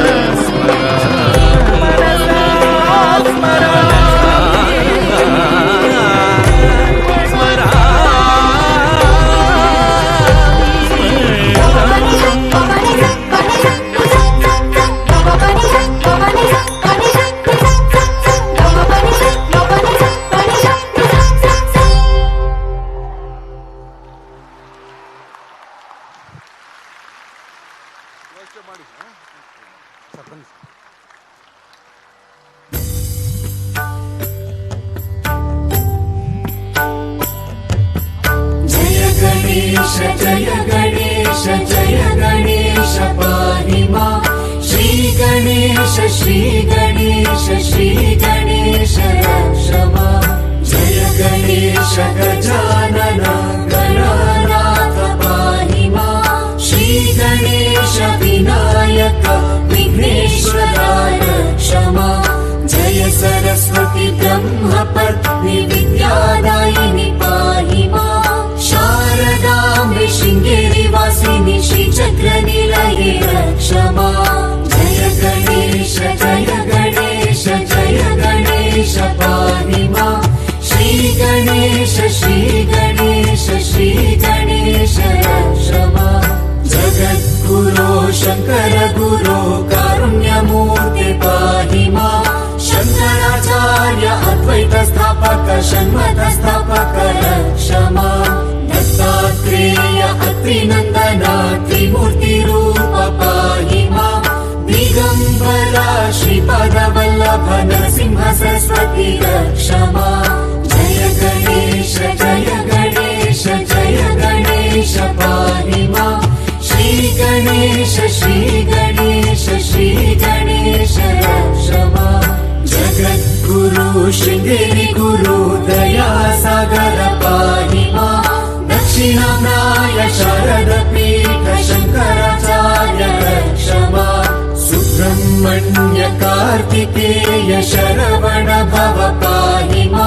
जय गणेश पाहि मां श्री गणेश श्री गणेश रक्ष मां जय गणेश गजानन गणानाथ पाहि मां श्री गणेश विनायक विघ्नेश्वरा रक्ष मां जय सरस्वती ब्रह्मपत्नी विद्यादायिनी पाहि मां शारदाम्बे शृङ्गेरि वासिनि श्रीचक्रनिलये रक्ष मां जय गणेश पाहि मां श्री गणेश रक्ष मां जगद्गुरो शङ्कर गुरो कारुण्यमूर्ते पाहि मां शङ्कराचार्य अद्वैत स्थापक षण्मत स्थापक रक्ष मां दत्तात्रेय अत्रिनन्दन त्रिमूर्तिरूप पाहि मां दिगम्बरा श्रीपदवल्लभ नरसिंह सरस्वती रक्ष मां जय गणेश पाहि मां श्री गणेश रक्ष मां जगद्गुरु शृङ्गेरि गुरु दया सागर पाहि मां दक्षिणाम्नाय शारदपीठ शङ्कराचार्य कार्तिकेय शरवण भव पाहि मा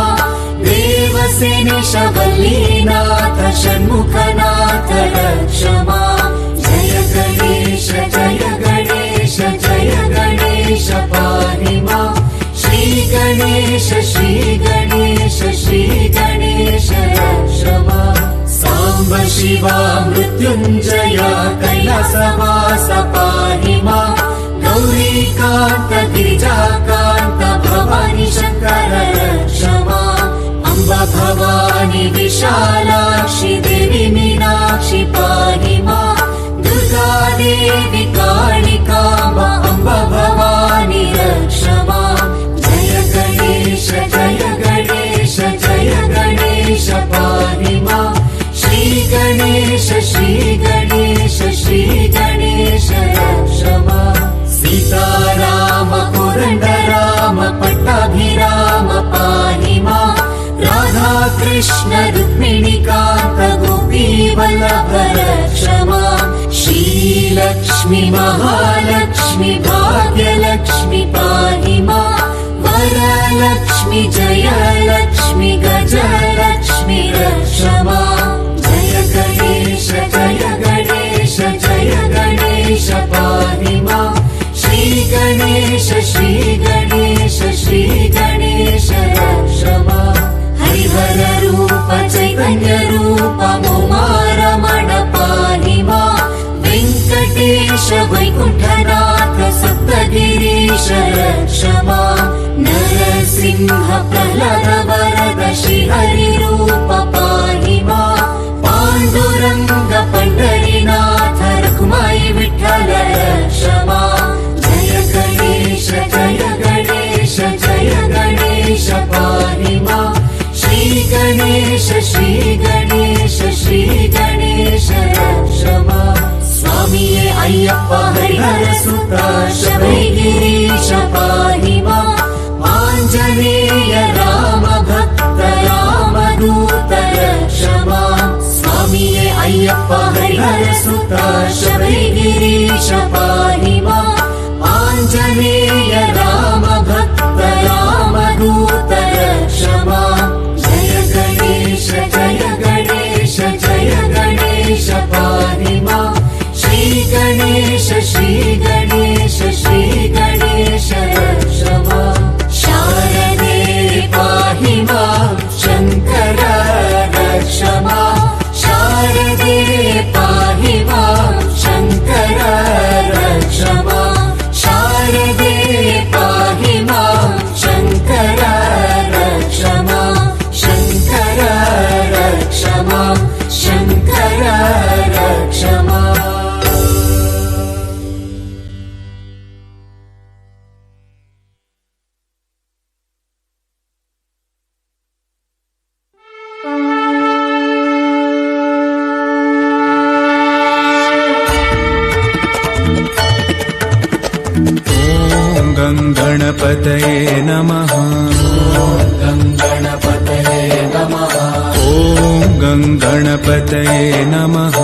देवसेनेश वल्लीनाथ षण्मुखनाथ रक्ष माम् जय गणेश जय गणेश जय गणेश पाहि माम् श्री गणेश श्री गणेश श्री गणेश रक्ष माम् साम्ब शिवा मृत्युञ्जया कैलासवास पाहि माम् गौरीकान्त गिरिजाकान्त भवानी शङ्कर रक्ष माम् अम्ब भवानी विशालाक्षि देवी मीनाक्षि पाहि माम् दुर्गा देवी कालिकाम्ब अम्ब भवानी रक्ष माम् जय गणेश जय गणेश जय गणेश पाहि माम् श्री गणेश श्री गणेश श्री गणेश रक्ष माम् सीताराम कोरण्डराम पट्टाभिराम पाहि माम् राधा कृष्ण रुक्मिणीकान्त गोपी वल्लभ रक्ष माम् श्रीलक्ष्मी महालक्ष्मी भाग्यलक्ष्मी पाहि माम् वरलक्ष्मी जयलक्ष्मी गजलक्ष्मी रक्ष माम् जय गणेश जय गणेश जय गणेश पाहि माम् श्री गणेश श्री गणेश श्री गणेश रक्ष माम् हरिहर रूप चैतन्य रूप मोमारमण पाहि माम् वेङ्कटेश वैकुण्ठनाथ सप्तगिरीश रक्ष माम् नरसिंह प्रह्लाद वरद श्रीहरिरूप पाहि माम् पाण्डुरङ्ग पण्ढरीनाथ रघुमाई विठ्ठल रक्ष माम् जय गणेश जय गणेश जय गणेश पाहि माम् श्री गणेश श्री गणेश श्री गणेश रक्ष माम् स्वामिये अय्यप्प हरिहर सुत शबरिगिरीश पाहि माम् आञ्जनेय राम भक्त रामदूत रक्ष माम् स्वामिये अय्यप्प हरिहर सुत शबरिगिरीश पाहि माम् आञ्जनेय राम भक्त रामदूत रक्ष माम् जय गणेश जय गणेश जय गणेश पाहि माम् श्री गणेश श्री गणेश श्री गणेश रक्ष माम् शारदे पाहि माम् शङ्कर रक्ष माम् शारदे पाहि माम् शङ्कर रक्ष माम् शारदे पाहि माम् शङ्कर रक्ष माम् शङ्कर रक्ष माम् शङ्कर रक्ष माम् गणपतये नमः गणपतये नमः ॐ गणपतये नमः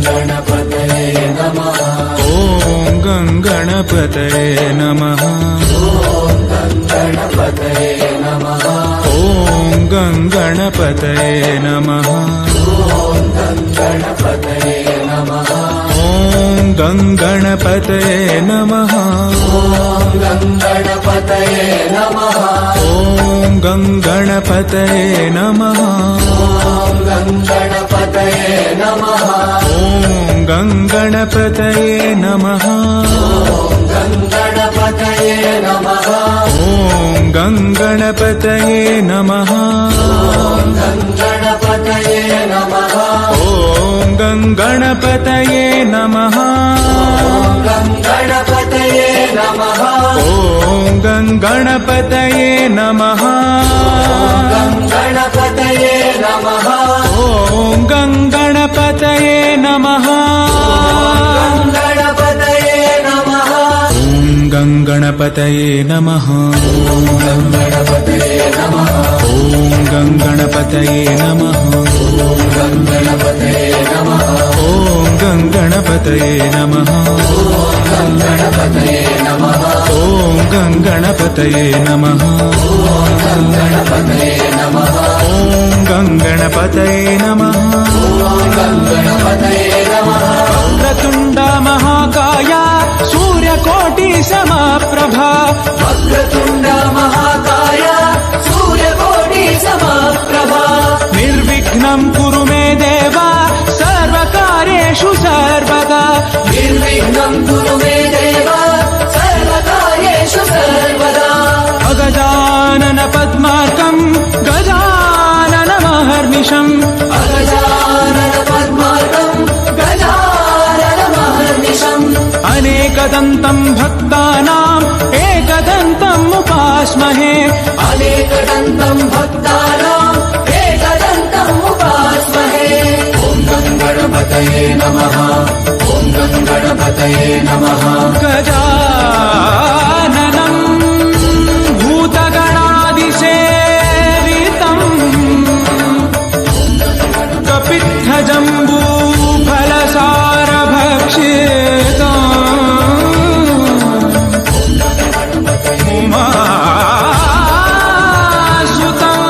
गणपतये नमः ॐ गणपतये नमः गणपतये नमः ॐ गणपतये नमः गणपतये नमः ॐ गणपतये नमः गणपतये नमः ॐ गणपतये नमः गणपतये नमः ॐ गणपतये नमः गणपतये नमः ॐ गणपतये नमः गणपतये नमः ॐ गणपतये नमः गणपतये नमः ॐ गणपतये नमः गणपतये नमः ॐ गणपतये नमः गणपतये नमः ॐ गणपतये नमः ॐ गङ्गणपतये नमः ॐ गङ्गणपतये नमः ॐ गङ्गणपतये नमः ॐ गङ्गणपतये नमः वक्रतुण्ड महाकाय सूर्यकोटि समप्रभा वक्रतुण्ड महाकाय सूर्यकोटि समप्रभा निर्विघ्नं कुरु मे देव सर्वकार्येषु सर्वदा निर्विघ्नं कुरु मे देव सर्वकार्येषु सर्वदा अगजानन पद्मार्कं गजानन महर्निशम् अगजानन पद्मार्कं गजानन महर्निशम् अनेकदन्तं भक्तानाम् एकदन्तम् उपास्महे अनेकदन्तं भक्तानाम् एकदन्तम् उपास्महे ॐ गङ्गणपतये नमः ॐ गङ्गणपतये नमः गजाननं भूतगणादिसेवितम् कपित्थजम्बूफलसारभक्षितम् उमासुतं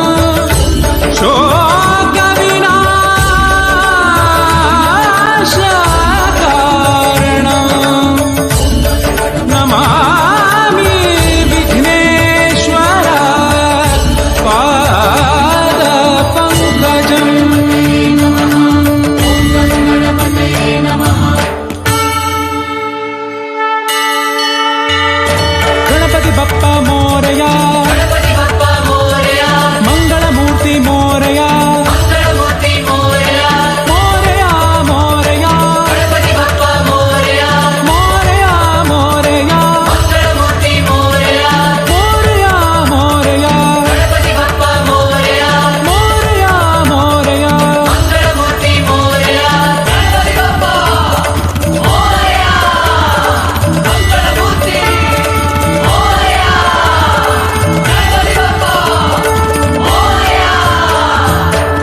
शोकविनाशकारणम् नमामि विघ्नेश्वर पादपङ्कजम् गणपति बप्पा मोरया गणपति बप्पा मोरया मंगलमूर्ति मोरया मंगलमूर्ति मोरया मोरया मोरया गणपति बप्पा मोरया मोरया मोरया मंगलमूर्ति मोरया मोरया मोरया गणपति बप्पा मोरया मोरया मोरया मंगलमूर्ति मोरया गणपति बप्पा मोरया मंगलमूर्ति मोरया गणपति बप्पा मोरया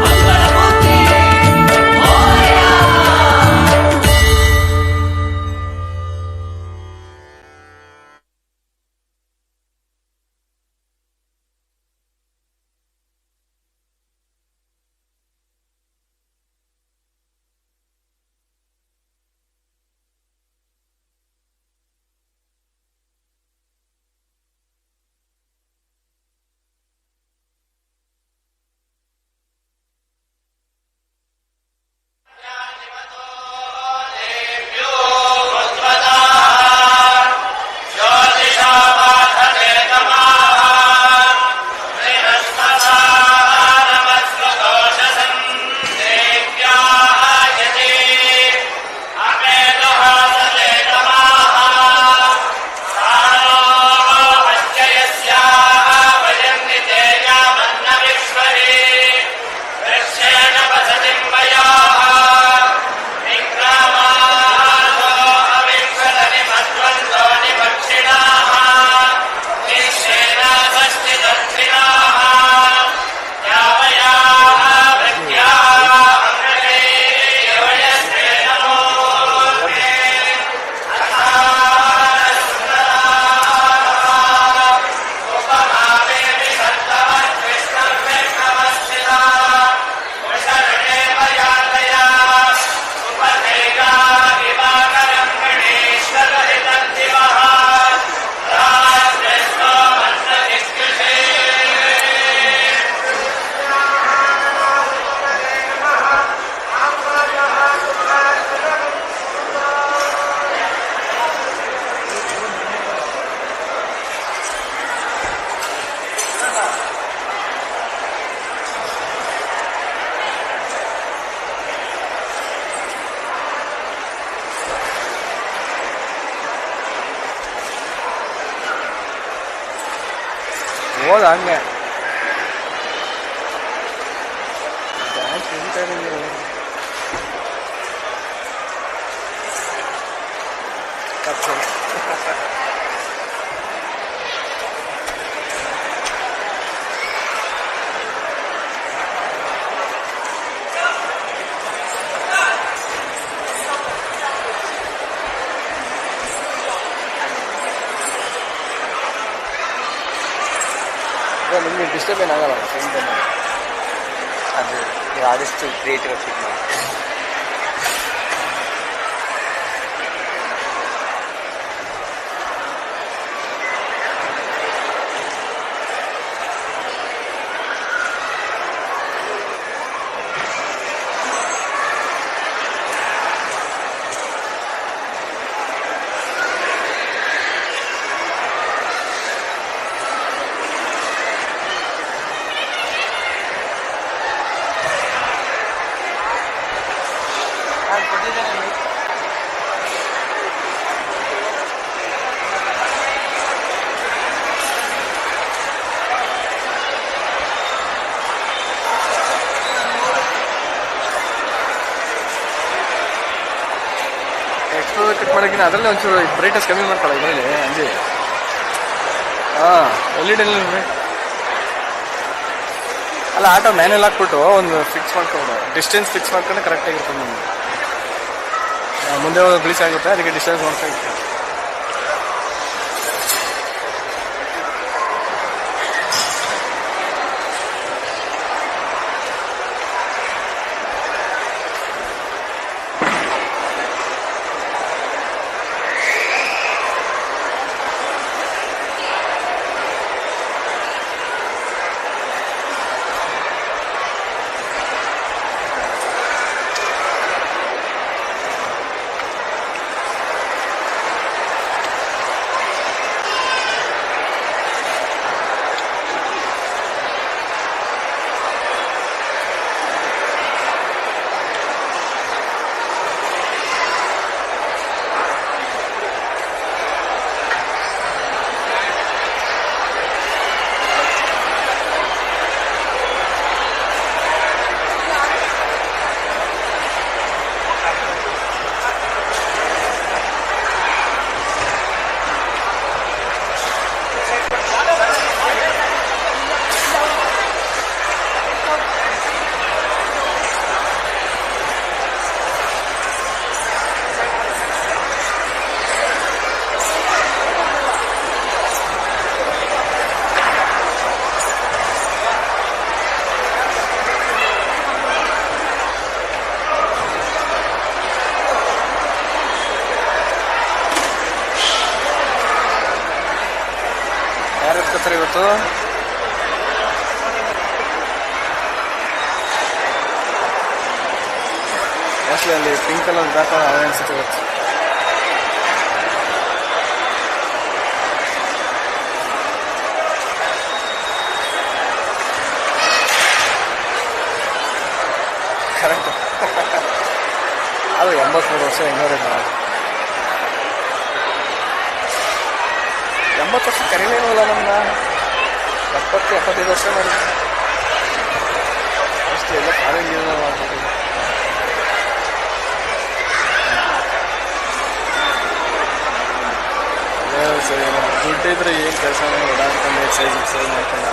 मंगलमूर्ति मोरया ಹೋದ ಹಂಗೆ ನಿಮಗೆ ಡಿಸ್ಟರ್ಬ್ ಏನಾಗಲ್ಲ ಅದು ಆದಷ್ಟು ಕ್ರಿಯೇಟಿವ್ ಆಗಿ ಫಿಟ್ ಮಾಡಿ. ಕಟ್ ಮಾಡೋಕ್ಕಿಂತ ಅದರಲ್ಲೇ ಒಂಚೂರು ಬ್ರೈಟ್ನೆಸ್ ಕಮ್ಮಿ ಮಾಡ್ತಾಳೆ ಇದರಲ್ಲಿ ಅಂಜಿ. ಹಾಂ LED ಅಲ್ಲ ಆಟೋ ಮ್ಯಾನ್ಯಲ್ ಹಾಕ್ಬಿಟ್ಟು ಒಂದು ಫಿಕ್ಸ್ ಮಾಡ್ಕೊಂಡು ಡಿಸ್ಟೆನ್ಸ್ ಫಿಕ್ಸ್ ಮಾಡ್ಕೊಂಡ್ರೆ ಕರೆಕ್ಟಾಗಿರ್ತದೆ ನಮಗೆ. ಮುಂದೆ ಗ್ಲೀಚ್ ಆಗುತ್ತೆ, ಅದಕ್ಕೆ ಡಿಸ್ಟೆನ್ಸ್ ಮಾಡ್ತಾ ಇವತ್ತು ಮೋಸ್ಟ್ಲಿ ಅಲ್ಲಿ ಪಿಂಕ್ ಕಲರ್ ದಾಖ ಅವೇ ಅನ್ಸುತ್ತೆ ಇವತ್ತು. ಕರೆಕ್ಟ್ ಅದು 83 ವರ್ಷ 80 ವರ್ಷ ಕರೀಲೇನಲ್ಲ ನಮ್ಮನ್ನ. 70-75 ವರ್ಷ ಮಾಡಿದ್ವಿ ಅಷ್ಟೇ. ಎಲ್ಲ ಕಾಲೇಜ್ ಮಾಡ್ಬಿಟ್ಟು ಸರಿ. ದುಡ್ಡಿದ್ರೆ ಏನು ಕೆಲಸ ಓಡಾಡ್ಕೊಂಡು ಎಕ್ಸೈಸ್ ಮಾಡ್ಕೊಂಡು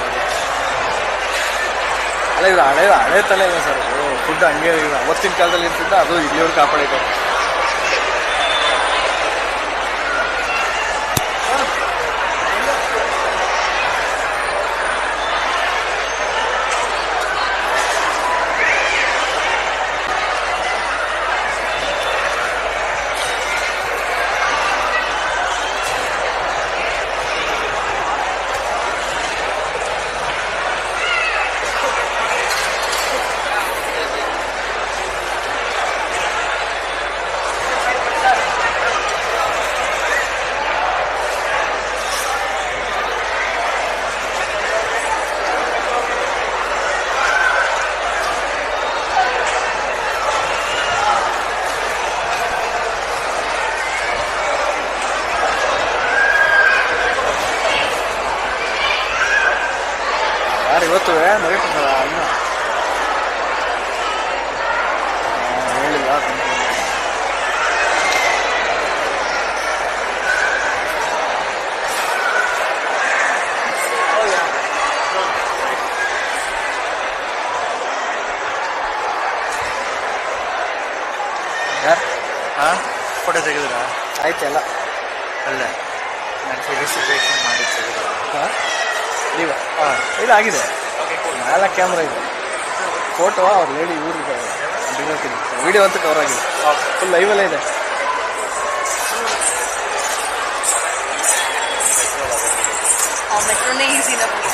ಅಲ್ಲ ಇದು ಹಳೆ ತಲೆ ಇದೆ ಸರ್. ಫುಡ್ ಹಂಗೆ ಅವತ್ತಿನ ಕಾಲದಲ್ಲಿ ಇರ್ತಿದ್ದ, ಅದು ಇಲ್ಲಿಯವ್ರು ಕಾಪಾಡೈತೆ. ಇವತ್ತು ಮರಿಬಿಟ್ರಲ್ಲ ಅನ್ನ ಹೇಳಿಲ್ಲ. ಹಾಂ ಫೋಟೋ ತೆಗೆದ್ರ ಆಯ್ತಲ್ಲ ಅಲ್ಲ ನಾನು ಫೆಲಿಸಿಟೇಷನ್ ಮಾಡಿ ತೆಗೆದ್ರ. ನೀವು ಇಲ್ಲ ಆಗಿದೆ 4 ಕ್ಯಾಮ್ರಾ ಇದೆ. ಫೋಟೋ ಅವ್ರ ಲೇಡಿ ಊರಿಗೆ ವಿಡಿಯೋ ಅಂತೂ ಕವರ್ ಆಗಿದೆ, ಫುಲ್ ಲೈವಲ್ಲೇ ಇದೆ. ಮೆಟ್ರೋನೇ ಈಸಿ ನಮಗೆ.